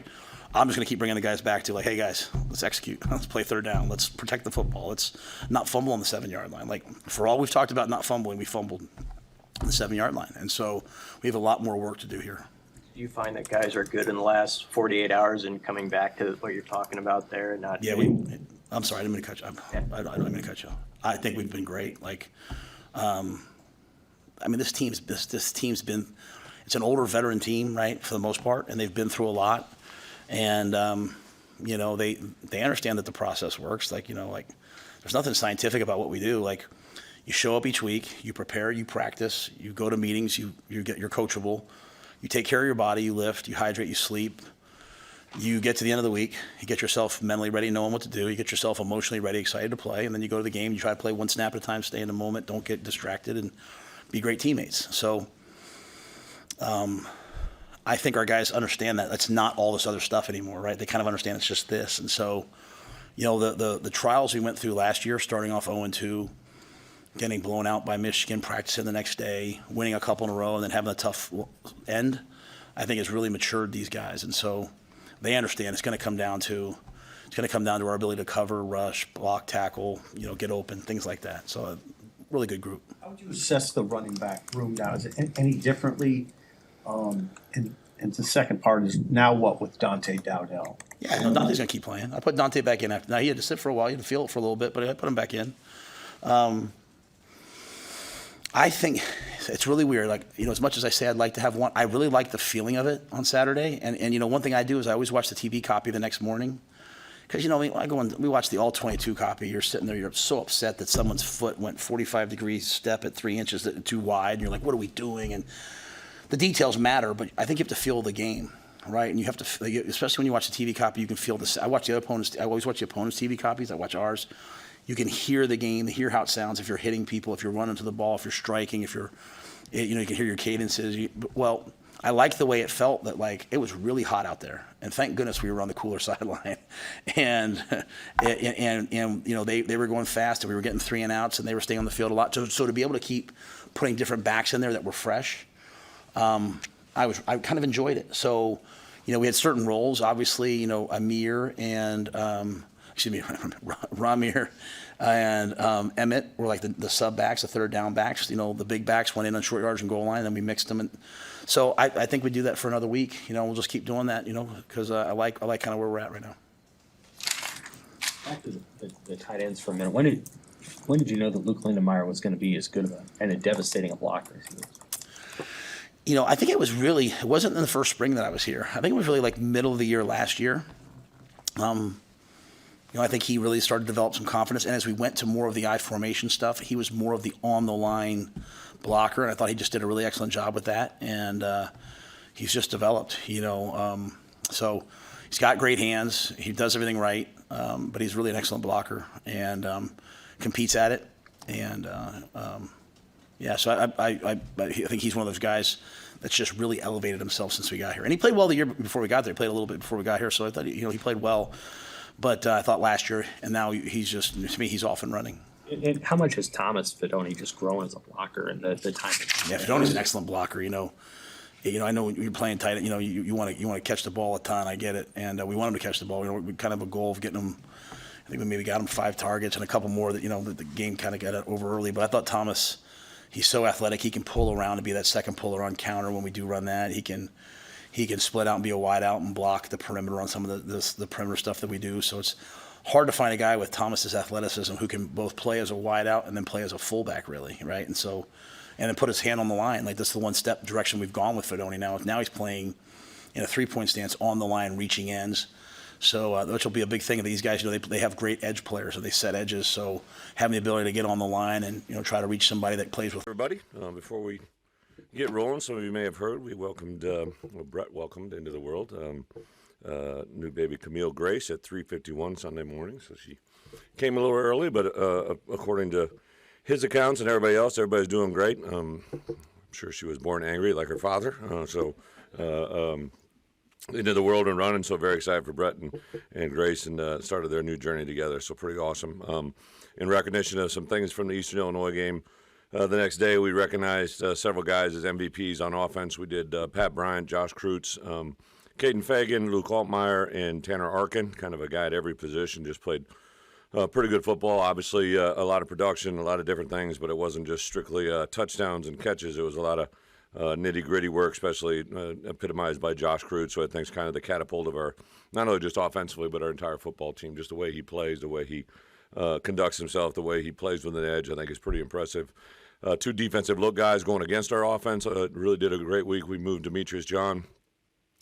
I'm just going to keep bringing the guys back to like, hey guys, let's execute. Let's play third down. Let's protect the football. Let's not fumble on the 7-yard line. Like for all we've talked about not fumbling, we fumbled on the 7-yard line. And so we have a lot more work to do here. Do you find that guys are good in the last 48 hours and coming back to what you're talking about there? Not yeah, I'm sorry, I didn't mean to cut you. I don't mean to cut you. I think we've been great. Like, I mean, this team's been, it's an older veteran team, right, for the most part, and they've been through a lot. And, they understand that the process works. Like, there's nothing scientific about what we do. Like, you show up each week, you prepare, you practice, you go to meetings, you're coachable, you take care of your body, you lift, you hydrate, you sleep. You get to the end of the week, you get yourself mentally ready, knowing what to do. You get yourself emotionally ready, excited to play, and then you go to the game. You try to play one snap at a time, stay in the moment, don't get distracted, and be great teammates. So, I think our guys understand that that's not all this other stuff anymore, right? They kind of understand it's just this. And so, the trials we went through last year, starting off 0-2, getting blown out by Michigan, practicing the next day, winning a couple in a row, and then having a tough end, I think has really matured these guys. And so they understand it's going to come down to our ability to cover, rush, block, tackle, get open, things like that. So a really good group. How would you assess the running back room now? Is it any differently? And the second part is now what with Dante Dowdell? Yeah, Dante's going to keep playing. I put Dante back in after. Now, he had to sit for a while. He had to feel it for a little bit, but I put him back in. I think it's really weird. Like, as much as I say I'd like to have one, I really like the feeling of it on Saturday. And one thing I do is I always watch the TV copy the next morning. Because, I go and we watch the all-22 copy. You're sitting there, you're so upset that someone's foot went 45 degrees step at 3 inches too wide. And you're like, what are we doing? And the details matter, but I think you have to feel the game, right? And you have to, especially when you watch the TV copy, you can feel this. I watch the other opponents. I always watch the opponents' TV copies. I watch ours. You can hear the game, hear how it sounds. If you're hitting people, if you're running to the ball, if you're striking, if you're, you can hear your cadences. Well, I liked the way it felt that like it was really hot out there, and thank goodness we were on the cooler sideline, and they were going fast, and we were getting 3 and outs, and they were staying on the field a lot. So to be able to keep putting different backs in there that were fresh. I kind of enjoyed it. So, we had certain roles, obviously, Amir and, Ramir and Emmett were like the sub backs, the third down backs. The big backs went in on short yards and goal line, and then we mixed them. And so I think we do that for another week. We'll just keep doing that, because I like kind of where we're at right now. Back to the tight ends for a minute. When did you know that Luke Lindenmeyer was going to be as good of and a devastating a blocker as he was? I think it wasn't in the first spring that I was here. I think it was really like middle of the year last year. I think he really started to develop some confidence. And as we went to more of the I formation stuff, he was more of the on-the-line blocker. And I thought he just did a really excellent job with that. And he's just developed, So he's got great hands. He does everything right. But he's really an excellent blocker and competes at it. And so I think he's one of those guys that's just really elevated himself since we got here. And he played well the year before we got there. He played a little bit before we got here, so I thought he played well. But I thought last year, and now he's just, to me, he's off and running. And how much has Thomas Fidone just grown as a blocker in the time? Yeah, Fidone's an excellent blocker. I know when you're playing tight, you want to catch the ball a ton. I get it, and we want him to catch the ball. We kind of have a goal of getting him. I think we maybe got him 5 targets and a couple more that the game kind of got over early. But I thought Thomas. He's so athletic. He can pull around and be that second puller on counter when we do run that. He can split out and be a wide out and block the perimeter on some of the perimeter stuff that we do. So it's hard to find a guy with Thomas's athleticism who can both play as a wide out and then play as a fullback, really, right? And then put his hand on the line. Like, that's the one-step direction we've gone with Fidone now. Now he's playing in a three-point stance on the line, reaching ends. So which will be a big thing of these guys. They have great edge players, so they set edges. So having the ability to get on the line and try to reach somebody that plays with. Everybody, before we get rolling, some of you may have heard we welcomed Brett welcomed into the world new baby Camille Grace at 3:51 Sunday morning. So she came a little early, but according to his accounts and everybody else, everybody's doing great. I'm sure she was born angry like her father. Into the world and running, so very excited for Brett and Grace and started their new journey together, so pretty awesome. In recognition of some things from the Eastern Illinois game, the next day we recognized several guys as MVPs on offense. We did Pat Bryant, Josh Kreutz, Caden Fagan, Luke Altmaier, and Tanner Arkin, kind of a guy at every position, just played pretty good football. Obviously a lot of production, a lot of different things, but it wasn't just strictly touchdowns and catches. It was a lot of nitty-gritty work, especially epitomized by Josh Kreutz, so I think it's kind of the catapult of our, not only just offensively, but our entire football team. Just the way he plays, the way he conducts himself, the way he plays with an edge, I think is pretty impressive. Two defensive look guys going against our offense really did a great week. We moved Demetrius John.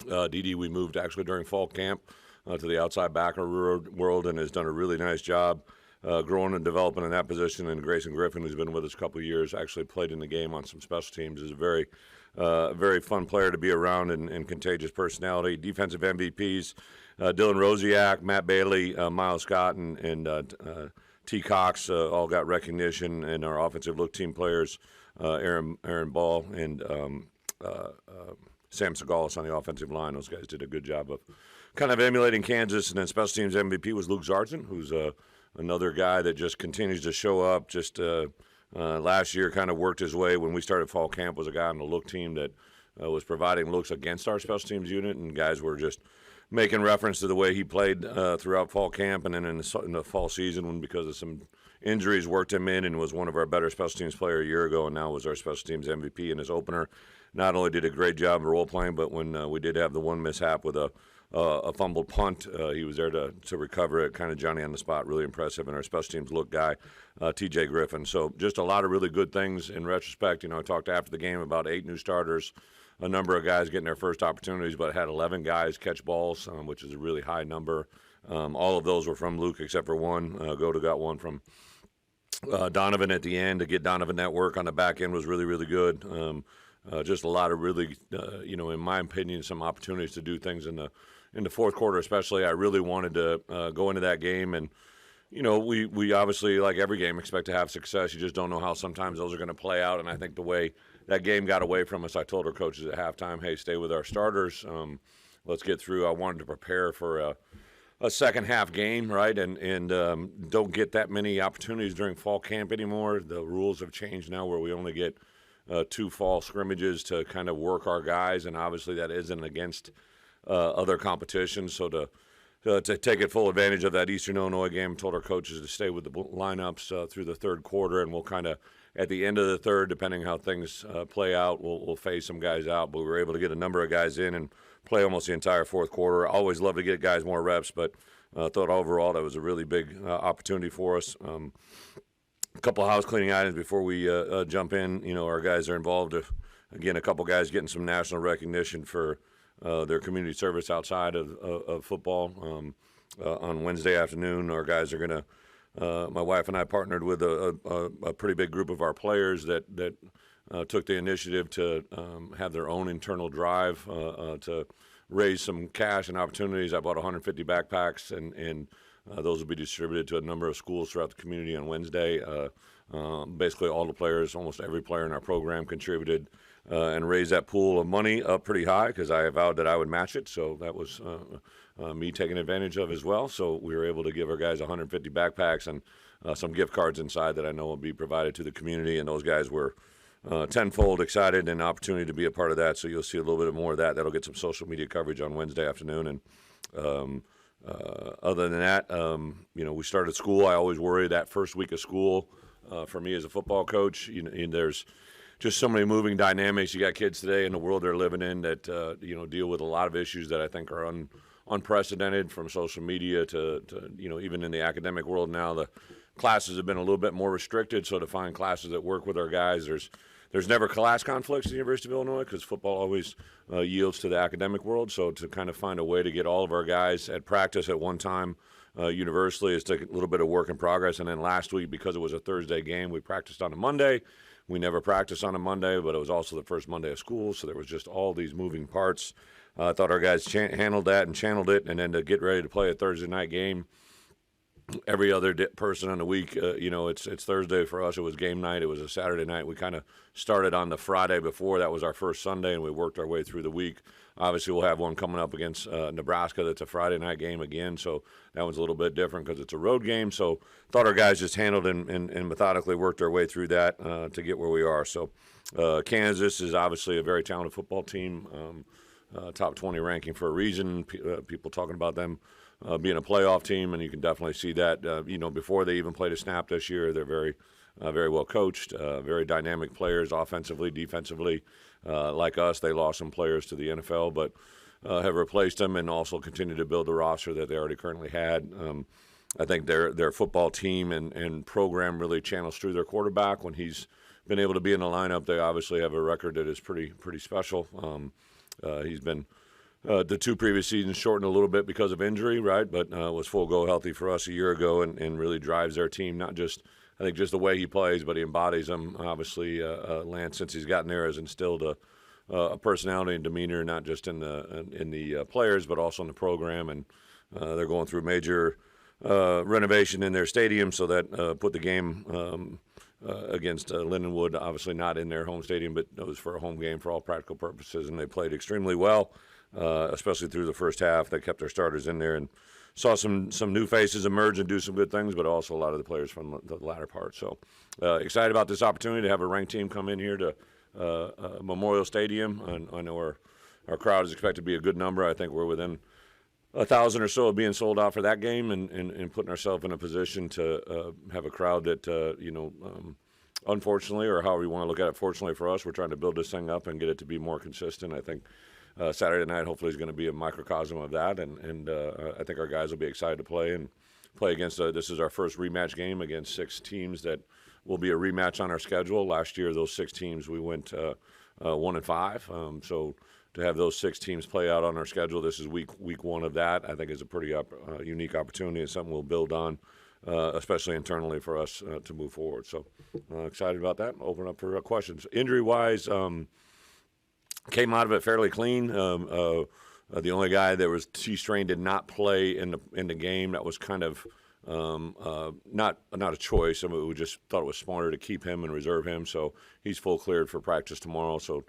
Dede we moved actually during fall camp to the outside backer world and has done a really nice job growing and developing in that position. And Grayson Griffin, who's been with us a couple of years, actually played in the game on some special teams, is a very fun player to be around and contagious personality. Defensive MVPs, Dylan Rosiak, Matt Bailey, Miles Scott, and T. Cox all got recognition. And our offensive look team players, Aaron Ball and Sam Segalis on the offensive line. Those guys did a good job of kind of emulating Kansas. And then special teams MVP was Luke Zartzen, who's another guy that just continues to show up. Just last year kind of worked his way. When we started fall camp, was a guy on the look team that was providing looks against our special teams unit, and guys were just making reference to the way he played throughout fall camp. And then in the fall season, when because of some injuries worked him in and was one of our better special teams player a year ago, and now was our special teams MVP in his opener. Not only did a great job of role playing, but when we did have the one mishap with a fumbled punt, he was there to recover it, kind of Johnny on the spot, really impressive. And our special teams look guy, T.J. Griffin. So just a lot of really good things in retrospect. I talked after the game about 8 new starters, a number of guys getting their first opportunities, but had 11 guys catch balls, which is a really high number. All of those were from Luke except for one. Goda got one from Donovan at the end. To get Donovan that work on the back end was really, really good. Just a lot of really, in my opinion, some opportunities to do things in the fourth quarter, especially. I really wanted to go into that game, and we obviously, like every game, expect to have success. You just don't know how sometimes those are going to play out. And I think the way that game got away from us, I told our coaches at halftime, "Hey, stay with our starters. Let's get through." I wanted to prepare for a second half game, right? And don't get that many opportunities during fall camp anymore. The rules have changed now, where we only get 2 fall scrimmages to kind of work our guys, and obviously that isn't against other competitions. So to take it full advantage of that Eastern Illinois game, told our coaches to stay with the lineups through the third quarter, and we'll kind of at the end of the third, depending how things play out, we'll phase some guys out. But we were able to get a number of guys in and play almost the entire fourth quarter. I always love to get guys more reps, but thought overall that was a really big opportunity for us. A couple of house cleaning items before we jump in. Our guys are involved. Again, a couple guys getting some national recognition for their community service outside of football. On Wednesday afternoon, our guys are going to, my wife and I partnered with a pretty big group of our players that took the initiative to have their own internal drive to raise some cash and opportunities. I bought 150 backpacks, and those will be distributed to a number of schools throughout the community on Wednesday. Basically, all the players, almost every player in our program contributed and raised that pool of money up pretty high because I vowed that I would match it. So that was me taking advantage of as well. So we were able to give our guys 150 backpacks and some gift cards inside that I know will be provided to the community. And those guys were tenfold excited and opportunity to be a part of that. So you'll see a little bit more of that. That'll get some social media coverage on Wednesday afternoon. And other than that, we started school. I always worry that first week of school for me as a football coach, there's just so many moving dynamics. You got kids today in the world they're living in that, deal with a lot of issues that I think are unprecedented, from social media to even in the academic world now. The classes have been a little bit more restricted, so to find classes that work with our guys, there's never class conflicts at the University of Illinois because football always yields to the academic world. So to kind of find a way to get all of our guys at practice at one time universally is a little bit of work in progress. And then last week, because it was a Thursday game, we practiced on a Monday. We never practiced on a Monday, but it was also the first Monday of school, so there was just all these moving parts. I thought our guys handled that and channeled it, and then to get ready to play a Thursday night game, every other person on the week, it's Thursday for us. It was game night. It was a Saturday night. We kind of started on the Friday before. That was our first Sunday, and we worked our way through the week. Obviously, we'll have one coming up against Nebraska. That's a Friday night game again, so that one's a little bit different because it's a road game. So thought our guys just handled and methodically worked their way through that to get where we are. So Kansas is obviously a very talented football team, top 20 ranking for a reason. People talking about them being a playoff team, and you can definitely see that. Before they even played a snap this year, they're very well coached, very dynamic players offensively, defensively. Like us, they lost some players to the NFL, but have replaced them and also continue to build the roster that they already currently had. I think their football team and program really channels through their quarterback. When he's been able to be in the lineup, they obviously have a record that is pretty special. He's been the two previous seasons shortened a little bit because of injury, right? But was full go healthy for us a year ago and really drives their team, not just – I think just the way he plays, but he embodies them. Obviously, Lance, since he's gotten there, has instilled a personality and demeanor, not just in the players, but also in the program. And they're going through major renovation in their stadium, so that put the game against Lindenwood, obviously not in their home stadium, but it was for a home game for all practical purposes, and they played extremely well, especially through the first half. They kept their starters in there and saw some new faces emerge and do some good things, but also a lot of the players from the latter part. So excited about this opportunity to have a ranked team come in here to Memorial Stadium. I know our crowd is expected to be a good number. I think we're within 1,000 or so of being sold out for that game and putting ourselves in a position to have a crowd that, unfortunately, or however you want to look at it, fortunately for us, we're trying to build this thing up and get it to be more consistent. I think Saturday night hopefully is going to be a microcosm of that, and I think our guys will be excited to play against. This is our first rematch game against 6 teams that will be a rematch on our schedule. Last year, those 6 teams we went 1-5. So to have those 6 teams play out on our schedule, this is week 1 of that. I think is a pretty unique opportunity and something we'll build on, especially internally for us to move forward. So excited about that. Open up for questions. Injury wise. Came out of it fairly clean. The only guy that was T-strain did not play in the game. That was kind of not a choice. I mean, we just thought it was smarter to keep him and reserve him. So he's full cleared for practice tomorrow. So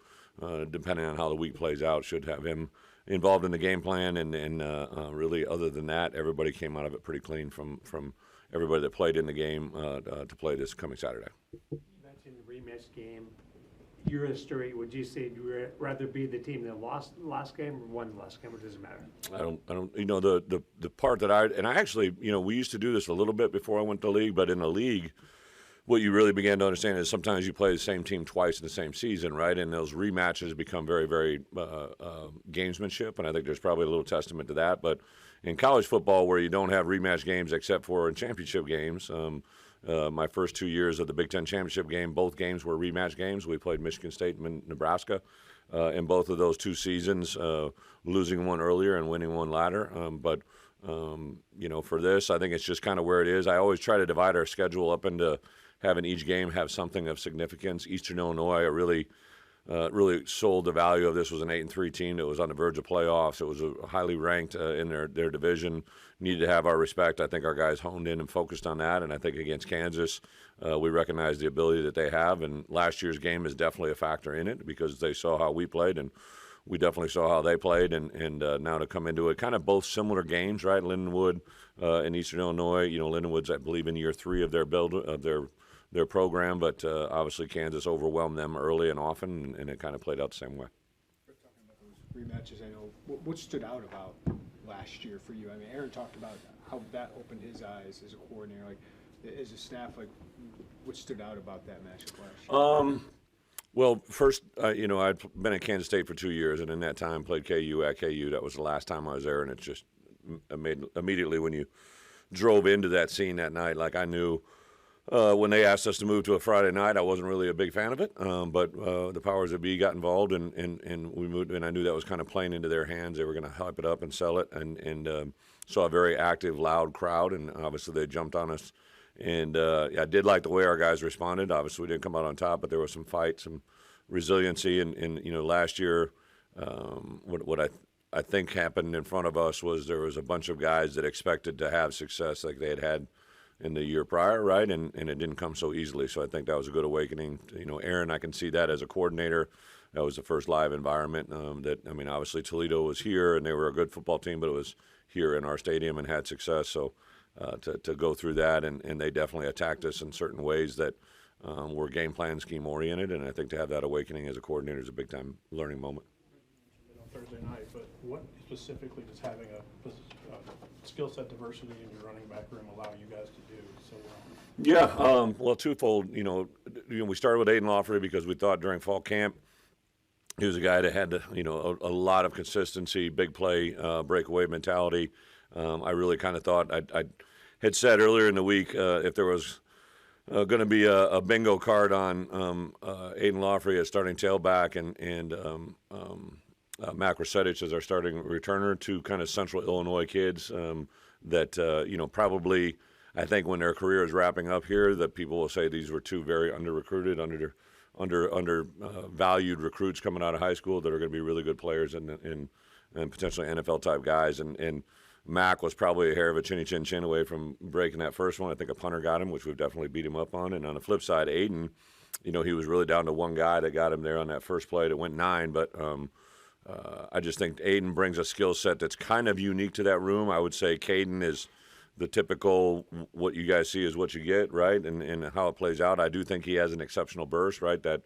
depending on how the week plays out, should have him involved in the game plan. And really, other than that, everybody came out of it pretty clean from everybody that played in the game to play this coming Saturday. You mentioned the rematch game. Your history, would you say you'd rather be the team that lost the last game or won the last game, or does it matter? I don't, the part that I actually, we used to do this a little bit before I went to the league, but in the league, what you really began to understand is sometimes you play the same team twice in the same season, right? And those rematches become very, very gamesmanship, and I think there's probably a little testament to that. But in college football, where you don't have rematch games except for in championship games, my first 2 years of the Big Ten championship game, both games were rematch games. We played Michigan State and Nebraska in both of those 2 seasons, losing one earlier and winning one later. But for this, I think it's just kind of where it is. I always try to divide our schedule up into having each game have something of significance. Eastern Illinois really sold the value of this. Was an 8-3 team that was on the verge of playoffs. It was highly ranked in their division. Needed to have our respect. I think our guys honed in and focused on that. And I think against Kansas, we recognize the ability that they have. And last year's game is definitely a factor in it because they saw how we played and we definitely saw how they played. And now to come into it, kind of both similar games, right? Lindenwood and Eastern Illinois. Lindenwood's, I believe, in year 3 of their program, but obviously Kansas overwhelmed them early and often, and it kind of played out the same way. Talking about those rematches, I know what stood out about last year for you. I mean, Aaron talked about how that opened his eyes as a coordinator. Like, as a staff, like, what stood out about that matchup last year? Well, first, I'd been at Kansas State for 2 years, and in that time played KU at KU. That was the last time I was there, and it just made immediately when you drove into that scene that night, like I knew when they asked us to move to a Friday night, I wasn't really a big fan of it. But the powers that be got involved, and we moved, and I knew that was kind of playing into their hands. They were going to hype it up and sell it, and saw a very active, loud crowd, and obviously they jumped on us. And I did like the way our guys responded. Obviously, we didn't come out on top, but there was some fight, some resiliency. And last year, what I think happened in front of us was there was a bunch of guys that expected to have success like they had in the year prior, right? And it didn't come so easily. So I think that was a good awakening. Aaron, I can see that as a coordinator. That was the first live environment. Obviously Toledo was here, and they were a good football team, but it was here in our stadium and had success. So to go through that, and they definitely attacked us in certain ways that were game plan, scheme oriented. And I think to have that awakening as a coordinator is a big time learning moment. On Thursday night, but what specifically does having a skill set diversity in your running back room allow you guys to do so well? Yeah, well, twofold. We started with Aiden Lawfrey because we thought during fall camp he was a guy that had a lot of consistency, big play, breakaway mentality. I really kind of thought I had said earlier in the week if there was going to be a bingo card on Aiden Lawfrey as starting tailback and Mac Rosetich as our starting returner, two kind of Central Illinois kids that probably I think when their career is wrapping up here that people will say these were two very under-recruited, valued recruits coming out of high school that are going to be really good players and potentially NFL type guys. And Mac was probably a hair of a chinny chin away from breaking that first one. I think a punter got him, which we've definitely beat him up on. And on the flip side, Aiden, he was really down to one guy that got him there on that first play that went 9. But I just think Aiden brings a skill set that's kind of unique to that room. I would say Caden is the typical what you guys see is what you get, right? And how it plays out. I do think he has an exceptional burst, right? That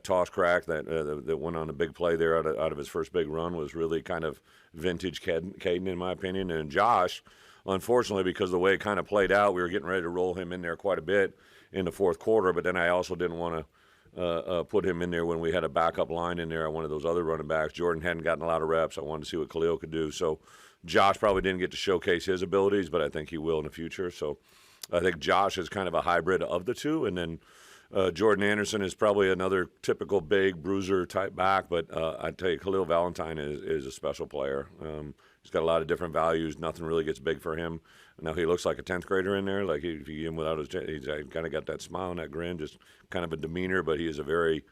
toss crack that went on a big play there out of his first big run was really kind of vintage Caden in my opinion. And Josh, unfortunately, because of the way it kind of played out, we were getting ready to roll him in there quite a bit in the fourth quarter, but then I also didn't want to put him in there when we had a backup line in there. I wanted those other running backs. Jordan hadn't gotten a lot of reps. I wanted to see what Khalil could do. So Josh probably didn't get to showcase his abilities, but I think he will in the future. So I think Josh is kind of a hybrid of the two. And then Jordan Anderson is probably another typical big bruiser type back, but I tell you, Khalil Valentine is a special player. He's got a lot of different values. Nothing really gets big for him. Now he looks like a 10th grader in there. Like if you get him without he's kind of got that smile and that grin, just kind of a demeanor. But he is a very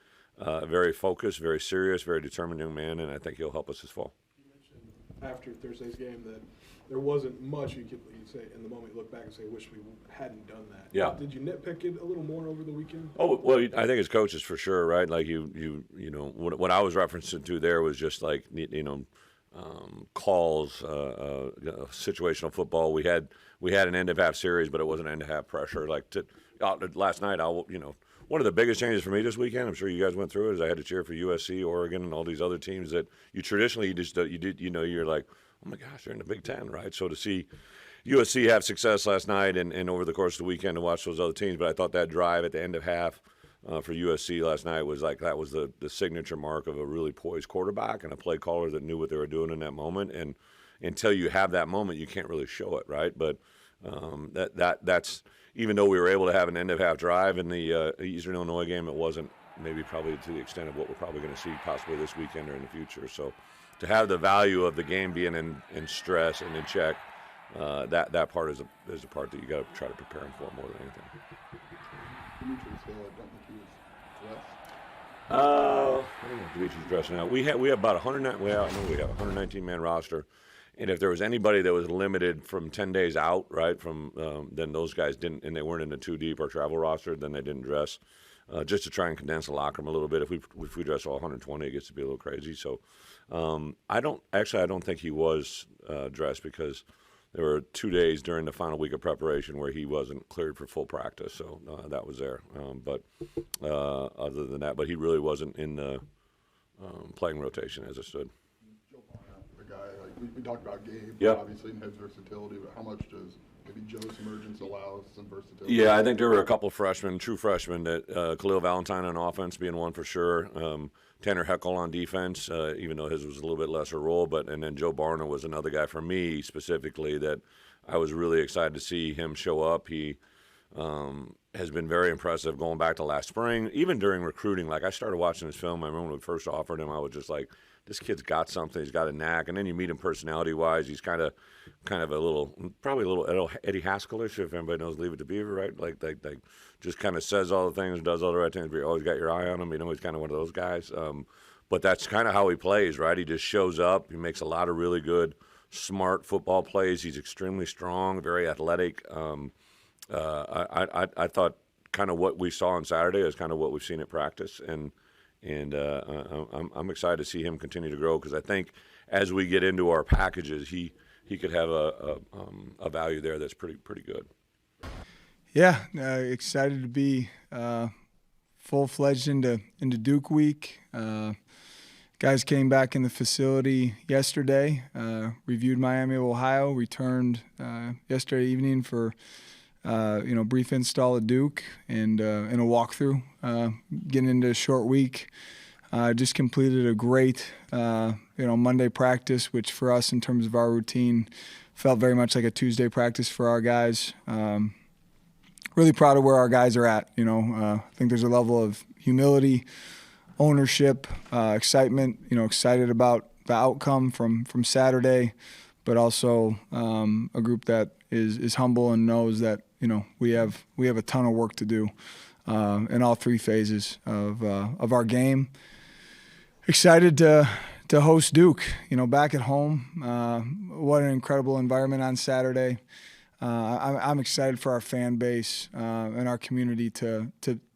focused, very serious, very determined young man, and I think he'll help us this fall. You mentioned after Thursday's game that there wasn't much you could say in the moment you look back and say, wish we hadn't done that. Yeah. Did you nitpick it a little more over the weekend? Oh, well, I think as coaches for sure, right? Like you know, what I was referencing to there was just like, calls, situational football. We had an end of half series, but it wasn't end of half pressure. Like last night, one of the biggest changes for me this weekend, I'm sure you guys went through it, is I had to cheer for USC, Oregon, and all these other teams that you traditionally you're like, oh my gosh, they're in the Big Ten, right? So to see USC have success last night and over the course of the weekend to watch those other teams, but I thought that drive at the end of half for USC last night was like that was the signature mark of a really poised quarterback and a play caller that knew what they were doing in that moment. And until you have that moment, you can't really show it, right? But that's even though we were able to have an end of half drive in the Eastern Illinois game, it wasn't maybe probably to the extent of what we're probably going to see possibly this weekend or in the future. So to have the value of the game being in stress and in check, that part is a part that you got to try to prepare him for more than anything. Dimitri's I don't think he was dressed. I don't know if Dimitri's dressing out. We have about 119 man roster, and if there was anybody that was limited from 10 days out, right, from then those guys didn't, and they weren't in the 2 deep or travel roster, then they didn't dress. Just to try and condense the locker room a little bit. If we dress all 120, it gets to be a little crazy. So I don't think he was dressed because there were 2 days during the final week of preparation where he wasn't cleared for full practice. So that was there. But other than that, but he really wasn't in the playing rotation as it stood. The guy, like we talked about Gabe, Yeah. obviously in his versatility, but how much does maybe Joe's emergence allow some versatility? Yeah, I think there were a couple freshmen, true freshmen, that Khalil Valentine on offense being one for sure. Tanner Heckel on defense, even though his was a little bit lesser role, and then Joe Barner was another guy for me specifically that I was really excited to see him show up. He has been very impressive going back to last spring, even during recruiting. Like, I started watching this film. I remember when we first offered him, I was just like, this kid's got something. He's got a knack. And then you meet him personality-wise. He's kind of a little, probably a little Eddie Haskell-ish, if anybody knows Leave It to Beaver, right? Like just kind of says all the things, does all the right things, but you always got your eye on him. You know, he's kind of one of those guys. But that's kind of how he plays, right? He just shows up. He makes a lot of really good, smart football plays. He's extremely strong, very athletic. I thought kind of what we saw on Saturday is kind of what we've seen at practice, and I'm excited to see him continue to grow, because I think as we get into our packages, he could have a value there that's pretty good. Yeah, excited to be full-fledged into Duke week. Guys came back in the facility yesterday, reviewed Miami of Ohio, returned yesterday evening for brief install at Duke and a walkthrough. Getting into a short week. Just completed a great Monday practice, which for us in terms of our routine felt very much like a Tuesday practice for our guys. Really proud of where our guys are at. I think there's a level of humility, ownership, excitement. Excited about the outcome from Saturday, but also a group that is humble and knows that we have a ton of work to do in all three phases of our game. Excited to host Duke. Back at home. What an incredible environment on Saturday. I'm excited for our fan base and our community to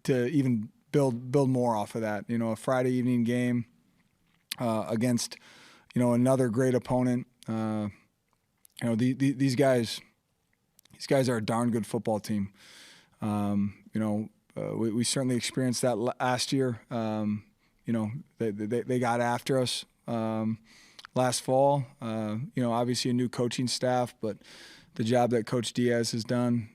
even build more off of that. A Friday evening game against another great opponent. These guys are a darn good football team. We certainly experienced that last year. They got after us last fall. Obviously a new coaching staff, but the job that Coach Diaz has done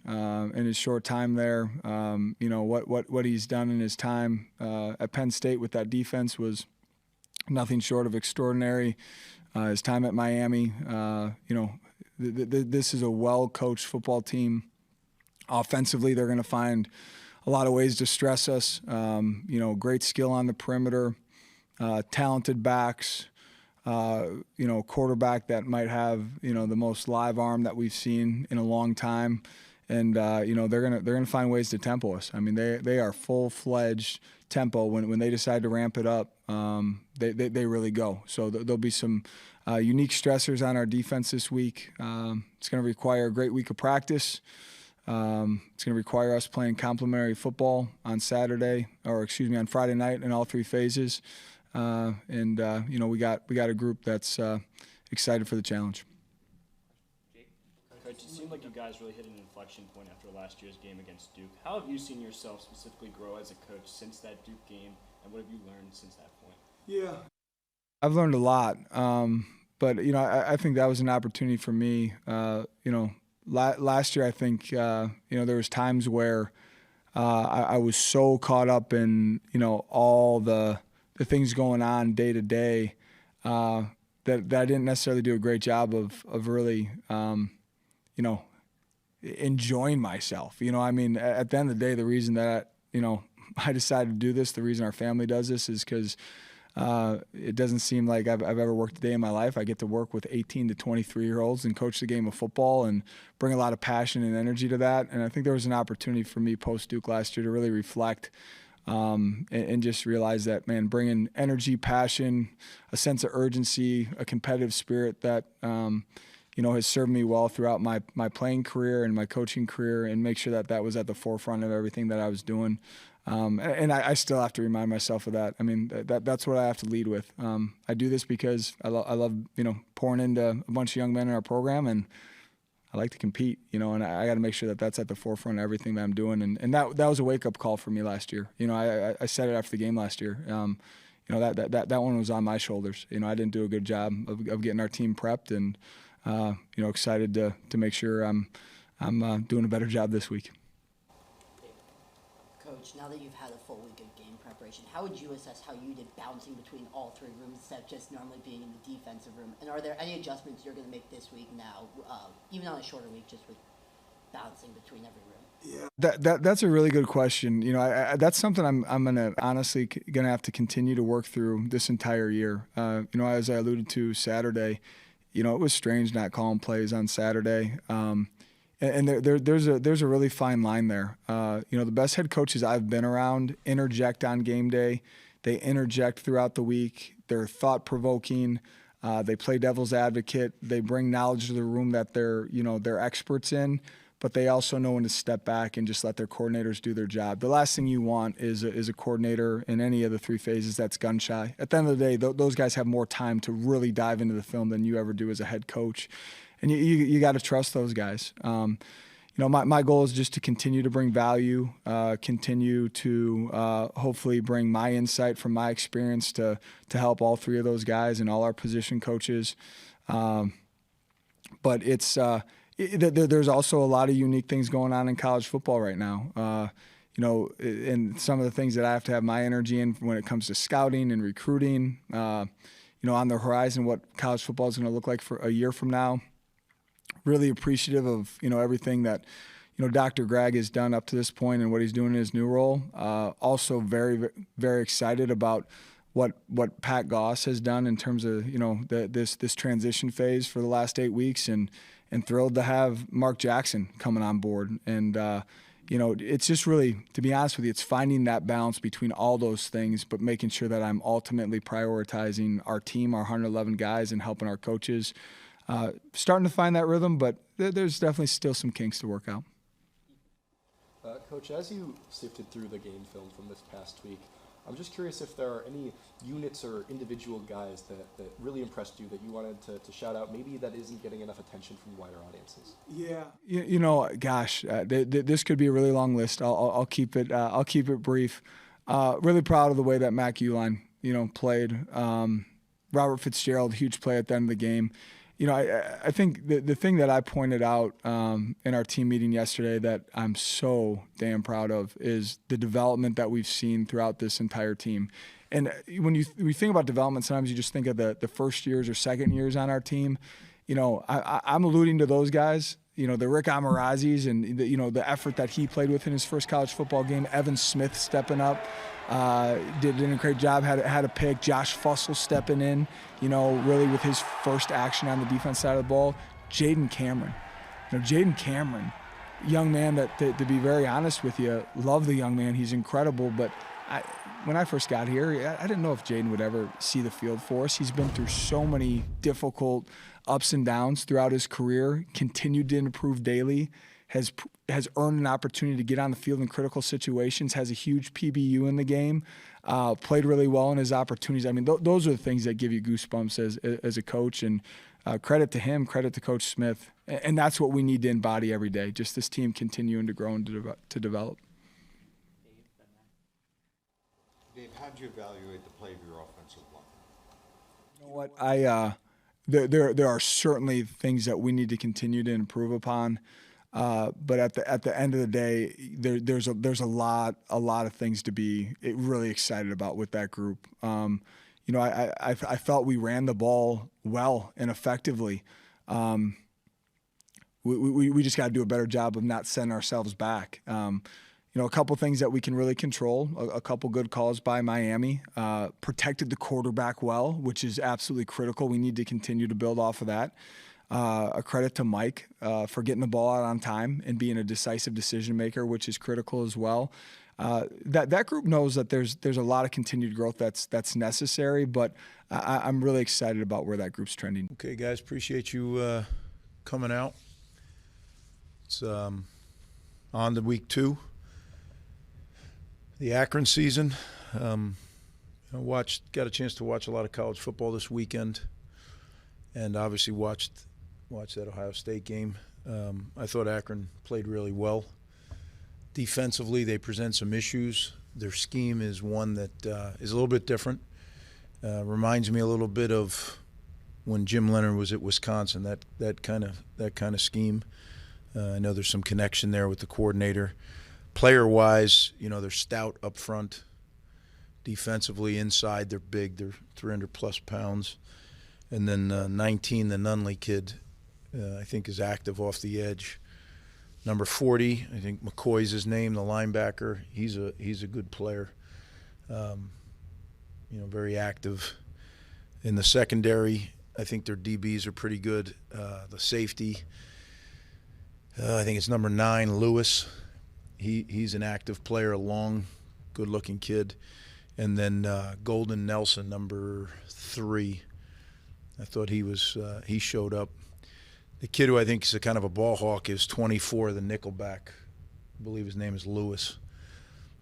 in his short time there, what he's done in his time at Penn State with that defense was nothing short of extraordinary. His time at Miami, this is a well-coached football team. Offensively, they're going to find a lot of ways to stress us. Great skill on the perimeter, talented backs, quarterback that might have the most live arm that we've seen in a long time, and they're gonna find ways to tempo us. I mean, they are full-fledged tempo. When they decide to ramp it up, they really go. So there'll be some unique stressors on our defense this week. It's going to require a great week of practice. It's going to require us playing complementary football on Friday night in all three phases. We got a group that's excited for the challenge. Coach, it seemed like you guys really hit an inflection point after last year's game against Duke. How have you seen yourself specifically grow as a coach since that Duke game, and what have you learned since that point? Yeah, I've learned a lot, but I think that was an opportunity for me. Last year, I think there was times where I was so caught up in all the things going on day to day that I didn't necessarily do a great job of really enjoying myself. At the end of the day, the reason that I decided to do this, the reason our family does this, is because it doesn't seem like I've ever worked a day in my life. I get to work with 18 to 23-year-olds and coach the game of football and bring a lot of passion and energy to that. And I think there was an opportunity for me post-Duke last year to really reflect and just realize that, man, bringing energy, passion, a sense of urgency, a competitive spirit that, has served me well throughout my playing career and my coaching career, and make sure that was at the forefront of everything that I was doing. And I still have to remind myself of that. I mean, that's what I have to lead with. I do this because I love, pouring into a bunch of young men in our program, and I like to compete, and I got to make sure that that's at the forefront of everything that I'm doing. And that was a wake-up call for me last year. I said it after the game last year. That one was on my shoulders. I didn't do a good job of getting our team prepped, and excited to make sure I'm doing a better job this week. Coach, now that you've had a full week of game preparation, how would you assess how you did bouncing between all three rooms instead of just normally being in the defensive room? And are there any adjustments you're going to make this week now, even on a shorter week, just with bouncing between every room? That's a really good question. You know, that's something I'm gonna have to continue to work through this entire year. You know, as I alluded to Saturday, you know, it was strange not calling plays on Saturday. And there's a really fine line there. You know, the best head coaches I've been around interject on game day. They interject throughout the week. They're thought-provoking. They play devil's advocate. They bring knowledge to the room that they're experts in, but they also know when to step back and just let their coordinators do their job. The last thing you want is a coordinator in any of the three phases that's gun shy. At the end of the day, those guys have more time to really dive into the film than you ever do as a head coach. And you got to trust those guys. You know, my goal is just to continue to bring value, continue to hopefully bring my insight from my experience to help all three of those guys and all our position coaches. But there's also a lot of unique things going on in college football right now. You know, and some of the things that I have to have my energy in when it comes to scouting and recruiting, you know, on the horizon, what college football is going to look like for a year from now. Really appreciative of, you know, everything that, you know, Dr. Gregg has done up to this point and what he's doing in his new role. Also very, very excited about what Pat Goss has done in terms of, you know, this transition phase for the last 8 weeks, and thrilled to have Mark Jackson coming on board. And, you know, it's just really, to be honest with you, it's finding that balance between all those things, but making sure that I'm ultimately prioritizing our team, our 111 guys, and helping our coaches. Starting to find that rhythm, but there's definitely still some kinks to work out. Coach, as you sifted through the game film from this past week, I'm just curious if there are any units or individual guys that really impressed you that you wanted to shout out, maybe that isn't getting enough attention from wider audiences. Yeah, you know, gosh, this could be a really long list. I'll keep it brief. Really proud of the way that Mac Uline, you know, played. Robert Fitzgerald, huge play at the end of the game. You know, I think the thing that I pointed out in our team meeting yesterday that I'm so damn proud of is the development that we've seen throughout this entire team. And when you think about development, sometimes you just think of the first years or second years on our team. You know, I'm alluding to those guys. You know, the Rick Amarazis and the effort that he played with in his first college football game. Evan Smith stepping up. Did a great job, had a pick. Josh Fussell stepping in, you know, really with his first action on the defense side of the ball. Jaden Cameron. You know, Jaden Cameron, young man that, to be very honest with you, love the young man. He's incredible, but when I first got here, I didn't know if Jaden would ever see the field for us. He's been through so many difficult ups and downs throughout his career, continued to improve daily, has earned an opportunity to get on the field in critical situations, has a huge PBU in the game, played really well in his opportunities. I mean, those are the things that give you goosebumps as a coach, and credit to him, credit to Coach Smith. And that's what we need to embody every day, just this team continuing to grow and to develop. Dave, how did you evaluate the play of your offensive line? You know what, there are certainly things that we need to continue to improve upon. But at the end of the day, there's a lot of things to be really excited about with that group. You know, I felt we ran the ball well and effectively. We just got to do a better job of not setting ourselves back. You know, a couple things that we can really control, a couple good calls by Miami, protected the quarterback well, which is absolutely critical. We need to continue to build off of that. A credit to Mike for getting the ball out on time and being a decisive decision maker, which is critical as well. That group knows that there's a lot of continued growth that's necessary, but I'm really excited about where that group's trending. Okay, guys, appreciate you coming out. It's on to week 2. The Akron season. Got a chance to watch a lot of college football this weekend, and obviously watched that Ohio State game. I thought Akron played really well. Defensively, they present some issues. Their scheme is one that is a little bit different. Reminds me a little bit of when Jim Leonard was at Wisconsin. That kind of scheme. I know there's some connection there with the coordinator. Player-wise, you know, they're stout up front. Defensively, inside, they're big. They're 300-plus pounds. And then 19, the Nunley kid, I think is active off the edge. Number 40, I think McCoy's his name, the linebacker. He's a good player. Very active. In the secondary, I think their DBs are pretty good. The safety, I think it's number 9, Lewis. He's an active player, a long, good-looking kid. And then Golden Nelson, number 3. I thought he showed up. The kid who I think is a kind of a ball hawk is 24, the nickelback. I believe his name is Lewis.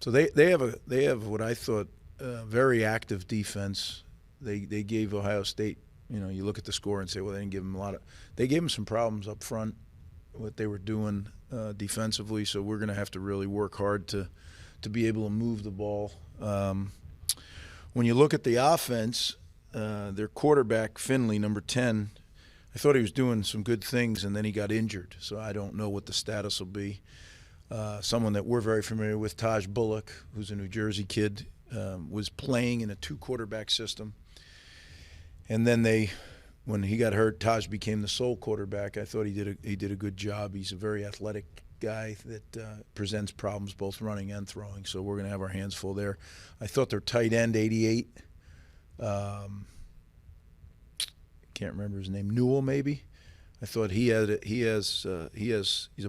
So they have what I thought very active defense. They gave Ohio State, you look at the score and say, well, they didn't give them they gave them some problems up front, what they were doing defensively. So we're going to have to really work hard to be able to move the ball. When you look at the offense, their quarterback, Finley, number 10, I thought he was doing some good things, and then he got injured. So I don't know what the status will be. Someone that we're very familiar with, Taj Bullock, who's a New Jersey kid, was playing in a 2-quarterback system. And then when he got hurt, Taj became the sole quarterback. I thought he did a good job. He's a very athletic guy that presents problems both running and throwing. So we're going to have our hands full there. I thought their tight end, 88. Can't remember his name. Newell, maybe. I thought he's a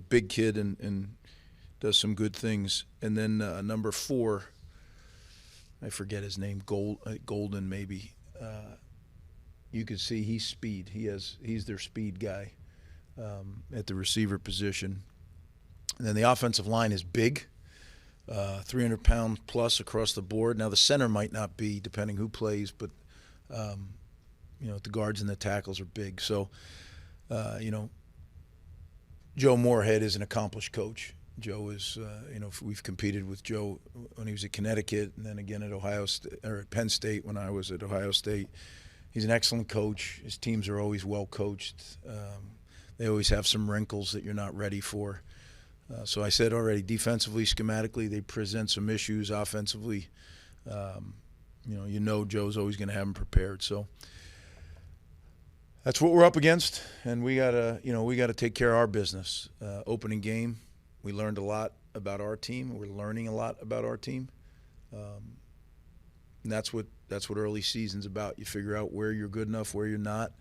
big kid and does some good things. And then number 4, I forget his name. Golden, maybe. You could see he's speed. He's their speed guy at the receiver position. And then the offensive line is big, 300-pound plus across the board. Now the center might not be, depending who plays, but the guards and the tackles are big. So, Joe Moorhead is an accomplished coach. Joe is, we've competed with Joe when he was at Connecticut, and then again at Penn State when I was at Ohio State. He's an excellent coach. His teams are always well coached. They always have some wrinkles that you're not ready for. So I said already, defensively, schematically, they present some issues. Offensively, Joe's always going to have them prepared. So that's what we're up against, and we gotta take care of our business. Opening game, we learned a lot about our team. We're learning a lot about our team, and that's what early season's about. You figure out where you're good enough, where you're not,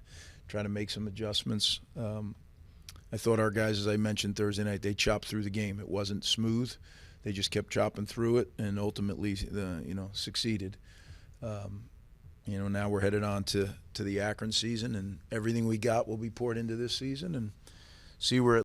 try to make some adjustments. I thought our guys, as I mentioned Thursday night, they chopped through the game. It wasn't smooth. They just kept chopping through it and ultimately, succeeded. Now we're headed on to the Akron season, and everything we got will be poured into this season and see where it